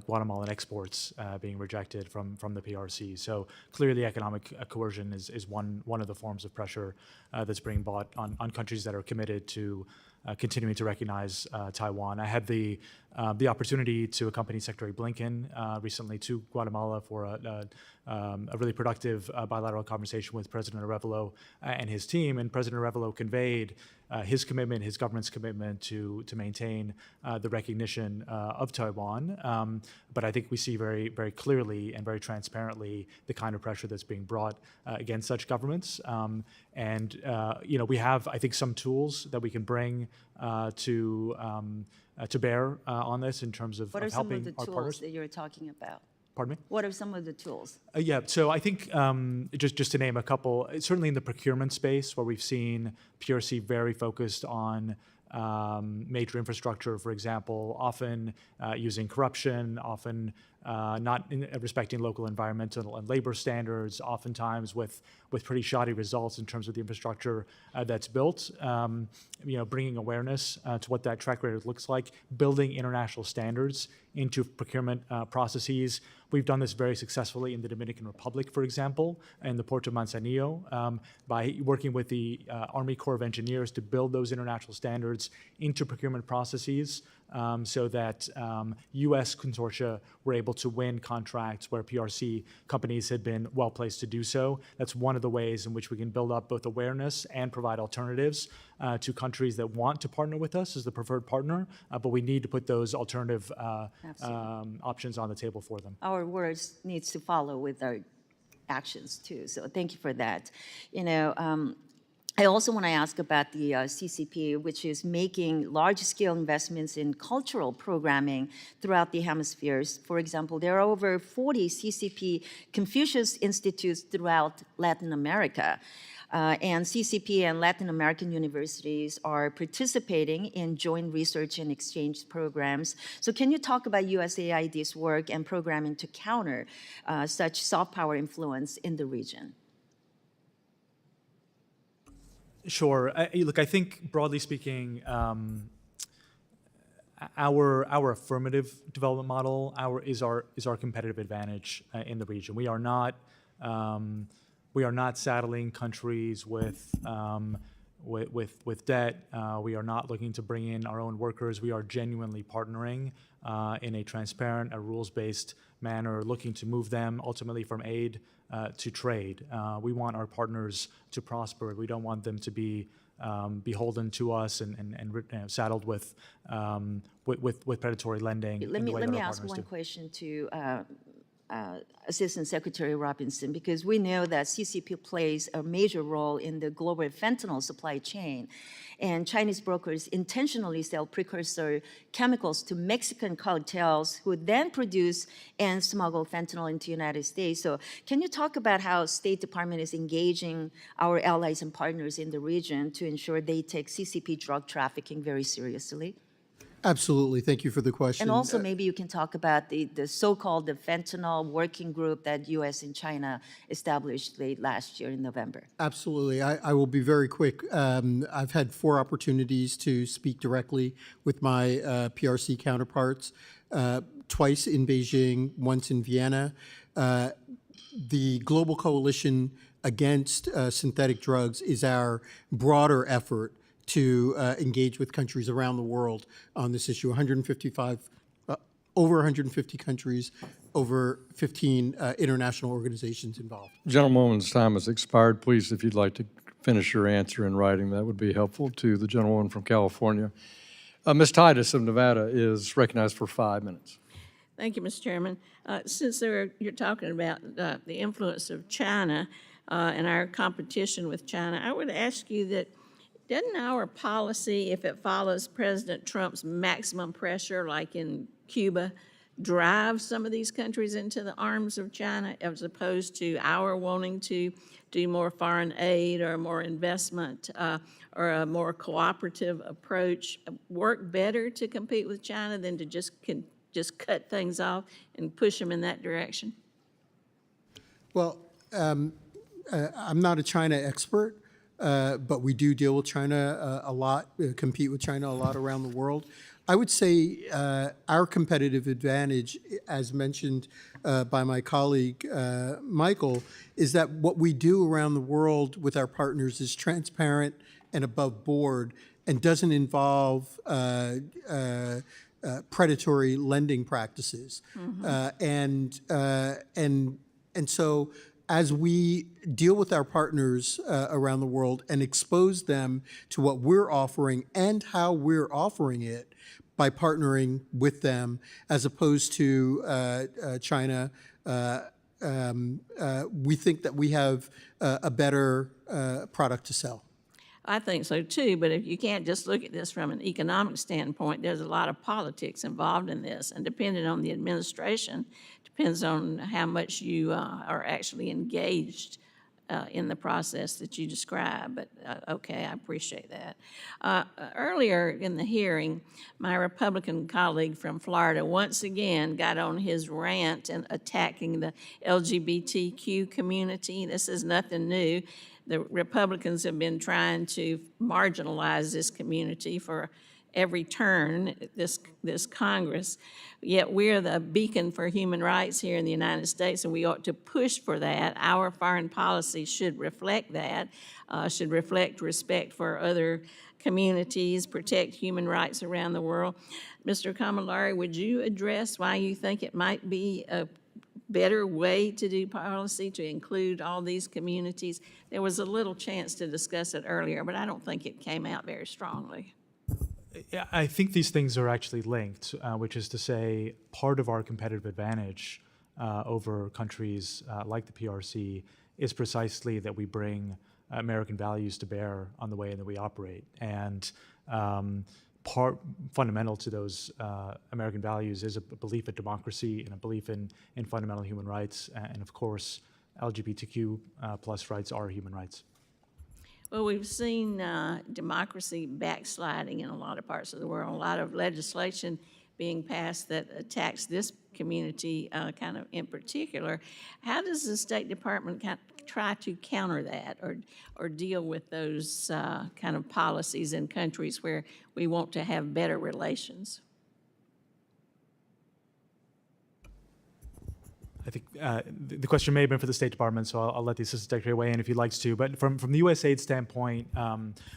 Guatemalan exports being rejected from the PRC. So clearly economic coercion is one of the forms of pressure that's being brought on countries that are committed to continuing to recognize Taiwan. I had the opportunity to accompany Secretary Blinken recently to Guatemala for a really productive bilateral conversation with President Arevalo and his team. And President Arevalo conveyed his commitment, his government's commitment to maintain the recognition of Taiwan. But I think we see very, very clearly and very transparently the kind of pressure that's being brought against such governments. We have, I think, some tools that we can bring to bear on this in terms of what are helping some of the our tools partners. that you're talking about? Pardon me? What are some of the tools? So I think just to name a couple, certainly in the procurement space where we've seen PRC very focused on major infrastructure, for example, often using corruption, often not respecting local environmental and labor standards, oftentimes with pretty shoddy results in terms of the infrastructure that's built. Bringing awareness to what that track record looks like, building international standards into procurement processes. We've done this very successfully in the Dominican Republic, for example, in the Port of Manzanillo, by working with the Army Corps of Engineers to build those international standards into procurement processes so that U.S. consortia were able to win contracts where PRC companies had been well-placed to do so. That's one of the ways in which we can build up both awareness and provide alternatives to countries that want to partner with us as the preferred partner, but we need to put those alternative options on the table for them. Our words needs to follow with our actions too. So thank you for that. I also want to ask about the CCP, which is making large-scale investments in cultural programming throughout the hemispheres. For example, there are over 40 CCP Confucius Institutes throughout Latin America. And CCP and Latin American universities are participating in joint research and exchange programs. So can you talk about USAID's work and programming to counter such soft power influence in the region? Sure. Look, I think broadly speaking, our affirmative development model is our competitive advantage in the region. We are not saddling countries with debt. We are not looking to bring in our own workers. We are genuinely partnering in a transparent, a rules-based manner, looking to move them ultimately from aid to trade. We want our partners to prosper. We don't want them to be beholden to us and saddled with predatory lending. Let me ask one question to Assistant Secretary Robinson, because we know that CCP plays a major role in the global fentanyl supply chain, and Chinese brokers intentionally sell precursor chemicals to Mexican cartels who then produce and smuggle fentanyl into the United States. So can you talk about how State Department is engaging our allies and partners in the region to ensure they take CCP drug trafficking very seriously? Absolutely. Thank you for the question. And also maybe you can talk about the so-called fentanyl working group that U.S. and China established late last year in November. Absolutely. I will be very quick. I've had 4 opportunities to speak directly with my PRC counterparts, twice in Beijing, once in Vienna. The Global Coalition Against Synthetic Drugs is our broader effort to engage with countries around the world on this issue. Over 150 countries, over 15 international organizations involved. Gentlewoman's time has expired. Please, if you'd like to finish your answer in writing, that would be helpful to the gentlewoman from California. Ms. Titus of Nevada is recognized for 5 minutes. Thank you, Mr. Chairman. Since you're talking about the influence of China and our competition with China, I would ask you that Doesn't our policy, if it follows President Trump's maximum pressure, like in Cuba, drive some of these countries into the arms of China as opposed to our wanting to do more foreign aid or more investment or a more cooperative approach work better to compete with China than to just cut things off and push them in that direction? Well, I'm not a China expert, but we do deal with China a lot, compete with China a lot around the world. I would say our competitive advantage, as mentioned by my colleague Michael, is that what we do around the world with our partners is transparent and above board and doesn't involve predatory lending practices. And so as we deal with our partners around the world and expose them to what we're offering and how we're offering it by partnering with them as opposed to China, we think that we have a better product to sell. I think so too, but if you can't just look at this from an economic standpoint, there's a lot of politics involved in this, and depending on the administration, depends on how much you are actually engaged in the process that you describe. But okay, I appreciate that. Earlier in the hearing, my Republican colleague from Florida once again got on his rant and attacking the LGBTQ community. This is nothing new. The Republicans have been trying to marginalize this community for every turn this Congress, yet we're the beacon for human rights here in the United States, and we ought to push for that. Our foreign policy should reflect that, should reflect respect for other communities, protect human rights around the world. Mr. Camilleri, would you address why you think it might be a better way to do policy to include all these communities? There was a little chance to discuss it earlier, but I don't think it came out very strongly. Yeah, I think these things are actually linked, which is to say part of our competitive advantage over countries like the PRC is precisely that we bring American values to bear on the way that we operate. And fundamental to those American values is a belief in democracy and a belief in fundamental human rights. And of course, LGBTQ plus rights are human rights. Well, we've seen democracy backsliding in a lot of parts of the world, a lot of legislation being passed that attacks this community kind of in particular. How does the State Department try to counter that or deal with those kind of policies in countries where we want to have better relations? I think the question may have been for the State Department, so I'll let the Assistant Secretary weigh in if he likes to. But from the USAID standpoint,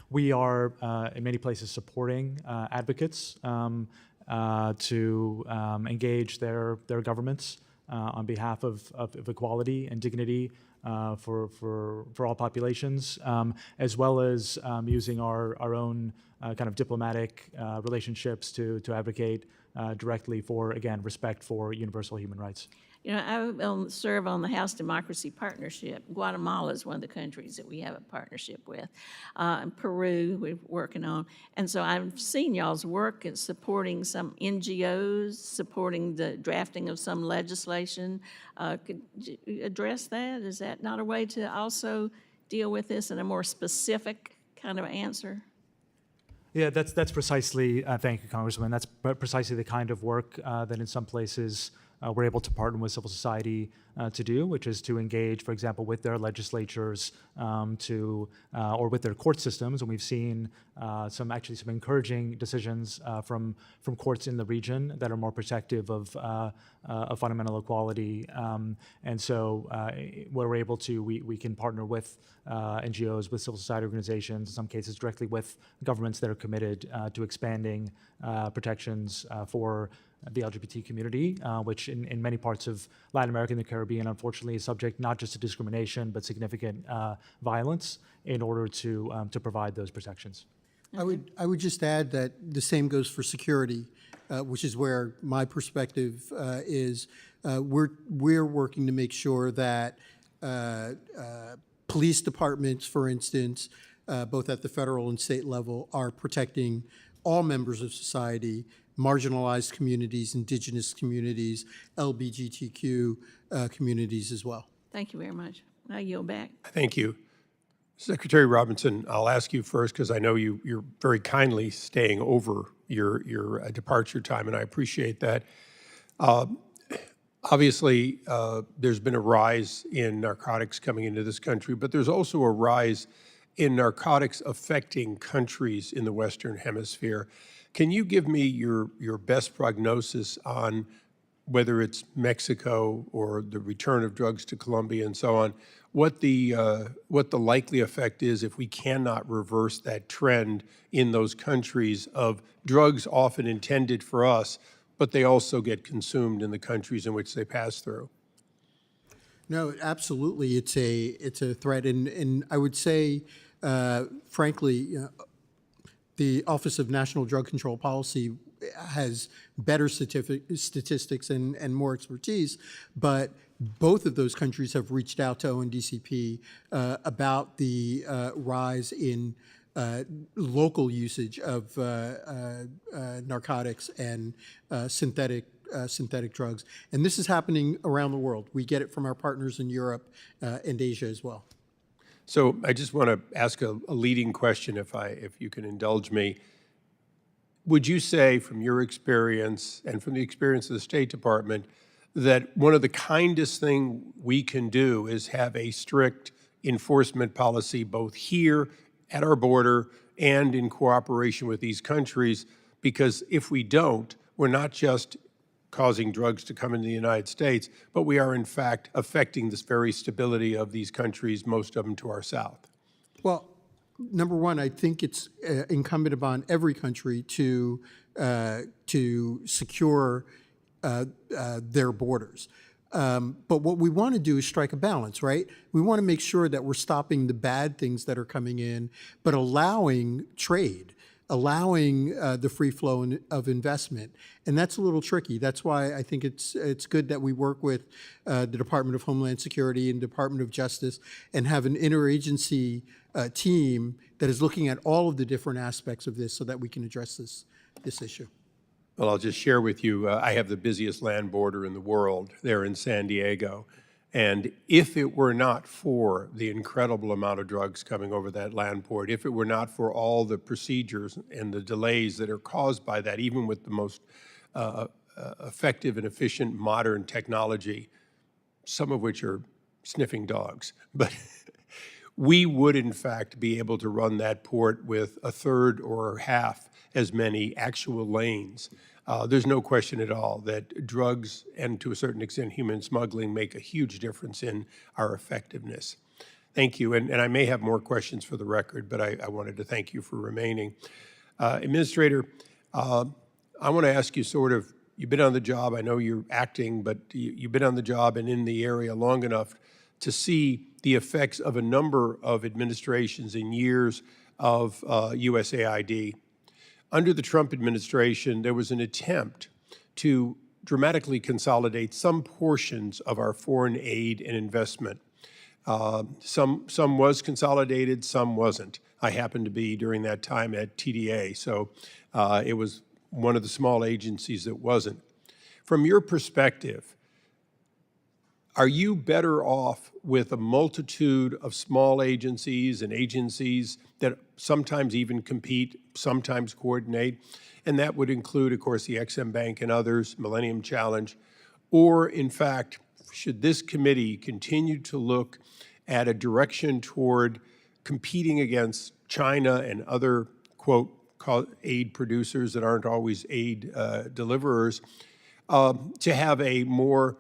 we are in many places supporting advocates to engage their governments on behalf of equality and dignity for all populations, as well as using our own kind of diplomatic relationships to advocate directly for, again, respect for universal human rights. You know, I serve on the House Democracy Partnership. Guatemala is one of the countries that we have a partnership with. Peru, we're working on. And so I've seen y'all's work in supporting some NGOs, supporting the drafting of some legislation. Could you address that? Is that not a way to also deal with this in a more specific kind of answer? Yeah, that's precisely, thank you, Congresswoman, that's precisely the kind of work that in some places we're able to partner with civil society to do, which is to engage, for example, with their legislatures or with their court systems. And we've seen some encouraging decisions from courts in the region that are more protective of fundamental equality. And so we're able to, we can partner with NGOs, with civil society organizations, in some cases directly with governments that are committed to expanding protections for the LGBT community, which in many parts of Latin America and the Caribbean, unfortunately, is subject not just to discrimination, but significant violence in order to provide those protections. I would just add that the same goes for security, which is where my perspective is. We're working to make sure that police departments, for instance, both at the federal and state level, are protecting all members of society, marginalized communities, indigenous communities, LGBTQ communities as well. Thank you very much. I yield back. Thank you. Secretary Robinson, I'll ask you first because I know you're very kindly staying over your departure time, and I appreciate that. Obviously, there's been a rise in narcotics coming into this country, but there's also a rise in narcotics affecting countries in the Western Hemisphere. Can you give me your best prognosis on whether it's Mexico or the return of drugs to Colombia and so on, what the likely effect is if we cannot reverse that trend in those countries of drugs often intended for us, but they also get consumed in the countries in which they pass through? No, absolutely, it's a threat, and I would say, frankly, the Office of National Drug Control Policy has better statistics and more expertise, but both of those countries have reached out to ONDCP about the rise in local usage of narcotics and synthetic drugs. And this is happening around the world. We get it from our partners in Europe and Asia as well. So I just want to ask a leading question, if you can indulge me. Would you say, from your experience and from the experience of the State Department, that one of the kindest things we can do is have a strict enforcement policy both here at our border and in cooperation with these countries? Because if we don't, we're not just causing drugs to come into the United States, but we are in fact affecting this very stability of these countries, most of them to our south. Well, number one, I think it's incumbent upon every country to secure their borders. But what we want to do is strike a balance, right? We want to make sure that we're stopping the bad things that are coming in, but allowing trade, allowing the free flow of investment. And that's a little tricky. That's why I think it's good that we work with the Department of Homeland Security and Department of Justice and have an interagency team that is looking at all of the different aspects of this so that we can address this issue. Well, I'll just share with you, I have the busiest land border in the world there in San Diego. And if it were not for the incredible amount of drugs coming over that land port, if it were not for all the procedures and the delays that are caused by that, even with the most effective and efficient modern technology, some of which are sniffing dogs, but we would in fact be able to run that port with a third or half as many actual lanes. There's no question at all that drugs and to a certain extent human smuggling make a huge difference in our effectiveness. Thank you, and I may have more questions for the record, but I wanted to thank you for remaining. Administrator, I want to ask you sort of, you've been on the job, I know you're acting, but you've been on the job and in the area long enough to see the effects of a number of administrations in years of USAID. Under the Trump administration, there was an attempt to dramatically consolidate some portions of our foreign aid and investment. Some was consolidated, some wasn't. I happened to be during that time at TDA, so it was one of the small agencies that wasn't. From your perspective, are you better off with a multitude of small agencies and agencies that sometimes even compete, sometimes coordinate, and that would include, of course, the Ex-Im Bank and others, Millennium Challenge, or in fact, should this committee continue to look at a direction toward competing against China and other, quote, aid producers that aren't always aid deliverers, to have a more,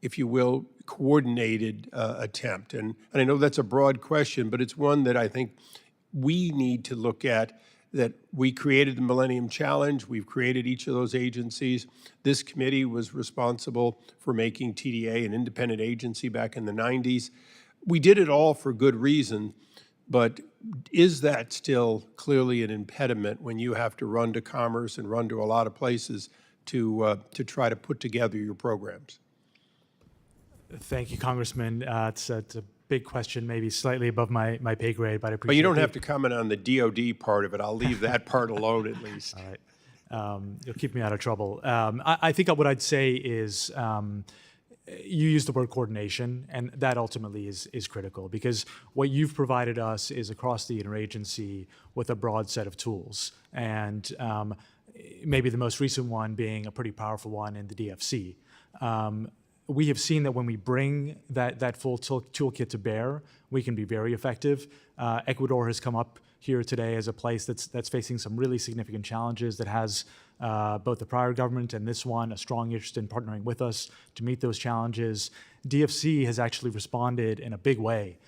if you will, coordinated attempt? And I know that's a broad question, but it's one that I think we need to look at, that we created the Millennium Challenge, we've created each of those agencies. This committee was responsible for making TDA an independent agency back in the 90s. We did it all for good reason, but is that still clearly an impediment when you have to run to Commerce and run to a lot of places to try to put together your programs? Thank you, Congressman. It's a big question, maybe slightly above my pay grade, but I appreciate But you don't the- have to comment on the DOD part of it. I'll leave that part alone at least. All right. You'll keep me out of trouble. I think what I'd say is you use the word coordination, and that ultimately is critical because what you've provided us is across the interagency with a broad set of tools. And maybe the most recent one being a pretty powerful one in the DFC. We have seen that when we bring that full toolkit to bear, we can be very effective. Ecuador has come up here today as a place that's facing some really significant challenges, that has both the prior government and this one a strong interest in partnering with us to meet those challenges. DFC has actually responded in a big way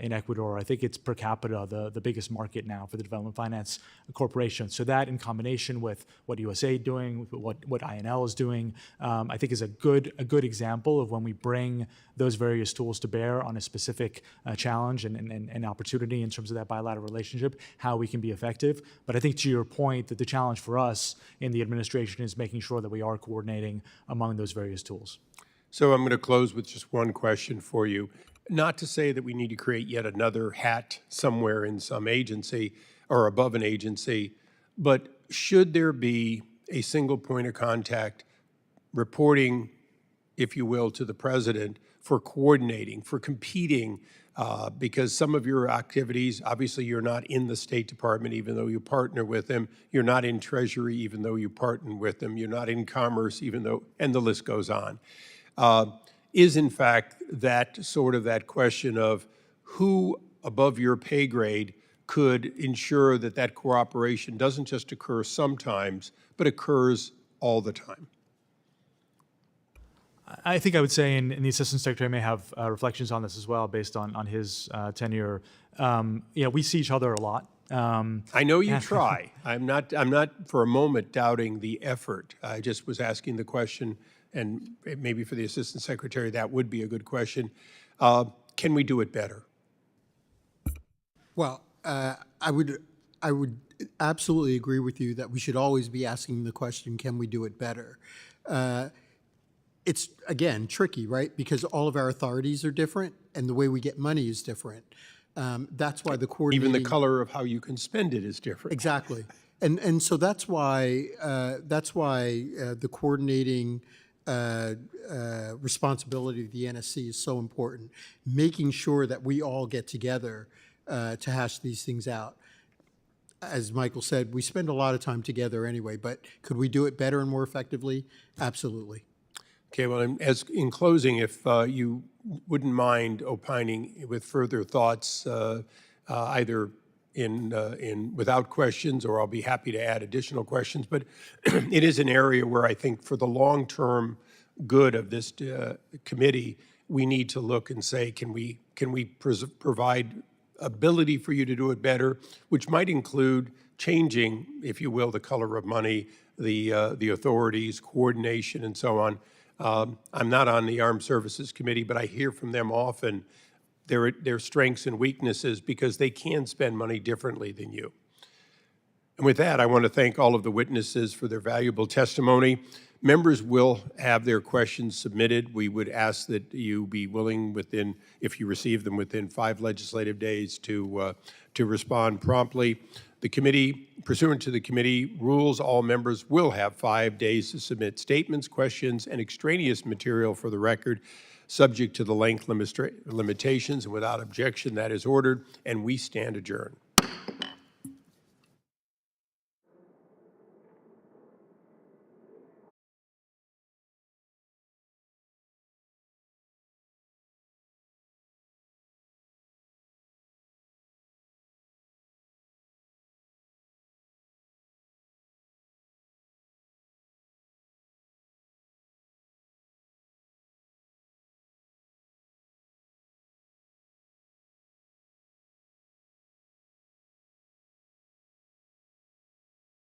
in Ecuador. I think it's per capita the biggest market now for the Development Finance Corporation. So that, in combination with what USAID doing, what INL is doing, I think is a good example of when we bring those various tools to bear on a specific challenge and opportunity in terms of that bilateral relationship, how we can be effective. But I think to your point that the challenge for us in the administration is making sure that we are coordinating among those various tools. So I'm going to close with just one question for you. Not to say that we need to create yet another hat somewhere in some agency or above an agency, but should there be a single point of contact reporting, if you will, to the president for coordinating, for competing, because some of your activities, obviously you're not in the State Department even though you partner with them, you're not in Treasury even though you partner with them, you're not in Commerce even though, and the list goes on. Is in fact that question of who above your pay grade could ensure that cooperation doesn't just occur sometimes, but occurs all the time? I think I would say, and the Assistant Secretary may have reflections on this as well based on his tenure, we see each other a lot. I know you try. I'm not for a moment doubting the effort. I just was asking the question, and maybe for the Assistant Secretary that would be a good question. Can we do it better? Well, I would absolutely agree with you that we should always be asking the question, can we do it better? It's, again, tricky, right? Because all of our authorities are different and the way we get money is different. That's why the coordinating... Even the color of how you can spend it is different. Exactly. And so that's why the coordinating responsibility of the NSC is so important, making sure that we all get together to hash these things out. As Michael said, we spend a lot of time together anyway, but could we do it better and more effectively? Absolutely. Okay, well, in closing, if you wouldn't mind opining with further thoughts, either without questions, or I'll be happy to add additional questions, but it is an area where I think for the long-term good of this committee, we need to look and say, can we provide ability for you to do it better, which might include changing, if you will, the color of money, the authorities, coordination, and so on. I'm not on the Armed Services Committee, but I hear from them often their strengths and weaknesses because they can spend money differently than you. And with that, I want to thank all of the witnesses for their valuable testimony. Members will have their questions submitted. We would ask that you be willing within, if you receive them within 5 legislative days, to respond promptly. The committee, pursuant to the committee rules, all members will have 5 days to submit statements, questions, and extraneous material for the record, subject to the length limitations, and without objection, that is ordered, and we stand adjourned.